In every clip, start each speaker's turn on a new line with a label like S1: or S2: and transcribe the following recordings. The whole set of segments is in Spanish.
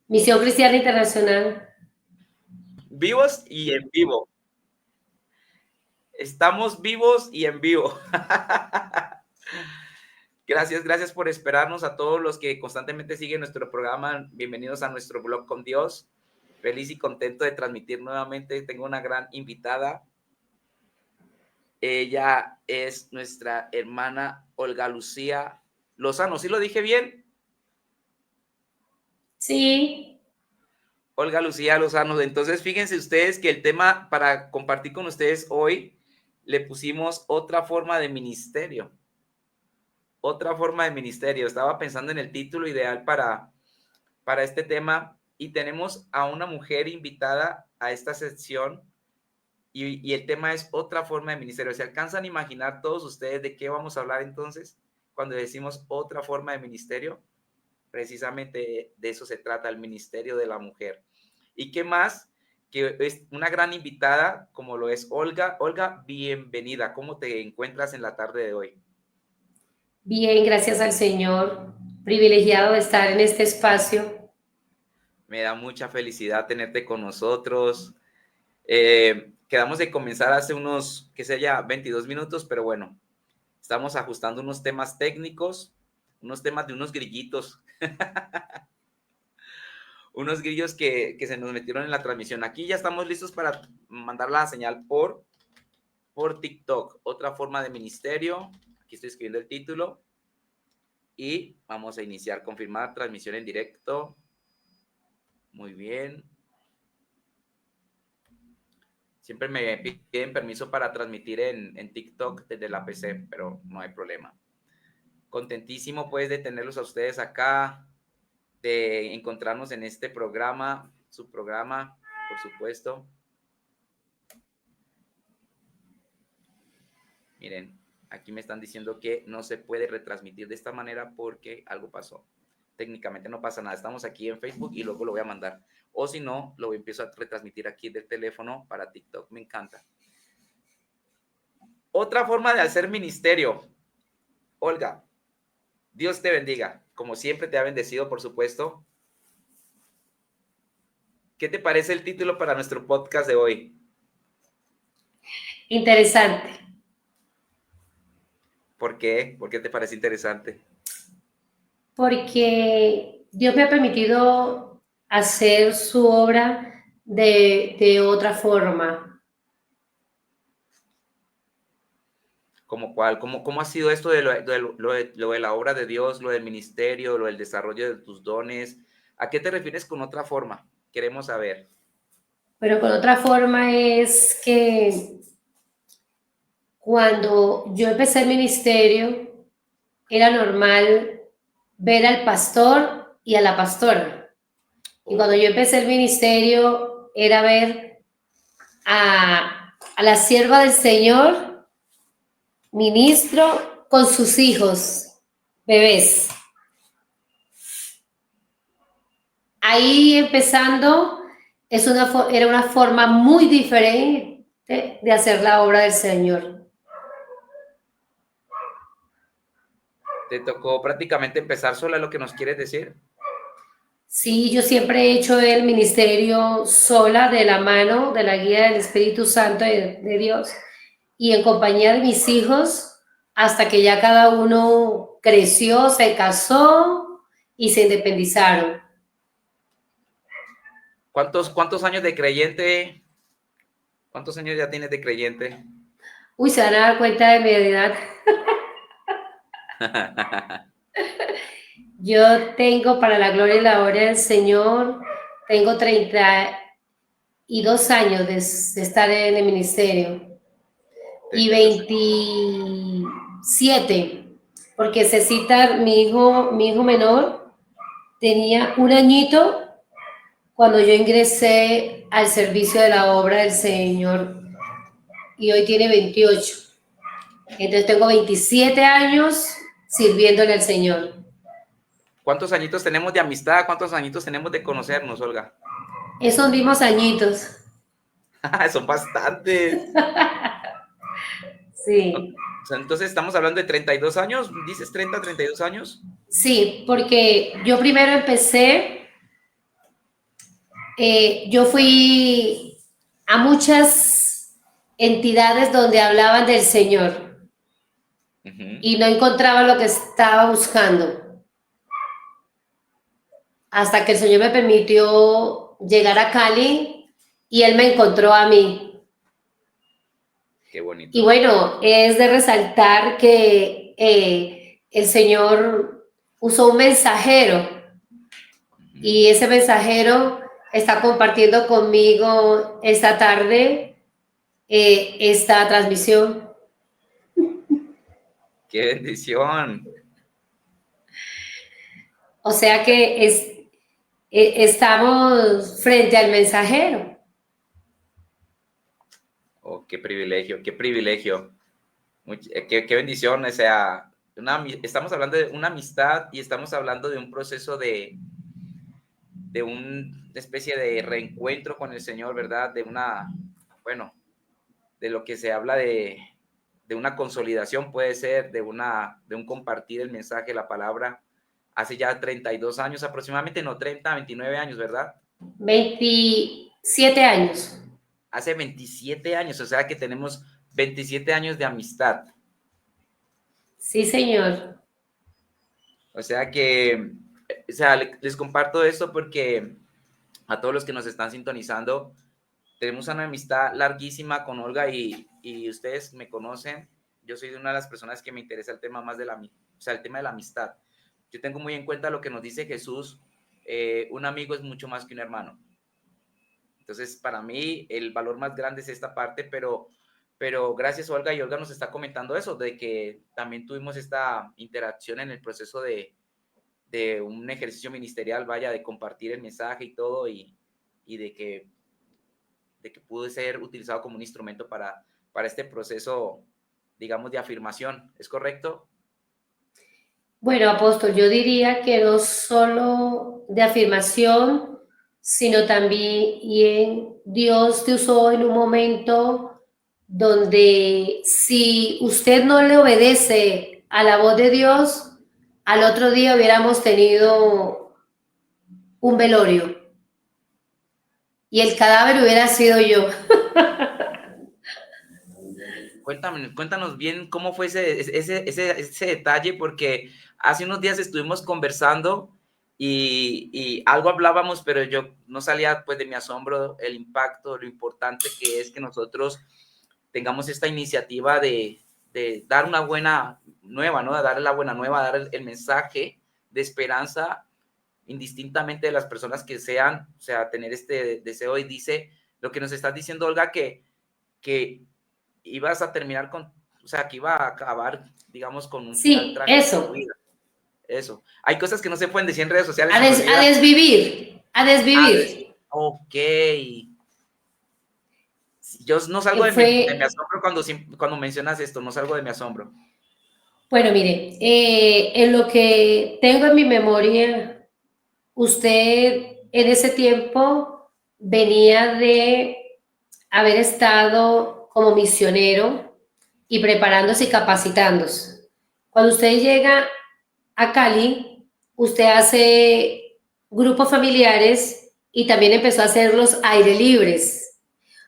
S1: Misión Cristiana Internacional.
S2: Vivos y en vivo. Estamos vivos y en vivo. Gracias por esperarnos a todos los que constantemente siguen nuestro programa. Bienvenidos a nuestro blog con Dios. Feliz y contento de transmitir nuevamente. Tengo una gran invitada. Ella es nuestra hermana Olga Lucía Lozano. ¿Sí lo dije bien?
S1: Sí.
S2: Olga Lucía Lozano. Entonces, fíjense ustedes que el tema para compartir con ustedes hoy le pusimos otra forma de ministerio. Otra forma de ministerio. Estaba pensando en el título ideal para este tema y tenemos a una mujer invitada a esta sección y el tema es otra forma de ministerio. ¿Se alcanzan a imaginar todos ustedes de qué vamos a hablar entonces cuando decimos otra forma de ministerio? Precisamente de eso se trata, el ministerio de la mujer. ¿Y qué más? Que es una gran invitada como lo es Olga. Olga, bienvenida. ¿Cómo te encuentras en la tarde de hoy?
S1: Bien, gracias al Señor. Privilegiado de estar en este espacio.
S2: Me da mucha felicidad tenerte con nosotros. Quedamos de comenzar hace unos, que sé ya, 22 minutos, pero bueno, estamos ajustando unos temas técnicos, unos temas de unos grillitos, unos grillos que se nos metieron en la transmisión. Aquí ya estamos listos para mandar la señal por TikTok, otra forma de ministerio. Aquí estoy escribiendo el título y vamos a iniciar, confirmar transmisión en directo. Muy bien. Siempre me piden permiso para transmitir en TikTok desde la PC, pero no hay problema. Contentísimo pues de tenerlos a ustedes acá, de encontrarnos en este programa, su programa, por supuesto. Miren, aquí me están diciendo que no se puede retransmitir de esta manera porque algo pasó. Técnicamente no pasa nada, estamos aquí en Facebook y luego lo voy a mandar. O si no, lo empiezo a retransmitir aquí del teléfono para TikTok, me encanta. Otra forma de hacer ministerio. Olga, Dios te bendiga. Como siempre te ha bendecido, por supuesto. ¿Qué te parece el título para nuestro podcast de hoy?
S1: Interesante.
S2: ¿Por qué? ¿Por qué te parece interesante?
S1: Porque Dios me ha permitido hacer su obra de otra forma.
S2: ¿Cómo cuál? ¿Cómo ha sido esto de lo de la obra de Dios, lo del ministerio, lo del desarrollo de tus dones? ¿A qué te refieres con otra forma? Queremos saber.
S1: Pero con otra forma es que cuando yo empecé el ministerio, era normal ver al pastor y a la pastora. Y cuando yo empecé el ministerio, era ver a la sierva del Señor, ministro, con sus hijos, bebés. Ahí empezando, era una forma muy diferente de hacer la obra del Señor.
S2: ¿Te tocó prácticamente empezar sola lo que nos quieres decir?
S1: Sí, yo siempre he hecho el ministerio sola, de la mano, de la guía del Espíritu Santo de Dios, y en compañía de mis hijos, hasta que ya cada uno creció, se casó y se independizaron.
S2: ¿Cuántos años de creyente? ¿Cuántos años ya tienes de creyente?
S1: Uy, se van a dar cuenta de mi edad. Yo tengo, para la gloria y la honra del Señor, tengo 32 años de estar en el ministerio. Y 27, porque Cecita, mi hijo menor, tenía un añito cuando yo ingresé al servicio de la obra del Señor, y hoy tiene 28. Entonces tengo 27 años sirviéndole al Señor.
S2: ¿Cuántos añitos tenemos de amistad? ¿Cuántos añitos tenemos de conocernos, Olga?
S1: Esos mismos añitos.
S2: Son bastantes.
S1: Sí.
S2: O sea, entonces estamos hablando de 32 años, ¿dices 30, 32 años?
S1: Sí, porque yo primero empecé yo fui a muchas entidades donde hablaban del Señor y no encontraba lo que estaba buscando. Hasta que el Señor me permitió llegar a Cali y Él me encontró a mí.
S2: Qué bonito.
S1: Y bueno, es de resaltar que el Señor usó un mensajero y ese mensajero está compartiendo conmigo esta tarde esta transmisión.
S2: ¡Qué bendición!
S1: O sea que estamos frente al mensajero.
S2: Oh, qué privilegio, qué privilegio. Qué bendición. O sea, estamos hablando de una amistad y estamos hablando de un proceso de una especie de reencuentro con el Señor, ¿verdad? Bueno, de lo que se habla de una consolidación, puede ser, de un compartir el mensaje, la palabra, hace ya 32 años aproximadamente, no 30, 29 años, ¿verdad?
S1: 27 años.
S2: Hace 27 años, o sea que tenemos 27 años de amistad.
S1: Sí, señor.
S2: O sea que, o sea, les comparto esto porque a todos los que nos están sintonizando, tenemos una amistad larguísima con Olga y ustedes me conocen. Yo soy una de las personas que me interesa el tema más el tema de la amistad. Yo tengo muy en cuenta lo que nos dice Jesús, un amigo es mucho más que un hermano. Entonces, para mí, el valor más grande es esta parte, pero gracias Olga, y Olga nos está comentando eso, de que también tuvimos esta interacción en el proceso de un ejercicio ministerial, vaya, de compartir el mensaje y todo, y de que pudo ser utilizado como un instrumento para este proceso, digamos, de afirmación. ¿Es correcto?
S1: Bueno, apóstol, yo diría que no solo de afirmación, sino también Dios te usó en un momento donde si usted no le obedece a la voz de Dios, al otro día hubiéramos tenido un velorio y el cadáver hubiera sido yo.
S2: Cuéntanos bien cómo fue ese detalle, porque hace unos días estuvimos conversando y algo hablábamos, pero yo no salía pues de mi asombro el impacto, lo importante que es que nosotros tengamos esta iniciativa de dar una buena nueva, ¿no? De dar la buena nueva, dar el mensaje de esperanza indistintamente de las personas que sean, o sea, tener este deseo. Y dice lo que nos estás diciendo, Olga, que ibas a terminar con, o sea, que iba a acabar, digamos, con un final
S1: Sí,
S2: trágico en tu
S1: eso.
S2: vida. Eso. Hay cosas que no se pueden decir en redes sociales.
S1: A desvivir.
S2: Ok. Yo no salgo de mi asombro cuando mencionas esto, no salgo de mi asombro.
S1: Bueno, mire, en lo que tengo en mi memoria, usted en ese tiempo venía de haber estado como misionero y preparándose y capacitándose. Cuando usted llega a Cali, usted hace grupos familiares y también empezó a hacer los aire libres.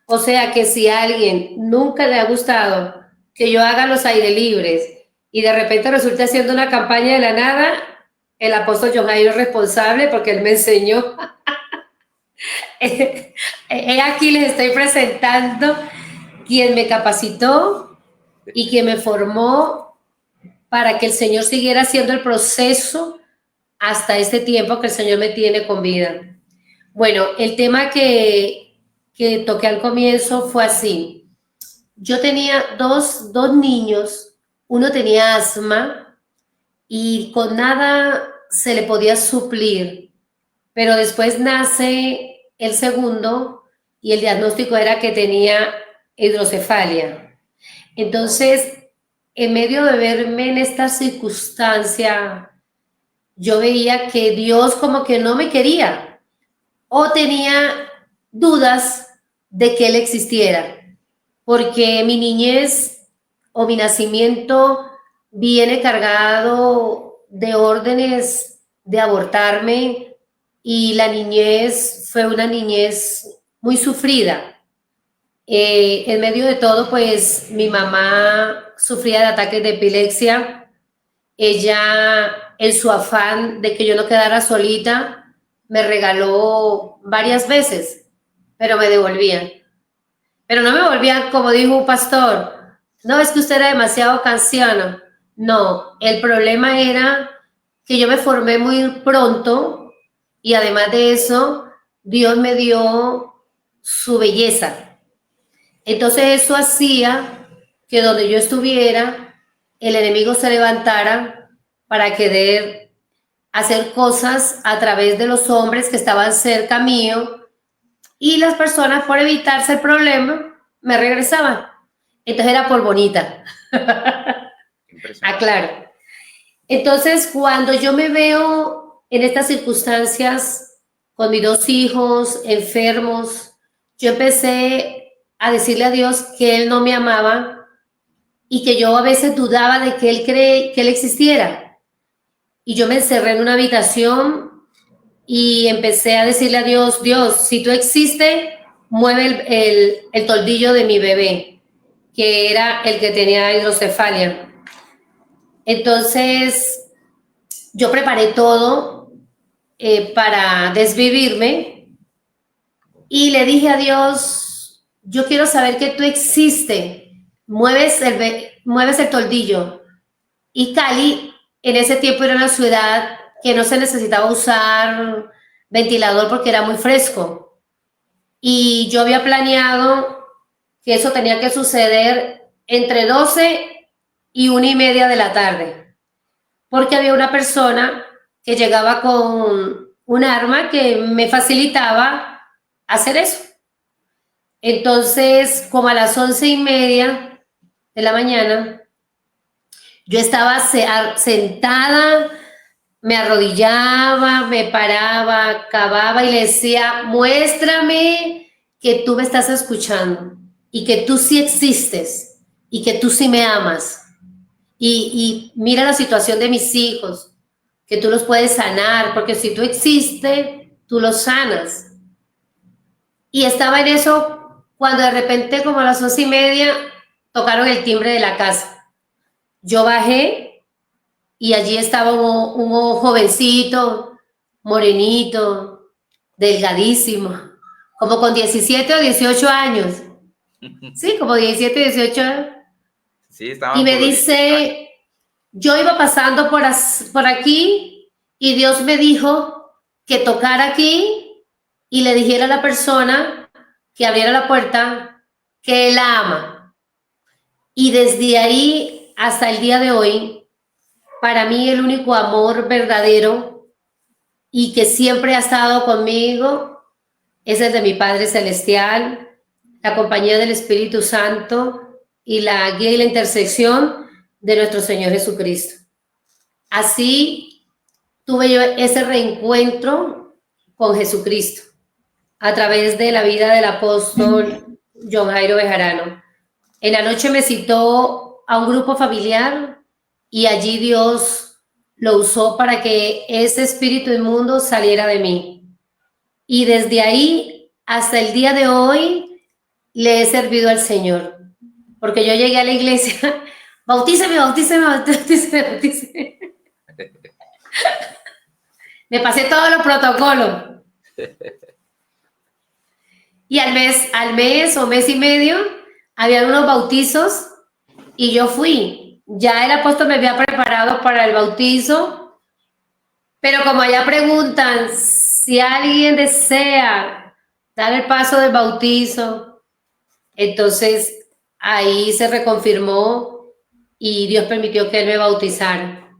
S1: O sea que si a alguien nunca le ha gustado que yo haga los aire libres y de repente resulta haciendo una campaña de la nada, el apóstol John Jairo es responsable porque él me enseñó. Aquí les estoy presentando quien me capacitó y quien me formó para que el Señor siguiera haciendo el proceso hasta este tiempo que el Señor me tiene con vida. Bueno, el tema que toqué al comienzo fue así. Yo tenía dos niños, uno tenía asma y con nada se le podía suplir, pero después nace el segundo y el diagnóstico era que tenía hidrocefalia. Entonces, en medio de verme en esta circunstancia, yo veía que Dios como que no me quería o tenía dudas de que Él existiera, porque mi niñez o mi nacimiento viene cargado de órdenes de abortarme y la niñez fue una niñez muy sufrida. En medio de todo, pues mi mamá sufría de ataques de epilepsia. Ella, en su afán de que yo no quedara solita, me regaló varias veces, pero me devolvían. Pero no me volvían, como dijo un pastor, no, es que usted era demasiado cansiano. No, el problema era que yo me formé muy pronto y además de eso, Dios me dio su belleza. Entonces eso hacía que donde yo estuviera, el enemigo se levantara para querer hacer cosas a través de los hombres que estaban cerca mío, y las personas, por evitarse el problema, me regresaban. Entonces era por bonita. Aclaro. Entonces, cuando yo me veo en estas circunstancias, con mis 2 hijos enfermos, yo empecé a decirle a Dios que Él no me amaba y que yo a veces dudaba de que Él existiera. Y yo me encerré en una habitación y empecé a decirle a Dios, Dios, si tú existes, mueve el toldillo de mi bebé, que era el que tenía hidrocefalia. Entonces, yo preparé todo para desvivirme y le dije a Dios, yo quiero saber que tú existes, mueves el toldillo. Y Cali en ese tiempo era una ciudad que no se necesitaba usar ventilador porque era muy fresco. Y yo había planeado que eso tenía que suceder entre 12 y 1:30 de la tarde, porque había una persona que llegaba con un arma que me facilitaba hacer eso. Entonces, como a las 11:30 de la mañana, yo estaba sentada, me arrodillaba, me paraba, cavaba y le decía, muéstrame que tú me estás escuchando y que tú sí existes y que tú sí me amas. Y mira la situación de mis hijos, que tú los puedes sanar, porque si tú existes, tú los sanas. Y estaba en eso cuando de repente, como a las 11:30, tocaron el timbre de la casa. Yo bajé y allí estaba un jovencito, morenito, delgadísimo, como con 17 o 18 años. Sí, como 17, 18 años.
S2: Sí,
S1: Y
S2: estaban
S1: me
S2: por los 18 años.
S1: dice, yo iba pasando por aquí y Dios me dijo que tocara aquí y le dijera a la persona que abriera la puerta que Él la ama. Y desde ahí hasta el día de hoy, para mí el único amor verdadero y que siempre ha estado conmigo es el de mi Padre Celestial, la compañía del Espíritu Santo y la guía y la intersección de nuestro Señor Jesucristo. Así tuve yo ese reencuentro con Jesucristo a través de la vida del apóstol John Jairo Bejarano. En la noche me citó a un grupo familiar y allí Dios lo usó para que ese espíritu inmundo saliera de mí. Y desde ahí hasta el día de hoy le he servido al Señor. Porque yo llegué a la iglesia, bautíceme, bautíceme, bautíceme, bautíceme. Me pasé todos los protocolos. Y al mes o mes y medio, había unos bautizos y yo fui. Ya el apóstol me había preparado para el bautizo, pero como allá preguntan si alguien desea dar el paso del bautizo, entonces ahí se reconfirmó y Dios permitió que él me bautizara.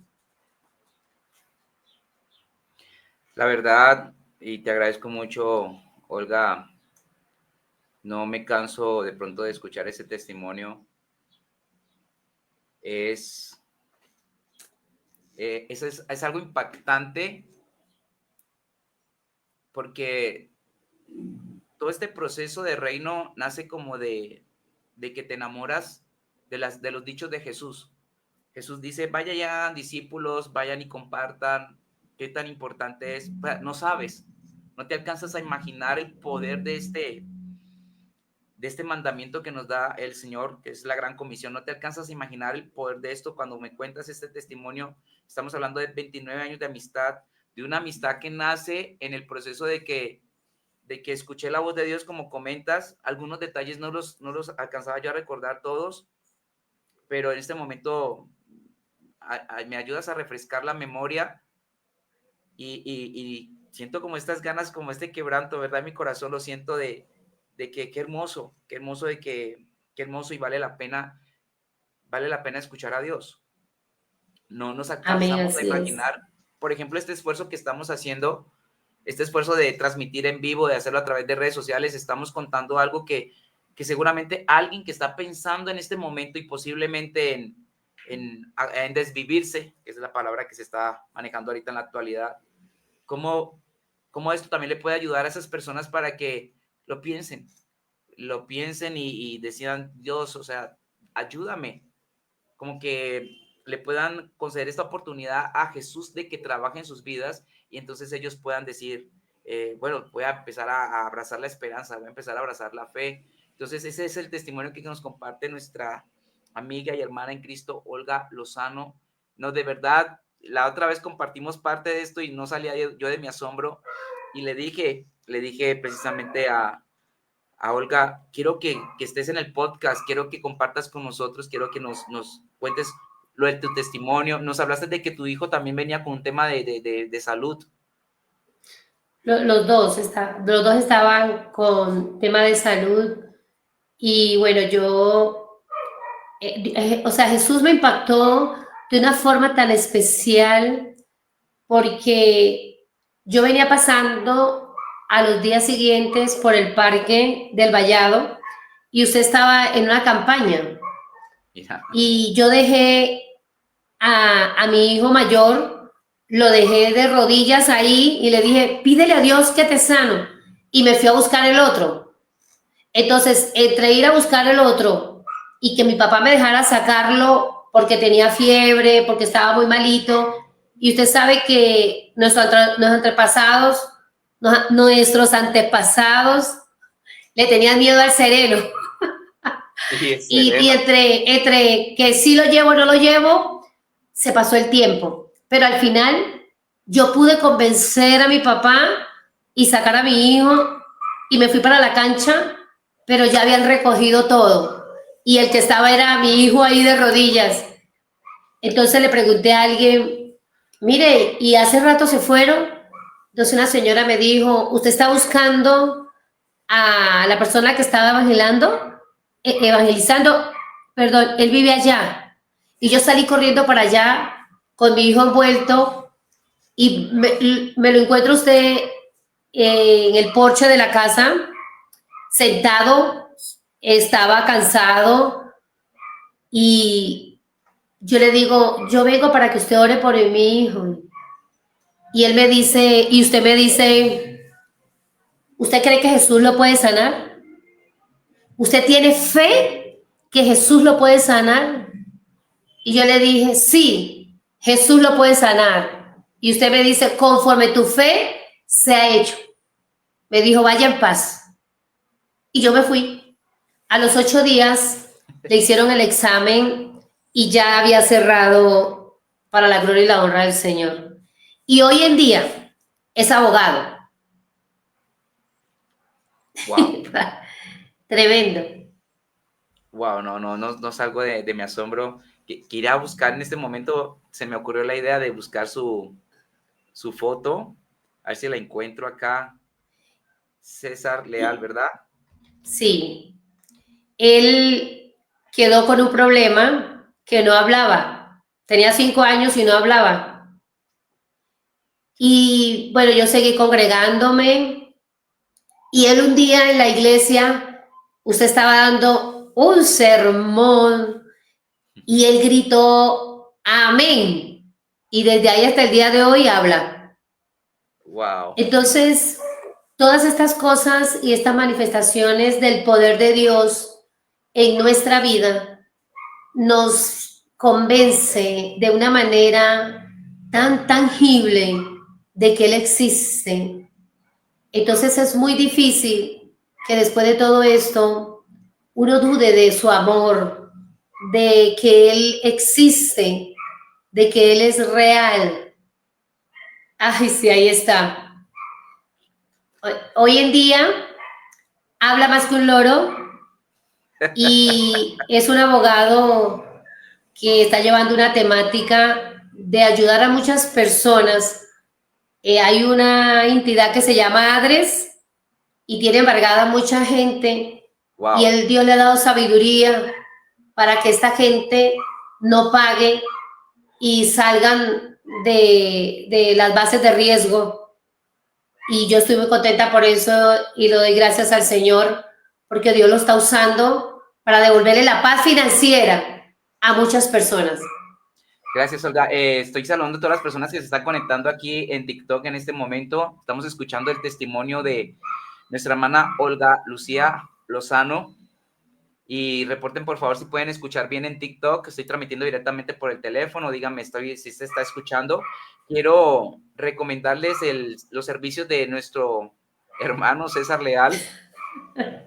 S2: La verdad, y te agradezco mucho, Olga, no me canso de pronto de escuchar ese testimonio. Es algo impactante porque todo este proceso de reino nace como de que te enamoras de los dichos de Jesús. Jesús dice, vayan ya discípulos, vayan y compartan. ¿Qué tan importante es? No sabes. no te alcanzas a imaginar el poder de este mandamiento que nos da el Señor, que es la gran comisión. No te alcanzas a imaginar el poder de esto. Cuando me cuentas este testimonio, estamos hablando de 29 años de amistad, de una amistad que nace en el proceso de que escuché la voz de Dios, como comentas. Algunos detalles no los alcanzaba yo a recordar todos, pero en este momento me ayudas a refrescar la memoria y siento como estas ganas, como este quebranto, ¿verdad? En mi corazón lo siento de que qué hermoso qué hermoso, y vale la pena escuchar a Dios. No nos
S1: Amén,
S2: alcanzamos a
S1: así es.
S2: imaginar, por ejemplo, este esfuerzo que estamos haciendo, este esfuerzo de transmitir en vivo, de hacerlo a través de redes sociales. Estamos contando algo que seguramente alguien que está pensando en este momento y posiblemente en desvivirse, que es la palabra que se está manejando ahorita en la actualidad, cómo esto también le puede ayudar a esas personas para que lo piensen y decidan: Dios, o sea, ayúdame, como que le puedan conceder esta oportunidad a Jesús de que trabaje en sus vidas, y entonces ellos puedan decir, bueno, voy a empezar a abrazar la esperanza, voy a empezar a abrazar la fe. Entonces ese es el testimonio que nos comparte nuestra amiga y hermana en Cristo, Olga Lozano. No, de verdad, la otra vez compartimos parte de esto y no salía yo de mi asombro, y le dije precisamente a Olga: quiero que estés en el podcast, quiero que compartas con nosotros, quiero que nos cuentes lo de tu testimonio. Nos hablaste de que tu hijo también venía con un tema de salud.
S1: Los dos estaban con tema de salud y bueno, o sea, Jesús me impactó de una forma tan especial porque yo venía pasando a los días siguientes por el parque del Vallado y usted estaba en una campaña.
S2: Yeah.
S1: Y yo dejé a mi hijo mayor, lo dejé de rodillas ahí y le dije: pídele a Dios que te sano. Y me fui a buscar el otro. Entonces, entre ir a buscar el otro y que mi papá me dejara sacarlo porque tenía fiebre, porque estaba muy malito, y usted sabe que nuestros antepasados le tenían miedo al sereno.
S2: Sí,
S1: Y entre que sí lo llevo o no lo llevo, se pasó el tiempo. Pero al final yo pude convencer a mi papá y sacar a mi hijo y me fui para la cancha, pero ya habían recogido todo. Y el que estaba era mi hijo ahí de rodillas. Entonces le pregunté a alguien: mire, ¿y hace rato se fueron? Entonces una señora me dijo: ¿usted está buscando a la persona que estaba evangelizando? Perdón, él vive allá. Y yo salí corriendo para allá con mi hijo envuelto y me lo encuentro usted en el porche de la casa, sentado, estaba cansado y yo le digo: yo vengo para que usted ore por mi hijo. Y él me dice, y usted me dice: ¿usted cree que Jesús lo puede sanar? ¿Usted tiene fe que Jesús lo puede sanar? Y yo le dije: sí, Jesús lo puede sanar. Y usted me dice: conforme tu fe se ha hecho. Me dijo: vaya en paz. Y yo me fui. A los 8 días le hicieron el examen y ya había cerrado, para la gloria y la honra del Señor. Y hoy en día es abogado.
S2: Wow.
S1: Tremendo.
S2: Wow, no salgo de mi asombro. Que iré a buscar en este momento, se me ocurrió la idea de buscar su foto, a ver si la encuentro acá. César Leal, ¿verdad?
S1: Sí. Él quedó con un problema que no hablaba. Tenía 5 años y no hablaba. Y bueno, yo seguí congregándome y él un día en la iglesia, usted estaba dando un sermón y él gritó amén. Y desde ahí hasta el día de hoy habla.
S2: Wow.
S1: Entonces, todas estas cosas y estas manifestaciones del poder de Dios en nuestra vida nos convence de una manera tan tangible de que Él existe, Entonces es muy difícil que después de todo esto uno dude de su amor, de que Él existe, de que Él es real. Ay, sí, ahí está. Hoy en día habla más que un loro y es un abogado que está llevando una temática de ayudar a muchas personas. Hay una entidad que se llama ADRES y tiene embargada a mucha gente y
S2: Wow.
S1: el Dios le ha dado sabiduría para que esta gente no pague y salgan de las bases de riesgo. Y yo estoy muy contenta por eso y le doy gracias al Señor porque Dios lo está usando para devolverle la paz financiera a muchas personas.
S2: Gracias, Olga. Estoy saludando a todas las personas que se están conectando aquí en TikTok en este momento. Estamos escuchando el testimonio de nuestra hermana Olga Lucía Lozano. Y reporten, por favor, si pueden escuchar bien en TikTok. Estoy transmitiendo directamente por el teléfono. Díganme si se está escuchando. Quiero recomendarles los servicios de nuestro hermano César Leal.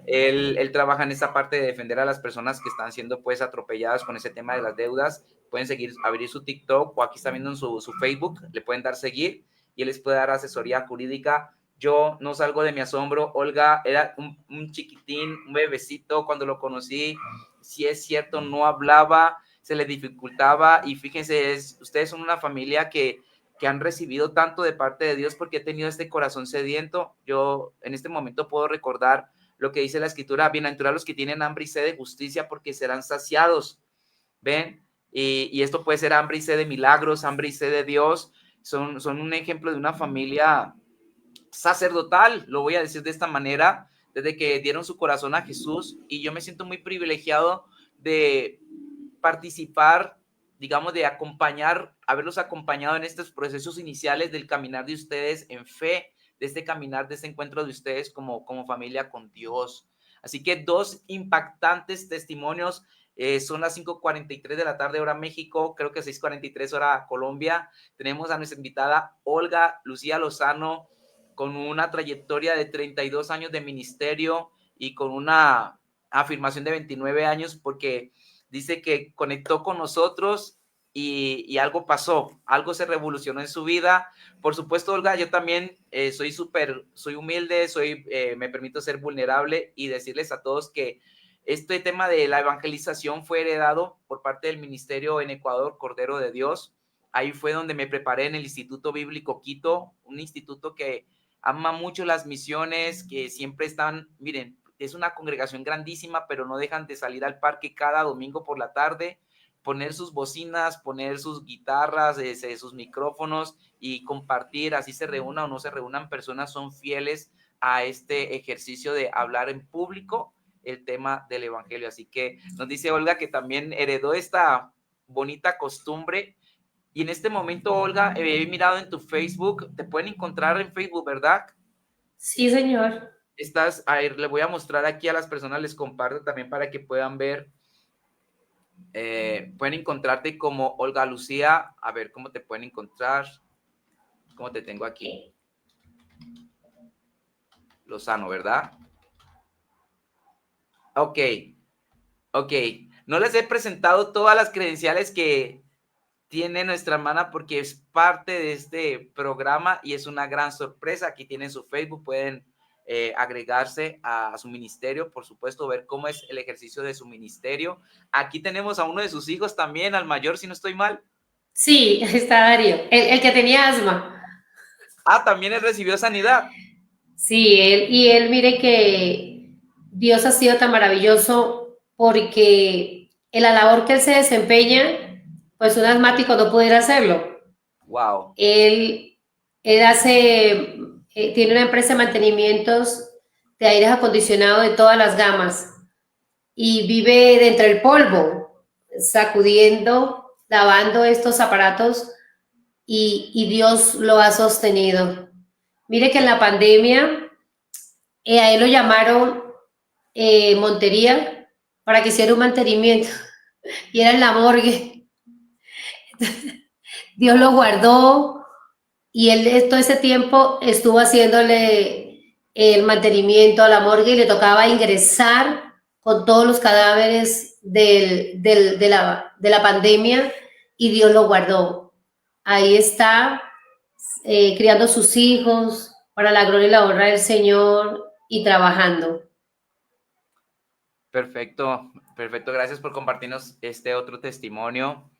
S2: Él trabaja en esa parte de defender a las personas que están siendo pues atropelladas con ese tema de las deudas. Pueden abrir su TikTok o aquí está viendo en su Facebook, le pueden dar seguir y él les puede dar asesoría jurídica. Yo no salgo de mi asombro. Olga era un chiquitín, un bebecito cuando lo conocí. Si es cierto, no hablaba, se le dificultaba y fíjense, ustedes son una familia que han recibido tanto de parte de Dios porque he tenido este corazón sediento. Yo en este momento puedo recordar lo que dice la escritura: bienaventurados los que tienen hambre y sed de justicia, porque serán saciados. ¿Ven? Y esto puede ser hambre y sed de milagros, hambre y sed de Dios. Son un ejemplo de una familia sacerdotal, lo voy a decir de esta manera, desde que dieron su corazón a Jesús. Y yo me siento muy privilegiado de participar, digamos, de haberlos acompañado en estos procesos iniciales del caminar de ustedes en fe, de este caminar, de este encuentro de ustedes como familia con Dios. Así que dos impactantes testimonios. Son las 5:43 de la tarde, hora México, creo que 6:43 hora Colombia. Tenemos a nuestra invitada Olga Lucía Lozano, con una trayectoria de 32 años de ministerio y con una afirmación de 29 años, porque dice que conectó con nosotros y algo pasó, algo se revolucionó en su vida. Por supuesto, Olga, yo también soy humilde, me permito ser vulnerable y decirles a todos que este tema de la evangelización fue heredado por parte del ministerio en Ecuador, Cordero de Dios. Ahí fue donde me preparé en el Instituto Bíblico Quito, un instituto que ama mucho las misiones, que siempre están, miren, es una congregación grandísima, pero no dejan de salir al parque cada domingo por la tarde, poner sus bocinas, poner sus guitarras, sus micrófonos y compartir, así se reúna o no se reúnan personas, son fieles a este ejercicio de hablar en público el tema del evangelio. Así que nos dice Olga que también heredó esta bonita costumbre. Y en este momento, Olga, he mirado en tu Facebook, te pueden encontrar en Facebook, ¿verdad?
S1: Sí, señor.
S2: Le voy a mostrar aquí a las personas, les comparto también para que puedan ver. Pueden encontrarte como Olga Lucía. A ver cómo te pueden encontrar. ¿Cómo te tengo aquí? Lozano, ¿verdad? Ok. No les he presentado todas las credenciales que tiene nuestra hermana porque es parte de este programa y es una gran sorpresa. Aquí tienen su Facebook, pueden agregarse a su ministerio, por supuesto, ver cómo es el ejercicio de su ministerio. Aquí tenemos a uno de sus hijos también, al mayor, si no estoy mal.
S1: Sí, está Darío, el que tenía asma.
S2: También él recibió sanidad.
S1: Sí, él mire que Dios ha sido tan maravilloso porque en la labor que él se desempeña, pues un asmático no pudiera hacerlo.
S2: Wow.
S1: Él tiene una empresa de mantenimientos de aires acondicionados de todas las gamas y vive dentro del polvo, sacudiendo, lavando estos aparatos y Dios lo ha sostenido. Mire que en la pandemia a él lo llamaron Montería para que hiciera un mantenimiento y era en la morgue. Dios lo guardó y él todo ese tiempo estuvo haciéndole el mantenimiento a la morgue y le tocaba ingresar con todos los cadáveres de la pandemia y Dios lo guardó. Ahí está, criando sus hijos para la gloria y la honra del Señor y trabajando.
S2: Perfecto, perfecto. Gracias por compartirnos este otro testimonio.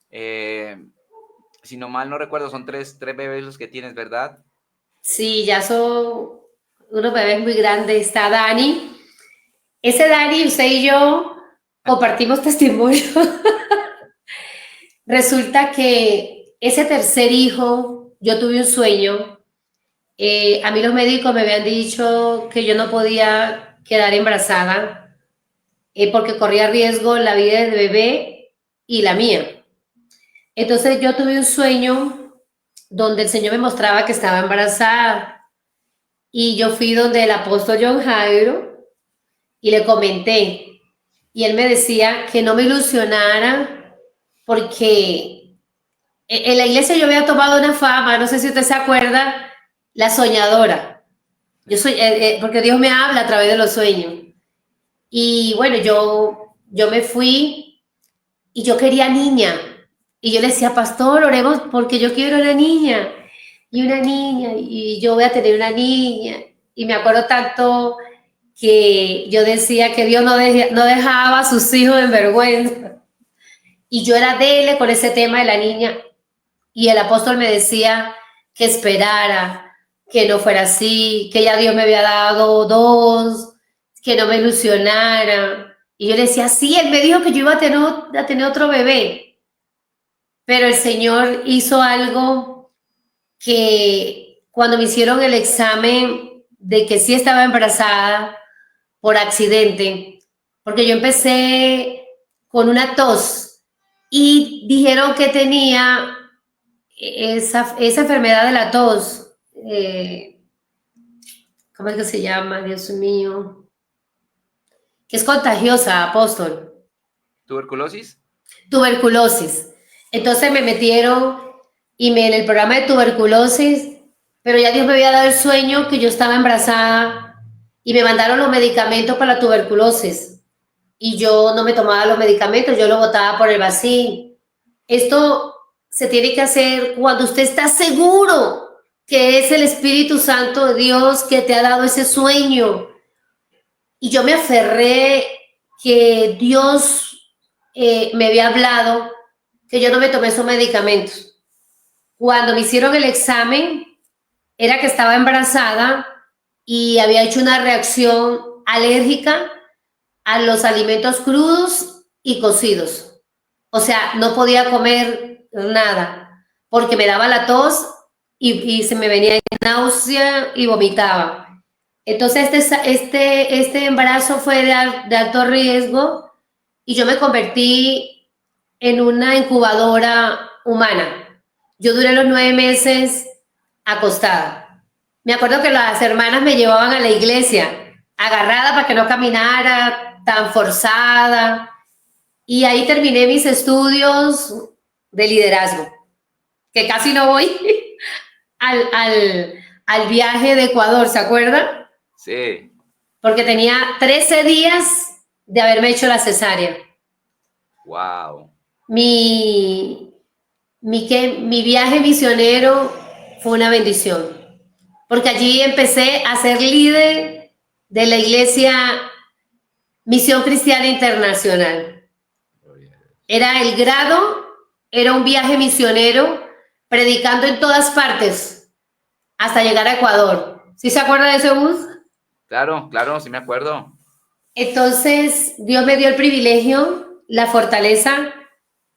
S2: Si no mal no recuerdo, son tres bebés los que tienes, ¿verdad?
S1: Sí, ya son unos bebés muy grandes. Está Dani. Ese Dani, usted y yo compartimos testimonio. Resulta que ese tercer hijo, yo tuve un sueño. A mí los médicos me habían dicho que yo no podía quedar embarazada porque corría riesgo la vida del bebé y la mía. Entonces yo tuve un sueño donde el Señor me mostraba que estaba embarazada y yo fui donde el apóstol John Jairo y le comenté y él me decía que no me ilusionara porque en la iglesia yo había tomado una fama, no sé si usted se acuerda, la soñadora. Yo soy, porque Dios me habla a través de los sueños. Y bueno, yo me fui y yo quería niña. Y yo le decía, pastor, oremos porque yo quiero una niña. Y una niña, y yo voy a tener una niña. Y me acuerdo tanto que yo decía que Dios no dejaba a sus hijos en vergüenza. Y yo era dele con ese tema de la niña. Y el apóstol me decía que esperara, que no fuera así, que ya Dios me había dado dos, que no me ilusionara. Y yo le decía, sí, él me dijo que yo iba a tener otro bebé. Pero el Señor hizo algo que cuando me hicieron el examen de que sí estaba embarazada por accidente, porque yo empecé con una tos y dijeron que tenía esa enfermedad de la tos, ¿cómo es que se llama? Dios mío. Que es contagiosa, apóstol.
S2: ¿Tuberculosis?
S1: Tuberculosis. Entonces me metieron en el programa de tuberculosis, pero ya Dios me había dado el sueño que yo estaba embarazada y me mandaron los medicamentos para la tuberculosis. Y yo no me tomaba los medicamentos, yo lo botaba por el vacío. Esto se tiene que hacer cuando usted está seguro que es el Espíritu Santo de Dios que te ha dado ese sueño. Y yo me aferré que Dios me había hablado que yo no me tomé esos medicamentos. Cuando me hicieron el examen, era que estaba embarazada y había hecho una reacción alérgica a los alimentos crudos y cocidos. O sea, no podía comer nada porque me daba la tos y se me venía náusea y vomitaba. Entonces este embarazo fue de alto riesgo y yo me convertí en una incubadora humana. Yo duré los 9 meses acostada. Me acuerdo que las hermanas me llevaban a la iglesia, agarrada para que no caminara tan forzada. Y ahí terminé mis estudios de liderazgo, que casi no voy al viaje de Ecuador, ¿se acuerda?
S2: Sí.
S1: Porque tenía 13 días de haberme hecho la cesárea.
S2: Wow.
S1: Mi viaje misionero fue una bendición, porque allí empecé a ser líder de la iglesia Misión Cristiana Internacional. Era el grado, era un viaje misionero, predicando en todas partes, hasta llegar a Ecuador. ¿Sí se acuerda de ese bus?
S2: Claro, claro, sí me acuerdo.
S1: Entonces, Dios me dio el privilegio, la fortaleza,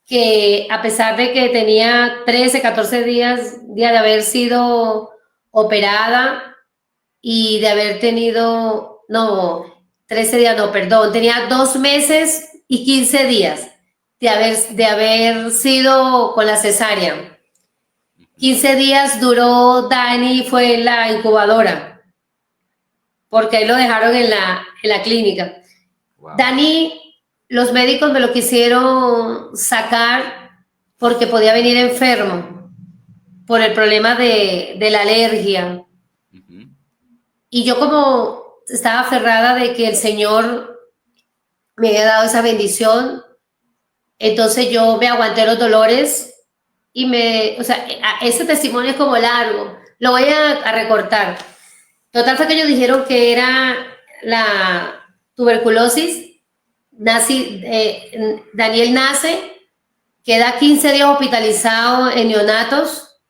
S1: que a pesar de que tenía 13, 14 días de haber sido operada y de haber tenido, no, 13 días, no, perdón, tenía 2 meses y 15 días de haber sido con la cesárea. 15 días duró Dani, fue en la incubadora, porque ahí lo dejaron en la clínica.
S2: Wow.
S1: Dani, los médicos me lo quisieron sacar porque podía venir enfermo por el problema de la alergia. Y yo como estaba aferrada de que el Señor me había dado esa bendición, entonces yo me aguanté los dolores y o sea, ese testimonio es como largo, lo voy a recortar. Total fue que ellos dijeron que era la tuberculosis. Daniel nace, queda 15 días hospitalizado en neonatos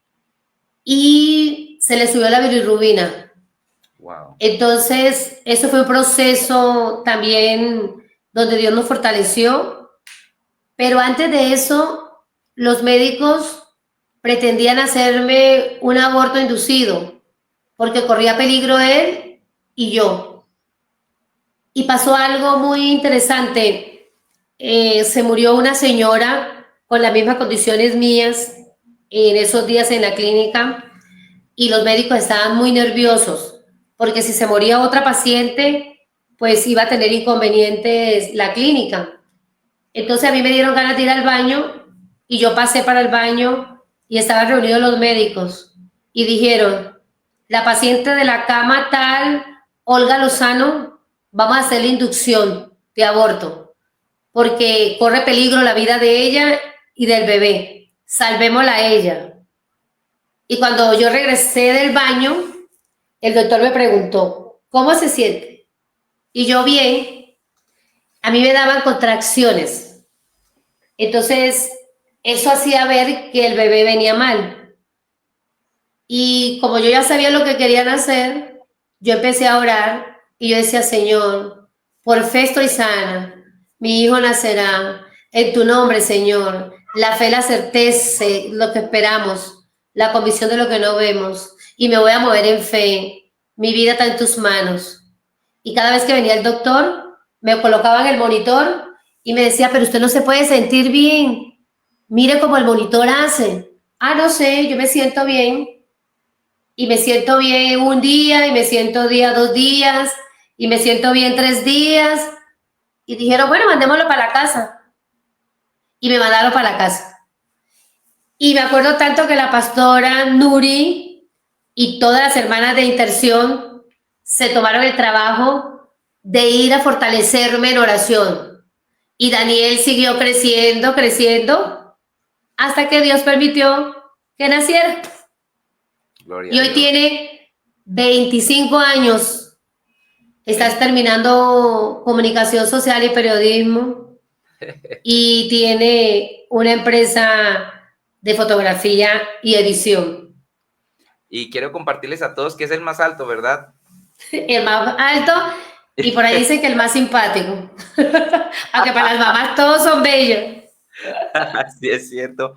S1: y se le subió la bilirrubina.
S2: Wow.
S1: Entonces, eso fue un proceso también donde Dios nos fortaleció, pero antes de eso, los médicos pretendían hacerme un aborto inducido, porque corría peligro él y yo. Y pasó algo muy interesante. Se murió una señora con las mismas condiciones mías en esos días en la clínica y los médicos estaban muy nerviosos porque si se moría otra paciente, pues iba a tener inconvenientes la clínica. Entonces a mí me dieron ganas de ir al baño y yo pasé para el baño y estaban reunidos los médicos y dijeron, la paciente de la cama tal, Olga Lozano, vamos a hacer la inducción de aborto porque corre peligro la vida de ella y del bebé. Salvémosla a ella. Y cuando yo regresé del baño, el doctor me preguntó, ¿cómo se siente? Y yo bien, a mí me daban contracciones. Entonces, eso hacía ver que el bebé venía mal. Y como yo ya sabía lo que querían hacer, yo empecé a orar y yo decía, Señor, por fe estoy sana, mi hijo nacerá, en tu nombre, Señor. La fe, la certeza, lo que esperamos, la convicción de lo que no vemos. Y me voy a mover en fe. Mi vida está en tus manos. Y cada vez que venía el doctor, me colocaban el monitor y me decía, pero usted no se puede sentir bien. Mire cómo el monitor hace. Ah, no sé, yo me siento bien. Y me siento bien un día, y me siento bien 2 días, y me siento bien 3 días. Y dijeron, bueno, mandémoslo para la casa. Y me mandaron para la casa. Y me acuerdo tanto que la pastora Nuri y todas las hermanas de Interción se tomaron el trabajo de ir a fortalecerme en oración. Y Daniel siguió creciendo, creciendo, hasta que Dios permitió que naciera.
S2: Gloria
S1: Y
S2: a
S1: hoy
S2: Dios.
S1: tiene 25 años. Estás terminando comunicación social y periodismo y tiene una empresa de fotografía y edición.
S2: Y quiero compartirles a todos que es el más alto, ¿verdad?
S1: El más alto y por ahí dicen que el más simpático. Aunque para las mamás todos son bellos.
S2: Sí, es cierto.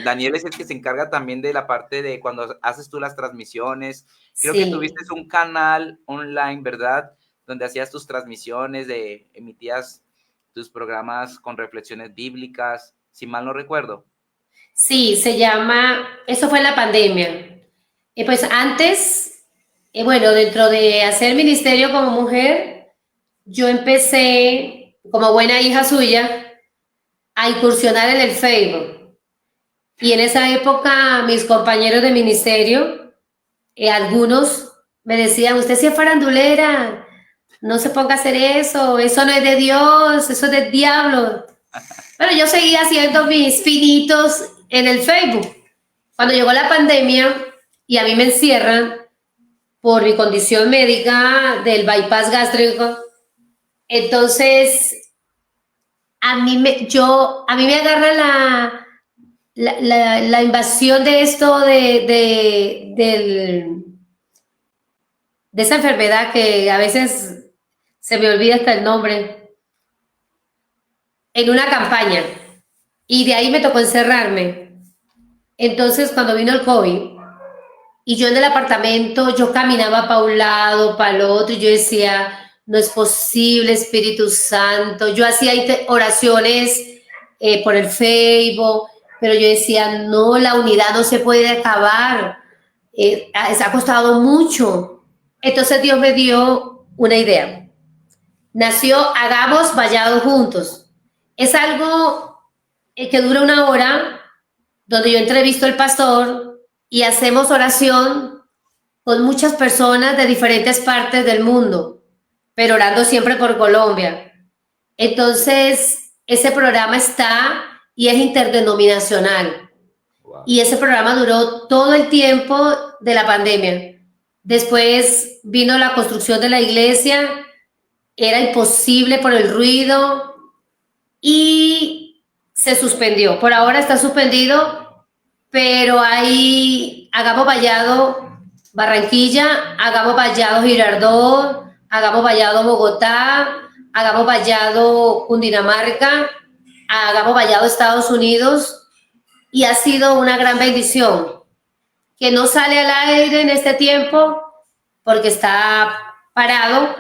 S2: Daniel es el que se encarga también de la parte de cuando haces tú las transmisiones. Creo que
S1: Sí,
S2: tuviste un canal online, ¿verdad? Donde hacías tus transmisiones, emitías tus programas con reflexiones bíblicas, si mal no recuerdo.
S1: sí, se llama, eso fue en la pandemia. Pues antes, bueno, dentro de hacer ministerio como mujer, yo empecé, como buena hija suya, a incursionar en el Facebook. Y en esa época mis compañeros de ministerio, algunos me decían, usted sí es farandulera, no se ponga a hacer eso no es de Dios, eso es del diablo. Pero yo seguía haciendo mis finitos en el Facebook. Cuando llegó la pandemia y a mí me encierran por mi condición médica del bypass gástrico, entonces a mí me agarra la invasión de esto de esa enfermedad que a veces se me olvida hasta el nombre, en una campaña. Y de ahí me tocó encerrarme. Entonces, cuando vino el COVID, y yo en el apartamento, yo caminaba para un lado, para el otro, y yo decía, no es posible, Espíritu Santo. Yo hacía oraciones por el Facebook, pero yo decía, no, la unidad no se puede acabar. Ha costado mucho. Entonces Dios me dio una idea. Nació Hagamos Vallado Juntos. Es algo que dura 1 hora, donde yo entrevisto al pastor y hacemos oración con muchas personas de diferentes partes del mundo, pero orando siempre por Colombia. Entonces, ese programa está y es interdenominacional.
S2: Wow.
S1: Y ese programa duró todo el tiempo de la pandemia. Después vino la construcción de la iglesia, era imposible por el ruido y se suspendió. Por ahora está suspendido, pero hay Hagamos Vallado Barranquilla, Hagamos Vallado Girardot, Hagamos Vallado Bogotá, Hagamos Vallado Cundinamarca, Hagamos Vallado Estados Unidos, y ha sido una gran bendición que no sale al aire en este tiempo porque está parado,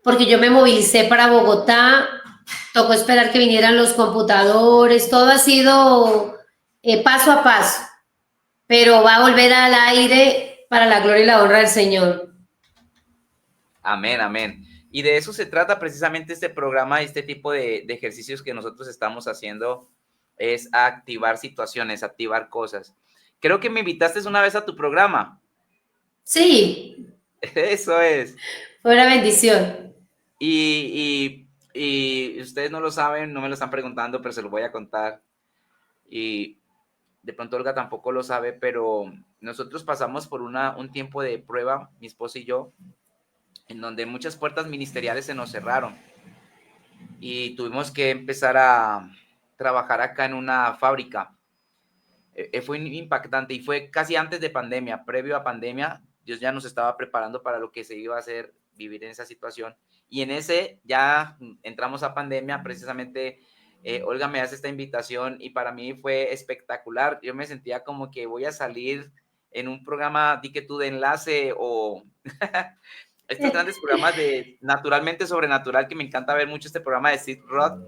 S1: porque yo me movilicé para Bogotá, tocó esperar que vinieran los computadores, todo ha sido paso a paso, pero va a volver al aire para la gloria y la honra del Señor.
S2: Amén, amén. Y de eso se trata precisamente este programa, este tipo de ejercicios que nosotros estamos haciendo, es activar situaciones, activar cosas. Creo que me invitaste una vez a tu programa.
S1: Sí.
S2: Eso es.
S1: Fue una bendición.
S2: Y ustedes no lo saben, no me lo están preguntando, pero se lo voy a contar. Y de pronto Olga tampoco lo sabe, pero nosotros pasamos por un tiempo de prueba, mi esposa y yo, en donde muchas puertas ministeriales se nos cerraron y tuvimos que empezar a trabajar acá en una fábrica. Fue impactante y fue casi antes de pandemia, previo a pandemia. Dios ya nos estaba preparando para lo que se iba a hacer, vivir en esa situación. Y en ese ya entramos a pandemia, precisamente Olga me hace esta invitación y para mí fue espectacular. Yo me sentía como que voy a salir en un programa, di que tú, de enlace o estos grandes programas de Naturalmente Sobrenatural, que me encanta ver mucho este programa de Sid Roth.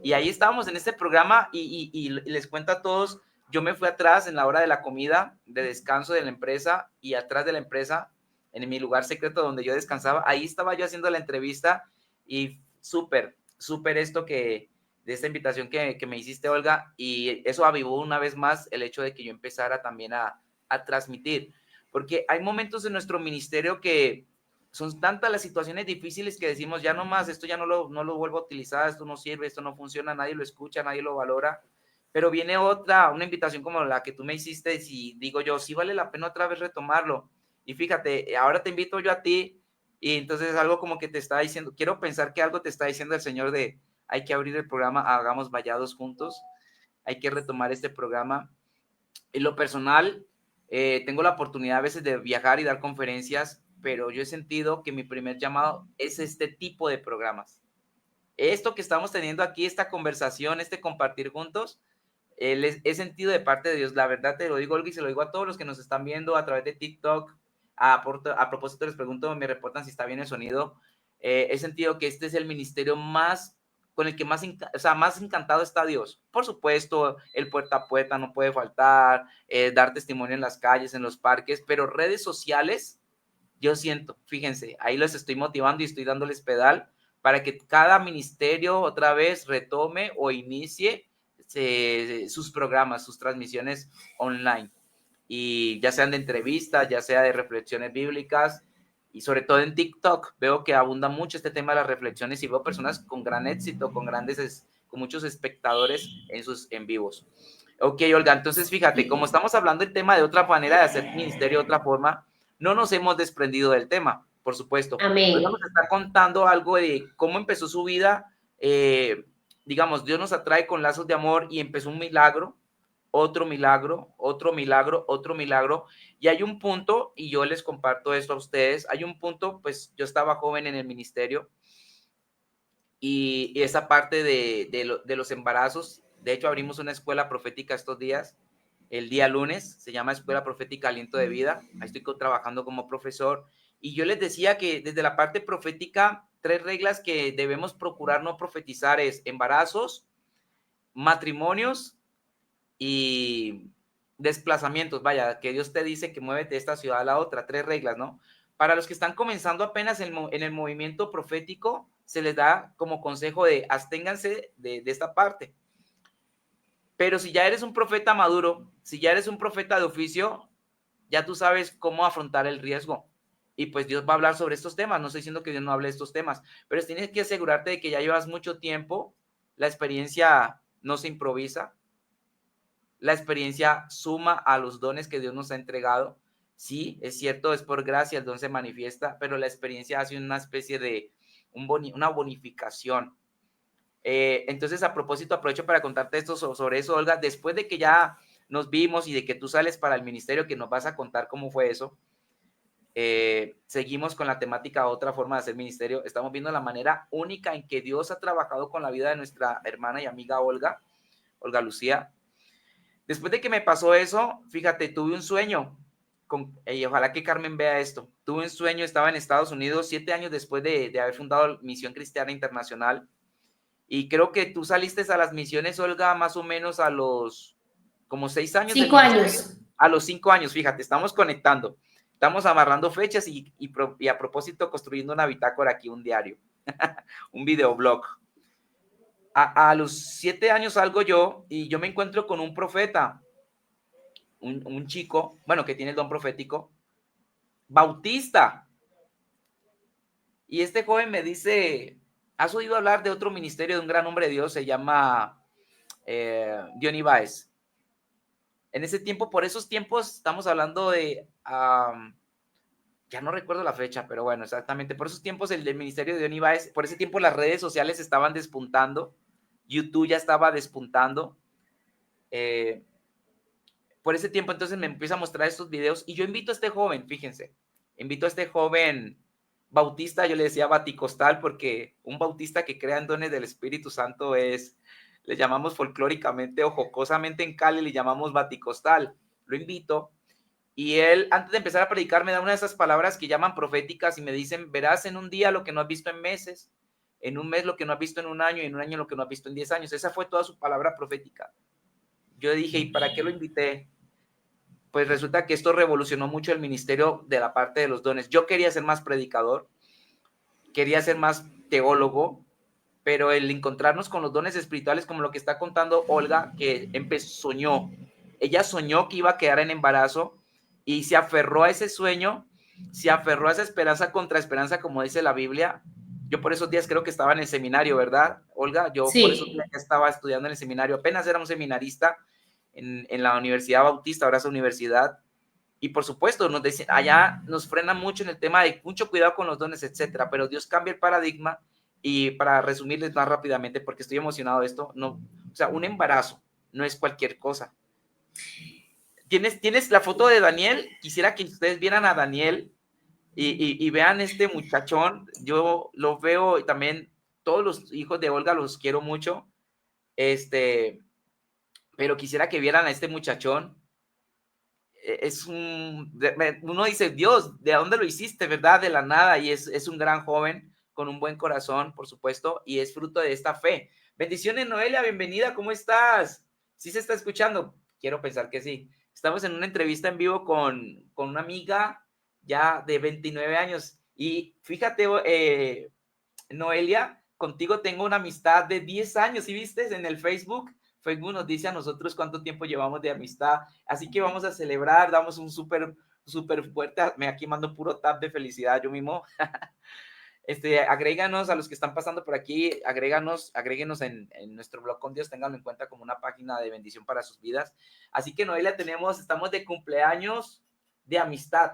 S2: Y ahí estábamos en este programa y les cuento a todos, yo me fui atrás en la hora de la comida, de descanso de la empresa, y atrás de la empresa, en mi lugar secreto donde yo descansaba, ahí estaba yo haciendo la entrevista y súper, súper esto de esta invitación que me hiciste, Olga, y eso avivó una vez más el hecho de que yo empezara también a transmitir, porque hay momentos en nuestro ministerio que son tantas las situaciones difíciles que decimos, ya no más, esto ya no lo vuelvo a utilizar, esto no sirve, esto no funciona, nadie lo escucha, nadie lo valora, pero viene una invitación como la que tú me hiciste y digo yo, sí vale la pena otra vez retomarlo. Y fíjate, ahora te invito yo a ti y entonces algo como que te está diciendo, quiero pensar que algo te está diciendo el Señor de, hay que abrir el programa, hagamos vallados juntos, hay que retomar este programa. En lo personal, tengo la oportunidad a veces de viajar y dar conferencias, pero yo he sentido que mi primer llamado es este tipo de programas. Esto que estamos teniendo aquí, esta conversación, este compartir juntos, he sentido de parte de Dios. La verdad te lo digo, Olga, y se lo digo a todos los que nos están viendo a través de TikTok. A propósito, les pregunto, me reportan si está bien el sonido. He sentido que este es el ministerio más con el que más encantado está Dios. Por supuesto, el puerta a puerta no puede faltar, dar testimonio en las calles, en los parques, pero redes sociales, yo siento, fíjense, ahí los estoy motivando y estoy dándoles pedal para que cada ministerio otra vez retome o inicie sus programas, sus transmisiones online, y ya sean de entrevistas, ya sea de reflexiones bíblicas, y sobre todo en TikTok veo que abunda mucho este tema de las reflexiones y veo personas con gran éxito, con muchos espectadores en sus en vivos. Ok, Olga, entonces fíjate, como estamos hablando del tema de otra manera de hacer ministerio, de otra forma, no nos hemos desprendido del tema, por supuesto.
S1: Amén.
S2: Olga nos está contando algo de cómo empezó su vida. Digamos, Dios nos atrae con lazos de amor y empezó un milagro, otro milagro, otro milagro, otro milagro. Y hay un punto, y yo les comparto esto a ustedes, hay un punto, pues yo estaba joven en el ministerio y esa parte de los embarazos, de hecho abrimos una escuela profética estos días, el día lunes, se llama Escuela Profética Aliento de Vida, ahí estoy trabajando como profesor, y yo les decía que desde la parte profética, 3 reglas que debemos procurar no profetizar es embarazos, matrimonios y desplazamientos, vaya, que Dios te dice que muévete de esta ciudad a la otra, 3 reglas, ¿no? Para los que están comenzando apenas en el movimiento profético, se les da como consejo de absténganse de esta parte. Pero si ya eres un profeta maduro, si ya eres un profeta de oficio, ya tú sabes cómo afrontar el riesgo. y pues Dios va a hablar sobre estos temas. No estoy diciendo que Dios no hable de estos temas, pero tienes que asegurarte de que ya llevas mucho tiempo. La experiencia no se improvisa. La experiencia suma a los dones que Dios nos ha entregado. Sí, es cierto, es por gracia, el don se manifiesta, pero la experiencia hace una especie de una bonificación. Entonces, a propósito, aprovecho para contarte esto sobre eso, Olga. Después de que ya nos vimos y de que tú sales para el ministerio, que nos vas a contar cómo fue eso, seguimos con la temática otra forma de hacer ministerio. Estamos viendo la manera única en que Dios ha trabajado con la vida de nuestra hermana y amiga Olga Lucía. Después de que me pasó eso, fíjate, tuve un sueño, y ojalá que Carmen vea esto. Tuve un sueño, estaba en Estados Unidos 7 años después de haber fundado Misión Cristiana Internacional. Y creo que tú saliste a las misiones, Olga, más o menos a los como 6 años del
S1: 5
S2: ministerio.
S1: años.
S2: A los 5 años, fíjate, estamos conectando. Estamos amarrando fechas y a propósito construyendo una bitácora aquí, un diario, un videoblog. A los 7 años salgo yo y yo me encuentro con un profeta, un chico, bueno, que tiene el don profético, bautista. Y este joven me dice, ¿has oído hablar de otro ministerio de un gran hombre de Dios? Se llama Diony Báez. En ese tiempo, por esos tiempos, estamos hablando de, ya no recuerdo la fecha, pero bueno, exactamente, por esos tiempos el ministerio de Diony Báez, por ese tiempo las redes sociales estaban despuntando, YouTube ya estaba despuntando, por ese tiempo entonces me empieza a mostrar estos videos y yo invito a este joven, fíjense, invito a este joven bautista, yo le decía baticostal porque un bautista que crea en dones del Espíritu Santo es, le llamamos folclóricamente o jocosamente en Cali le llamamos baticostal, lo invito y él antes de empezar a predicar me da una de esas palabras que llaman proféticas y me dicen, verás en un día lo que no has visto en meses, en un mes lo que no has visto en un año y en un año lo que no has visto en 10 años, esa fue toda su palabra profética. Yo dije, ¿y para qué lo invité? Pues resulta que esto revolucionó mucho el ministerio de la parte de los dones. Yo quería ser más predicador, quería ser más teólogo, pero el encontrarnos con los dones espirituales, como lo que está contando Olga, que soñó, ella soñó que iba a quedar en embarazo y se aferró a ese sueño, se aferró a esa esperanza contra esperanza, como dice la Biblia. Yo por esos días creo que estaba en el seminario, ¿verdad, Olga? Yo por esos días
S1: Sí.
S2: ya estaba estudiando en el seminario, apenas era un seminarista en la Universidad Bautista, ahora es universidad. Y por supuesto, nos dicen, allá nos frena mucho en el tema de mucho cuidado con los dones, etcétera, pero Dios cambia el paradigma y para resumirles más rápidamente, porque estoy emocionado de esto, no, o sea, un embarazo no es cualquier cosa. ¿Tienes la foto de Daniel? Quisiera que ustedes vieran a Daniel y vean este muchachón. Yo lo veo y también todos los hijos de Olga los quiero mucho, pero quisiera que vieran a este muchachón. Es uno dice, Dios, ¿de dónde lo hiciste, verdad? De la nada, y es un gran joven con un buen corazón, por supuesto, y es fruto de esta fe. Bendiciones, Noelia, bienvenida, ¿cómo estás? ¿Sí se está escuchando? Quiero pensar que sí. Estamos en una entrevista en vivo con una amiga ya de 29 años, y fíjate, Noelia, contigo tengo una amistad de 10 años, ¿sí viste? En el Facebook nos dice a nosotros cuánto tiempo llevamos de amistad, así que vamos a celebrar, damos un súper fuerte, me aquí mando puro tap de felicidad yo mismo. Agréganos a los que están pasando por aquí, agréguenos en nuestro blog con Dios, ténganlo en cuenta como una página de bendición para sus vidas. Así que Noelia, estamos de cumpleaños de amistad.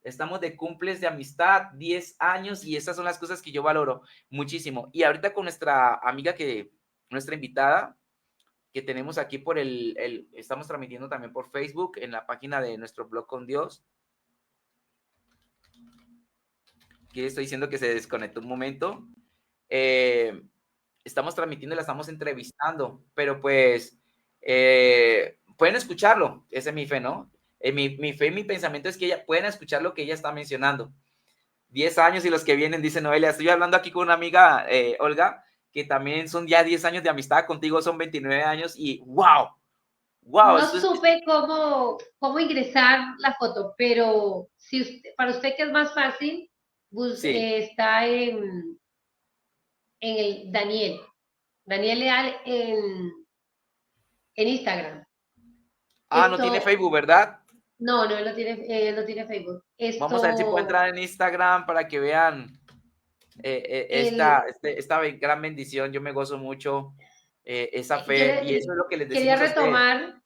S2: Estamos de cumples de amistad, 10 años, y esas son las cosas que yo valoro muchísimo. Y ahorita con nuestra amiga, nuestra invitada, que tenemos aquí estamos transmitiendo también por Facebook, en la página de nuestro blog con Dios. Aquí estoy diciendo que se desconectó un momento. Estamos transmitiendo y la estamos entrevistando, pero pues pueden escucharlo, esa es mi fe, ¿no? Mi fe y mi pensamiento es que pueden escuchar lo que ella está mencionando. 10 años y los que vienen, dice Noelia. Estoy hablando aquí con una amiga, Olga, que también son ya 10 años de amistad, contigo son 29 años y wow.
S1: No supe cómo ingresar la foto, pero para usted que es más fácil,
S2: sí.
S1: está en el Daniel Leal en Instagram.
S2: No tiene Facebook, ¿verdad?
S1: No, no, él no tiene Facebook.
S2: Vamos a ver si puedo
S1: Esto,
S2: entrar en Instagram para que vean
S1: él,
S2: esta gran bendición. Yo me gozo mucho esa
S1: yo
S2: fe y eso es lo que les
S1: quería
S2: decimos a ustedes.
S1: retomar,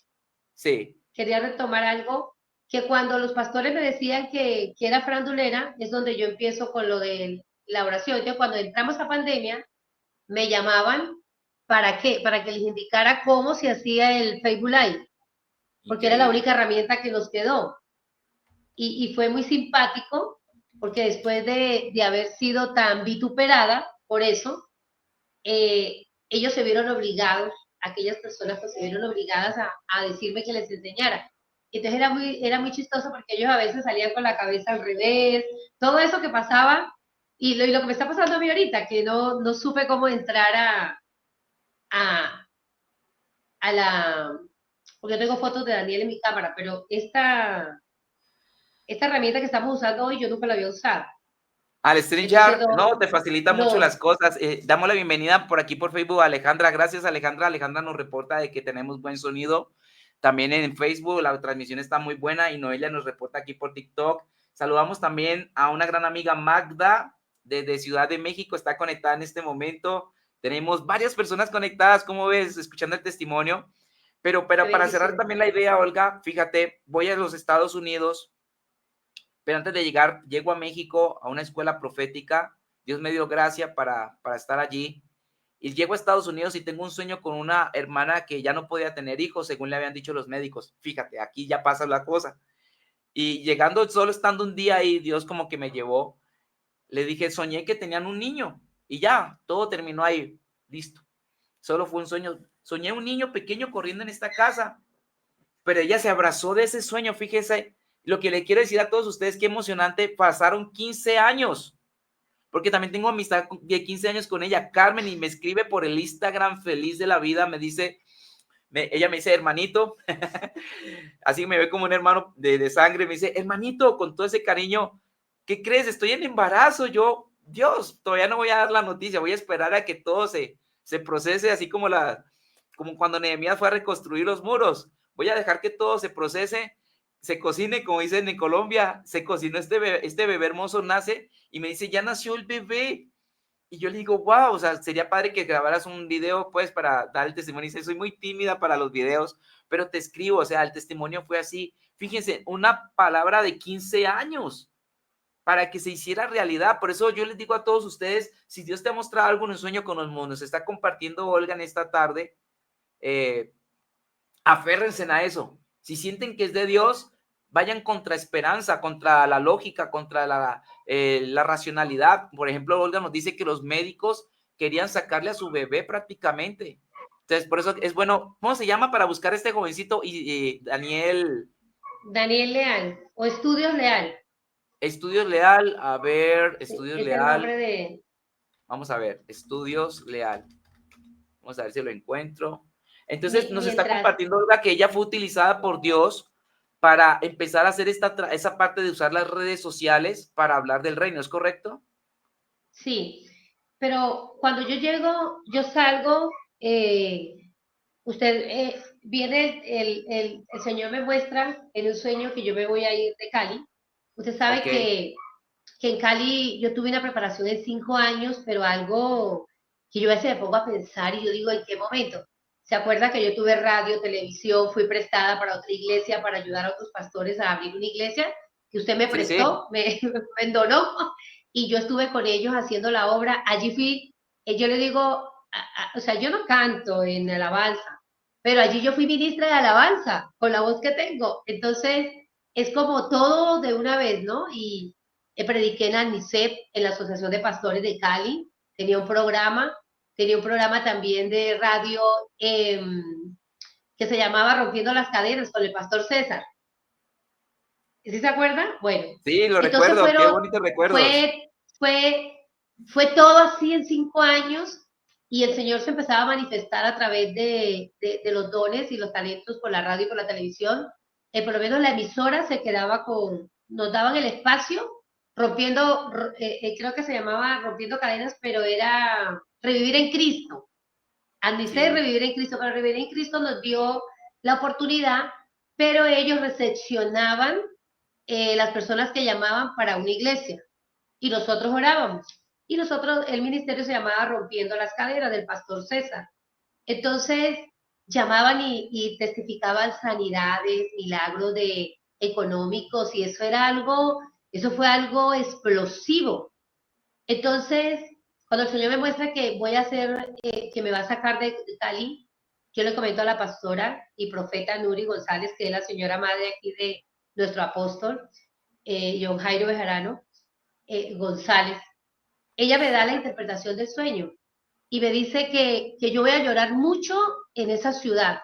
S2: Sí,
S1: quería retomar algo que cuando los pastores me decían que era frandulera, es donde yo empiezo con lo de la oración. Entonces, cuando entramos a pandemia, me llamaban, ¿para qué? Para que les indicara cómo se hacía el Facebook Live, porque era la
S2: increíble.
S1: única herramienta que nos quedó. Y fue muy simpático, porque después de haber sido tan vituperada por eso, ellos se vieron obligados, aquellas personas pues se vieron obligadas a decirme que les enseñara. Entonces era muy chistoso porque ellos a veces salían con la cabeza al revés, todo eso que pasaba, y lo que me está pasando a mí ahorita, que no supe cómo entrar a, a la, porque tengo fotos de Daniel en mi cámara, pero esta herramienta que estamos usando hoy yo nunca la había usado.
S2: Al
S1: Entonces,
S2: StreamYard, no, te facilita mucho
S1: no,
S2: las cosas. Damos la bienvenida por aquí por Facebook a Alejandra. Gracias, Alejandra. Alejandra nos reporta de que tenemos buen sonido. También en Facebook la transmisión está muy buena y Noelia nos reporta aquí por TikTok. Saludamos también a una gran amiga Magda desde Ciudad de México. Está conectada en este momento. Tenemos varias personas conectadas, como ves, escuchando el testimonio. Pero
S1: qué
S2: para cerrar
S1: bendición.
S2: también la idea, Olga, fíjate, voy a los Estados Unidos, pero antes de llegar, llego a México a una escuela profética. Dios me dio gracia para estar allí. Y llego a Estados Unidos y tengo un sueño con una hermana que ya no podía tener hijos, según le habían dicho los médicos. Fíjate, aquí ya pasa la cosa. Y llegando, solo estando un día ahí, Dios como que me llevó. Le dije, soñé que tenían un niño. Y ya, todo terminó ahí. Listo. Solo fue un sueño. Soñé un niño pequeño corriendo en esta casa, pero ella se abrazó de ese sueño, fíjese, lo que le quiero decir a todos ustedes, qué emocionante, pasaron 15 años, porque también tengo amistad de 15 años con ella, Carmen, y me escribe por el Instagram feliz de la vida, me dice, ella me dice, hermanito, así me ve como un hermano de sangre, me dice, hermanito, con todo ese cariño, ¿qué crees? Estoy en embarazo, yo, Dios, todavía no voy a dar la noticia, voy a esperar a que todo se procese, así como cuando Nehemías fue a reconstruir los muros, voy a dejar que todo se procese, se cocine, como dicen en Colombia, se cocinó este bebé hermoso, nace, y me dice, ya nació el bebé, y yo le digo, wow, o sea, sería padre que grabaras un video, pues, para dar el testimonio. Y dice, soy muy tímida para los videos, pero te escribo, o sea, el testimonio fue así. Fíjense, una palabra de 15 años para que se hiciera realidad. Por eso yo les digo a todos ustedes, si Dios te ha mostrado algo en un sueño con los monos, está compartiendo Olga en esta tarde, eh, aférrense a eso. Si sienten que es de Dios, vayan contra esperanza, contra la lógica, contra la racionalidad. Por ejemplo, Olga nos dice que los médicos querían sacarle a su bebé prácticamente. Entonces, por eso es bueno, ¿cómo se llama para buscar a este jovencito? Y Daniel,
S1: Daniel Leal, o Estudios Leal,
S2: Estudios Leal, a ver, Estudios
S1: es el nombre
S2: Leal,
S1: de
S2: vamos a ver, Estudios Leal. Vamos a ver si lo encuentro. Entonces nos está
S1: mientras,
S2: compartiendo Olga que ella fue utilizada por Dios para empezar a hacer esa parte de usar las redes sociales para hablar del reino, ¿es correcto?
S1: sí, pero cuando yo llego, yo salgo, usted viene, el Señor me muestra en un sueño que yo me voy a ir de Cali. Usted sabe
S2: Ok,
S1: que en Cali yo tuve una preparación de 5 años, pero algo que yo a veces me pongo a pensar y yo digo, ¿en qué momento? ¿Se acuerda que yo tuve radio, televisión, fui prestada para otra iglesia para ayudar a otros pastores a abrir una iglesia? Que usted me
S2: sí, sí,
S1: prestó, me donó, y yo estuve con ellos haciendo la obra. Allí fui, yo le digo, o sea, yo no canto en alabanza, pero allí yo fui ministra de alabanza con la voz que tengo. Entonces, es como todo de una vez, ¿no? Y prediqué en ANICEP, en la Asociación de Pastores de Cali, tenía tenía un programa también de radio eh, que se llamaba Rompiendo las Cadenas con el pastor César. ¿Sí se acuerda? Bueno,
S2: sí, lo
S1: entonces
S2: recuerdo, qué bonitos recuerdos.
S1: fue, fue, fue todo así en 5 años y el Señor se empezaba a manifestar a través de los dones y los talentos por la radio y por la televisión. Por lo menos la emisora se quedaba nos daban el espacio rompiendo, creo que se llamaba Rompiendo Cadenas, pero era Revivir en Cristo. Andicé
S2: Sí,
S1: Revivir en Cristo, pero Revivir en Cristo nos dio la oportunidad, pero ellos recepcionaban las personas que llamaban para una iglesia y nosotros orábamos. Y nosotros, el ministerio se llamaba Rompiendo las Caderas del pastor César. Entonces, llamaban y testificaban sanidades, milagros económicos, y eso fue algo explosivo. Entonces, cuando el Señor me muestra que voy a hacer, que me va a sacar de Cali, yo le comento a la pastora y profeta Nuri González, que es la señora madre aquí de nuestro apóstol, John Jairo Bejarano González. Ella me da la interpretación del sueño y me dice que yo voy a llorar mucho en esa ciudad.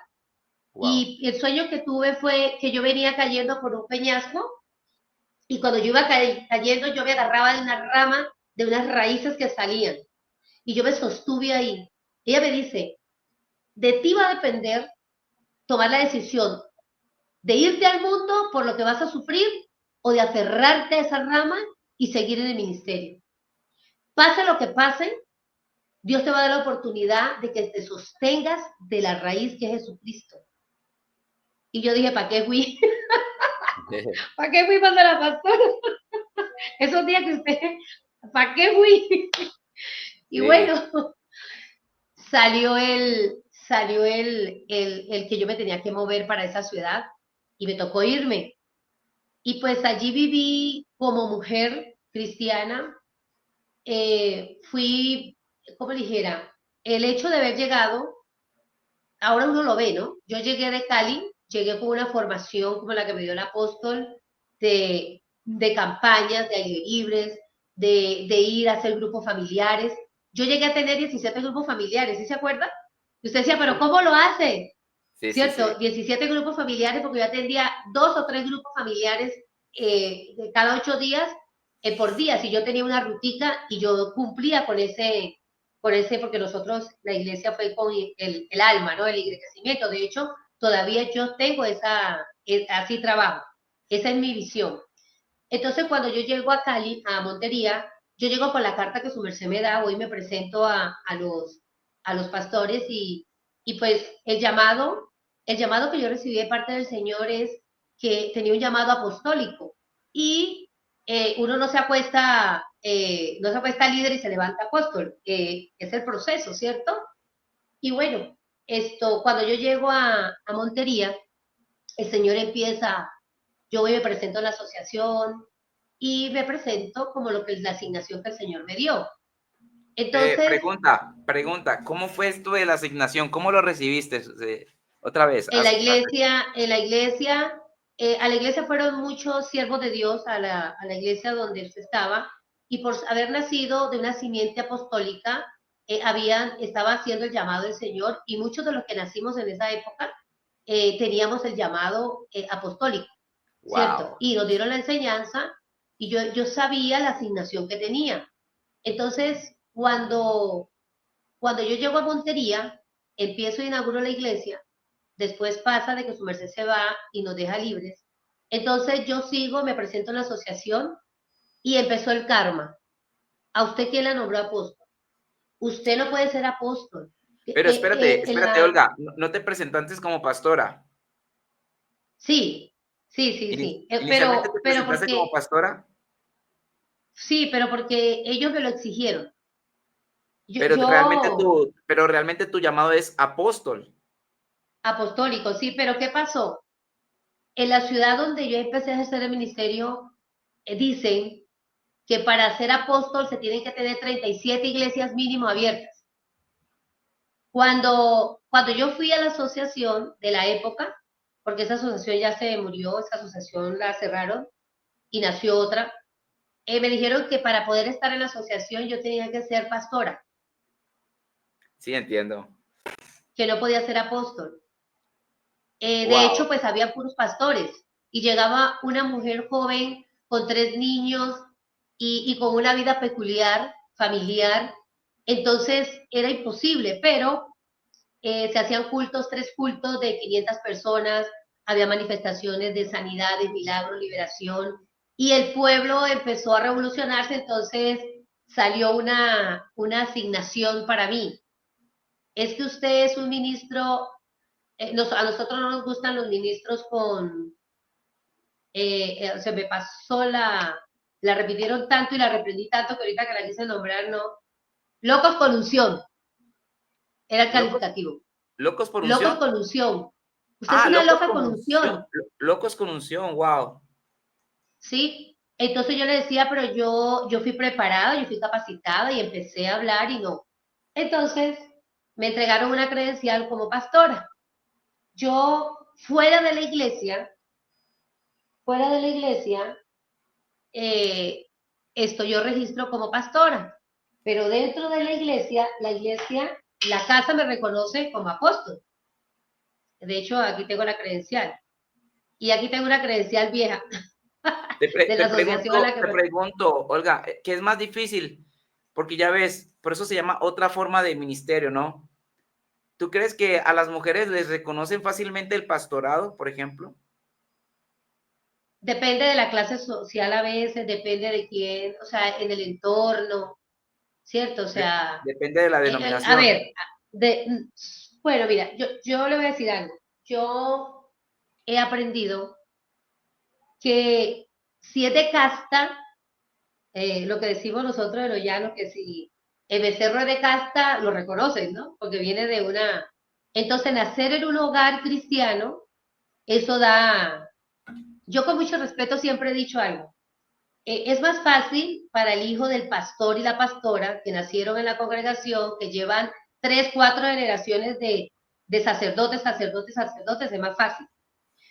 S2: Wow.
S1: Y el sueño que tuve fue que yo venía cayendo por un peñasco y cuando yo iba cayendo yo me agarraba de una rama, de unas raíces que salían y yo me sostuve ahí. Ella me dice, de ti va a depender tomar la decisión de irte al mundo por lo que vas a sufrir o de aferrarte a esa rama y seguir en el ministerio. Pase lo que pase, Dios te va a dar la oportunidad de que te sostengas de la raíz que es Jesucristo. Y yo dije, ¿para qué fui? ¿Para qué fui cuando la pastora? Esos días que usted, ¿para qué fui? Y bueno, salió el que yo me tenía que mover para esa ciudad y me tocó irme. Y pues allí viví como mujer cristiana. Fui, como dijera, el hecho de haber llegado, ahora uno lo ve, ¿no? Yo llegué de Cali, llegué con una formación como la que me dio el apóstol de campañas, de aire libres, de ir a hacer grupos familiares. Yo llegué a tener 17 grupos familiares, ¿sí se acuerda? Y usted decía, pero ¿cómo lo hace?
S2: Sí,
S1: ¿Cierto?
S2: sí.
S1: 17 grupos familiares, porque yo atendía 2 o 3 grupos familiares de cada 8 días por día. Si yo tenía una rutica y yo cumplía porque nosotros, la iglesia fue con el alma, ¿no? El enriquecimiento. De hecho, todavía yo tengo así trabajo. Esa es mi visión. Entonces, cuando yo llego a Cali, a Montería, yo llego con la carta que su merced me da, hoy me presento a los pastores y pues el llamado que yo recibí de parte del Señor es que tenía un llamado apostólico y uno no se acuesta líder y se levanta apóstol, es el proceso, ¿cierto? Y bueno, cuando yo llego a Montería, el Señor empieza, yo voy y me presento en la asociación y me presento como lo que es la asignación que el Señor me dio. Entonces,
S2: Pregunta, ¿cómo fue esto de la asignación? ¿Cómo lo recibiste? Otra vez.
S1: en la iglesia, a la iglesia fueron muchos siervos de Dios a la iglesia donde usted estaba, y por haber nacido de una simiente apostólica, estaba haciendo el llamado del Señor, y muchos de los que nacimos en esa época teníamos el llamado apostólico, ¿cierto?
S2: Wow.
S1: Y nos dieron la enseñanza, y yo sabía la asignación que tenía. Entonces, cuando yo llego a Montería, empiezo a inaugurar la iglesia, después pasa de que su merced se va y nos deja libres. Entonces yo sigo, me presento en la asociación y empezó el karma. ¿A usted quién la nombró apóstol? Usted no puede ser apóstol.
S2: Pero espérate,
S1: La...
S2: Olga, no te presentaste como pastora.
S1: Sí, sí.
S2: ¿Inicialmente te
S1: Pero
S2: presentaste como
S1: porque,
S2: pastora?
S1: sí, pero porque ellos me lo exigieron.
S2: Pero
S1: Yo
S2: realmente tu llamado es apóstol.
S1: apostólico, sí, pero ¿qué pasó? En la ciudad donde yo empecé a ejercer el ministerio, dicen que para ser apóstol se tienen que tener 37 iglesias mínimo abiertas. Cuando yo fui a la asociación de la época, porque esa asociación ya se murió, esa asociación la cerraron y nació otra, me dijeron que para poder estar en la asociación yo tenía que ser pastora,
S2: Sí, entiendo.
S1: que no podía ser apóstol. De
S2: Wow.
S1: hecho, pues había puros pastores y llegaba una mujer joven con 3 niños y con una vida peculiar, familiar, entonces era imposible, pero se hacían cultos, 3 cultos de 500 personas, había manifestaciones de sanidad, de milagro, liberación, y el pueblo empezó a revolucionarse, entonces salió una asignación para mí. Es que usted es un ministro a nosotros no nos gustan los ministros con, se me pasó la repitieron tanto y la reprendí tanto que ahorita que la quise nombrar, no. Locos con unción, era el
S2: ¿Locos,
S1: calificativo.
S2: locos por
S1: Locos
S2: unción?
S1: con unción. Usted es
S2: Ah,
S1: una
S2: locos
S1: loca
S2: con
S1: con
S2: unción.
S1: unción,
S2: Locos con unción, wow.
S1: ¿sí? Entonces yo le decía, pero yo fui preparada, yo fui capacitada y empecé a hablar y no. Entonces me entregaron una credencial como pastora. Yo, fuera de la iglesia, eh, esto yo registro como pastora, pero dentro de la iglesia, la casa me reconoce como apóstol. De hecho, aquí tengo la credencial. Y aquí tengo una credencial vieja de la asociación a la que
S2: Te pregunto, Olga, ¿qué es más difícil? Porque ya ves, por eso se llama otra forma de ministerio, ¿no? ¿Tú crees que a las mujeres les reconocen fácilmente el pastorado, por ejemplo?
S1: depende de la clase social a veces, depende de quién, o sea, en el entorno, ¿cierto? O sea,
S2: Depende de la
S1: a
S2: denominación.
S1: ver, bueno, mira, yo le voy a decir algo. Yo he aprendido que si es de casta, lo que decimos nosotros de los llanos, que si el becerro es de casta, lo reconocen, ¿no? Porque viene de una... Entonces, nacer en un hogar cristiano, eso da... Yo con mucho respeto siempre he dicho algo. Es más fácil para el hijo del pastor y la pastora que nacieron en la congregación, que llevan 3, 4 generaciones de sacerdotes, sacerdotes, sacerdotes, es más fácil.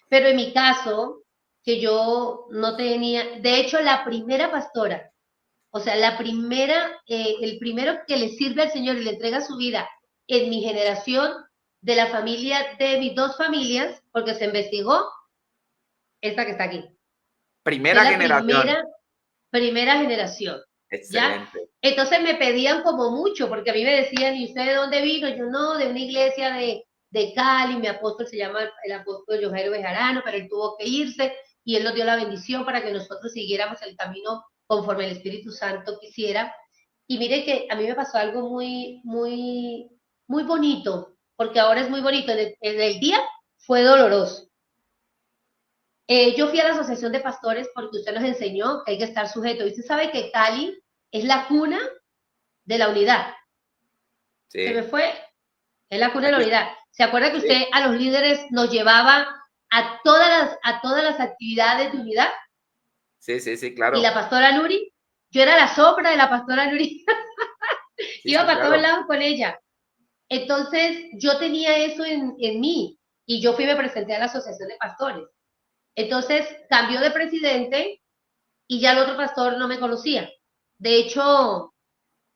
S1: Pero en mi caso, que yo no tenía, de hecho, la primera pastora, o sea, el primero que le sirve al Señor y le entrega su vida en mi generación, de la familia, de mis 2 familias, porque se investigó, esta que está aquí. Soy
S2: Primera
S1: la
S2: generación.
S1: primera generación, ¿ya?
S2: Excelente.
S1: Entonces me pedían como mucho, porque a mí me decían, ¿y usted de dónde vino? Yo no, de una iglesia de Cali, mi apóstol se llama el apóstol Yojairo Bejarano, pero él tuvo que irse y él nos dio la bendición para que nosotros siguiéramos el camino conforme el Espíritu Santo quisiera. Y mire que a mí me pasó algo muy, muy, muy bonito, porque ahora es muy bonito. En el día fue doloroso. Yo fui a la Asociación de Pastores porque usted nos enseñó que hay que estar sujeto. Y usted sabe que Cali es la cuna de la unidad. Se me
S2: Sí.
S1: fue, es la cuna de la
S2: Aquí,
S1: unidad. ¿Se acuerda que
S2: sí,
S1: usted a los líderes nos llevaba a todas las actividades de unidad?
S2: sí, sí, sí,
S1: Y la
S2: claro.
S1: pastora Nuri, yo era la sombra de la pastora Nuri,
S2: Sí,
S1: iba
S2: sí,
S1: para todos
S2: claro.
S1: lados con ella. Entonces, yo tenía eso en mí y yo fui y me presenté a la Asociación de Pastores. Entonces, cambió de presidente y ya el otro pastor no me conocía. De hecho,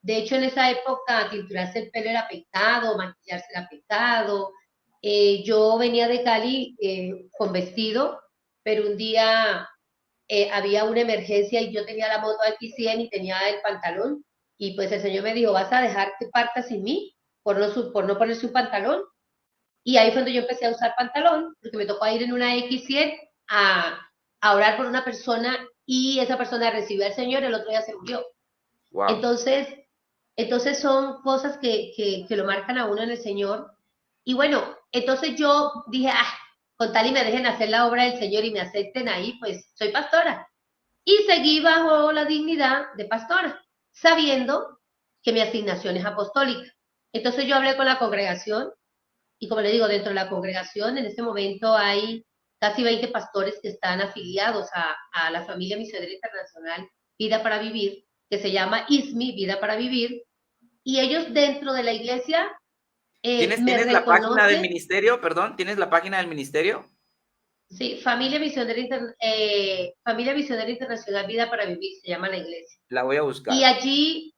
S1: en esa época tinturarse el pelo era pecado, maquillarse era pecado. Yo venía de Cali con vestido, pero un día había una emergencia y yo tenía la moto X100 y tenía el pantalón. Y pues el Señor me dijo, ¿vas a dejar que partas sin mí por no ponerse un pantalón? Y ahí fue donde yo empecé a usar pantalón, porque me tocó ir en una X100 a orar por una persona y esa persona recibió al Señor, el otro día se murió.
S2: Wow.
S1: Entonces, son cosas que lo marcan a uno en el Señor. Y bueno, entonces yo dije, con tal y me dejen hacer la obra del Señor y me acepten ahí, pues soy pastora. Y seguí bajo la dignidad de pastora, sabiendo que mi asignación es apostólica. Entonces yo hablé con la congregación y como le digo, dentro de la congregación en este momento hay casi 20 pastores que están afiliados a la familia misionera internacional Vida para Vivir, que se llama ISMI, Vida para Vivir, y ellos dentro de la iglesia me
S2: Tienes la página del
S1: reconocen,
S2: ministerio? Perdón, ¿tienes la página del ministerio?
S1: sí, Familia Misionera Internacional Vida para Vivir, se llama la iglesia.
S2: La voy a
S1: Y
S2: buscar.
S1: allí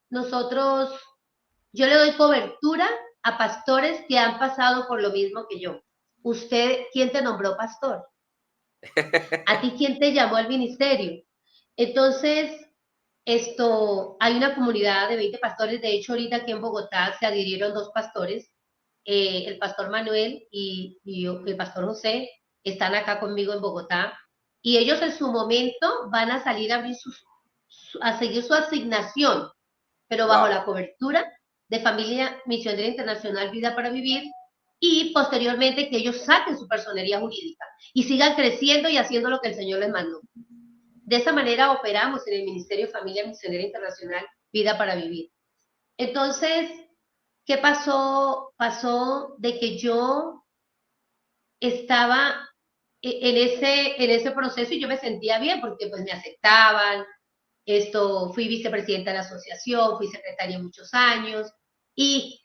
S1: nosotros, yo le doy cobertura a pastores que han pasado por lo mismo que yo. Usted, ¿quién te nombró pastor? ¿A ti quién te llamó al ministerio? Entonces, hay una comunidad de 20 pastores. De hecho, ahorita aquí en Bogotá se adhirieron 2 pastores, el pastor Manuel y el pastor José, están acá conmigo en Bogotá. Y ellos en su momento van a salir a abrir a seguir su asignación, pero bajo
S2: Wow.
S1: la cobertura de Familia Misionera Internacional Vida para Vivir. y posteriormente que ellos saquen su personería jurídica y sigan creciendo y haciendo lo que el Señor les mandó. De esa manera operamos en el Ministerio de Familia Misionera Internacional Vida para Vivir. Entonces, ¿qué pasó? Pasó de que yo estaba en ese proceso y yo me sentía bien porque pues me aceptaban. Fui vicepresidenta de la asociación, fui secretaria muchos años y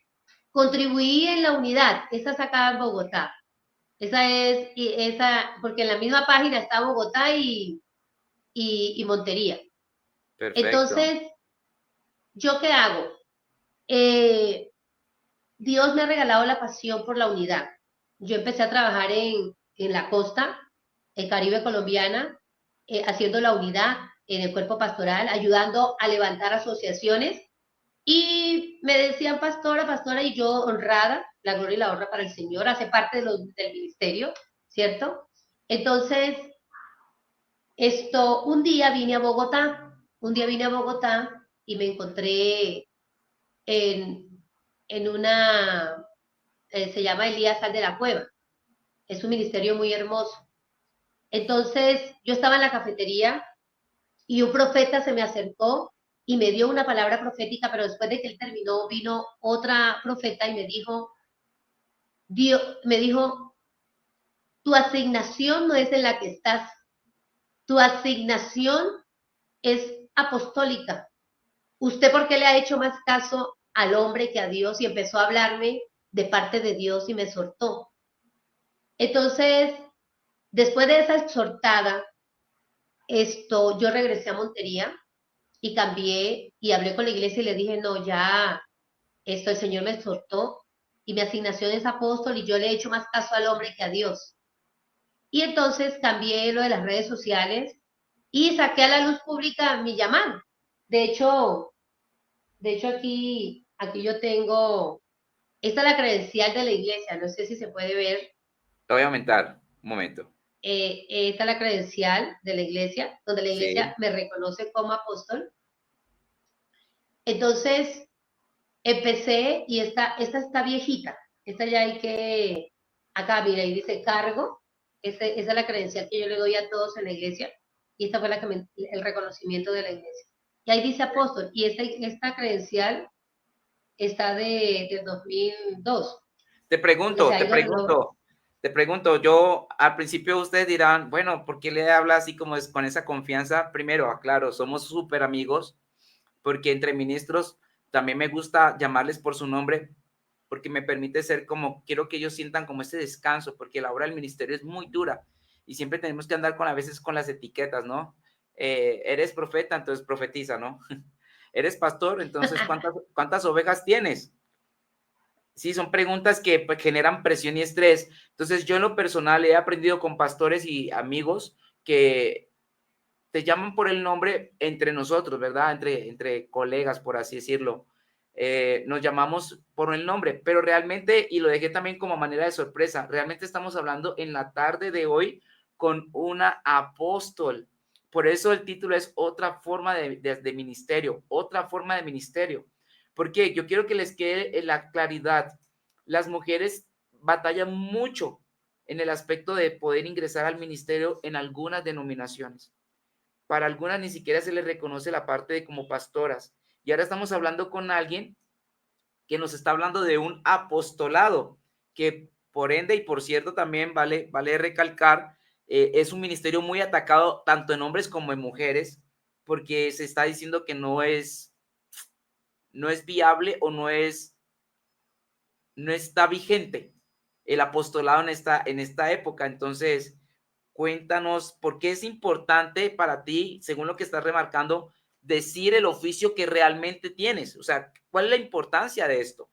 S1: contribuí en la unidad. Esa es acá en Bogotá. Porque en la misma página está Bogotá y Montería.
S2: Perfecto.
S1: Entonces, ¿yo qué hago? Eh, Dios me ha regalado la pasión por la unidad. Yo empecé a trabajar en la costa, en Caribe colombiana, haciendo la unidad en el cuerpo pastoral, ayudando a levantar asociaciones. Y me decían pastora, pastora, y yo honrada, la gloria y la honra para el Señor, hace parte del ministerio, ¿cierto? Entonces, un día vine a Bogotá y me encontré en, en una, se llama Elías Sal de la Cueva, es un ministerio muy hermoso. Entonces, yo estaba en la cafetería y un profeta se me acercó y me dio una palabra profética, pero después de que él terminó, vino otra profeta y me dijo, tu asignación no es en la que estás, tu asignación es apostólica. ¿Usted por qué le ha hecho más caso al hombre que a Dios? Y empezó a hablarme de parte de Dios y me soltó. Entonces, después de esa exhortada, yo regresé a Montería y cambié y hablé con la iglesia y le dije, no, ya, el Señor me exhortó y mi asignación es apóstol y yo le he hecho más caso al hombre que a Dios. Y entonces cambié lo de las redes sociales y saqué a la luz pública mi llamado. De hecho, aquí yo tengo, esta es la credencial de la iglesia, no sé si se puede ver,
S2: Lo voy a aumentar. Un momento.
S1: esta es la credencial de la iglesia, donde la iglesia
S2: Sí.
S1: me reconoce como apóstol. Entonces, empecé y esta está viejita, esta ya acá mira, ahí dice cargo, esa es la credencial que yo le doy a todos en la iglesia, y esta fue el reconocimiento de la iglesia. Y ahí dice apóstol, y esta credencial está del 2002.
S2: Te
S1: Porque se
S2: pregunto,
S1: ha
S2: te
S1: ido renovando.
S2: pregunto, te pregunto, yo al principio ustedes dirán, bueno, ¿por qué le habla así como es con esa confianza? Primero, aclaro, somos súper amigos, porque entre ministros también me gusta llamarles por su nombre, porque me permite ser como, quiero que ellos sientan como ese descanso, porque la obra del ministerio es muy dura y siempre tenemos que andar a veces con las etiquetas, ¿no? Eres profeta, entonces profetiza, ¿no? Eres pastor, entonces ¿cuántas ovejas tienes? Sí, son preguntas que pues, generan presión y estrés. Entonces, yo en lo personal he aprendido con pastores y amigos que te llaman por el nombre entre nosotros, ¿verdad? Entre colegas, por así decirlo. Nos llamamos por el nombre, pero realmente, y lo dejé también como manera de sorpresa, realmente estamos hablando en la tarde de hoy con una apóstol. Por eso el título es otra forma de ministerio, otra forma de ministerio. Porque yo quiero que les quede en la claridad. Las mujeres batallan mucho en el aspecto de poder ingresar al ministerio en algunas denominaciones. Para algunas ni siquiera se les reconoce la parte de como pastoras. Y ahora estamos hablando con alguien que nos está hablando de un apostolado, que por ende y por cierto también vale recalcar, es un ministerio muy atacado tanto en hombres como en mujeres, porque se está diciendo que no es viable o no está vigente el apostolado en esta época. Entonces, cuéntanos por qué es importante para ti, según lo que estás remarcando, decir el oficio que realmente tienes. O sea, ¿cuál es la importancia de esto?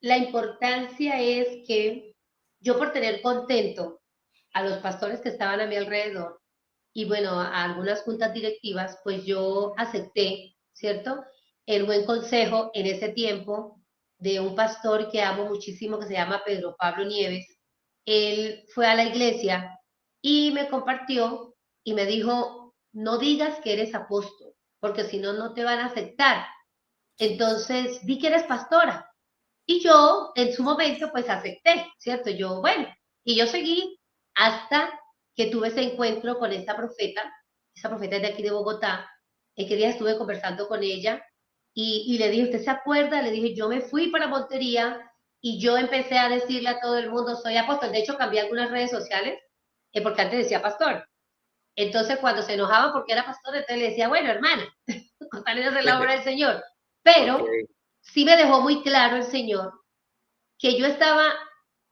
S1: La importancia es que yo por tener contento a los pastores que estaban a mi alrededor y bueno, a algunas juntas directivas, pues yo acepté, ¿cierto? El buen consejo en ese tiempo de un pastor que amo muchísimo que se llama Pedro Pablo Nieves. Él fue a la iglesia y me compartió y me dijo, no digas que eres apóstol, porque si no, no te van a aceptar. Entonces, di que eres pastora. Y yo, en su momento, pues acepté, ¿cierto? Yo, bueno, y yo seguí hasta que tuve ese encuentro con esta profeta es de aquí de Bogotá, en que día estuve conversando con ella y le dije, ¿usted se acuerda? Le dije, yo me fui para Montería y yo empecé a decirle a todo el mundo, soy apóstol. De hecho, cambié algunas redes sociales, porque antes decía pastor. Entonces, cuando se enojaba porque era pastor, entonces le decía, bueno, hermana, contarles de hacer la obra del Señor.
S2: Ok.
S1: Pero sí me dejó muy claro el Señor que yo estaba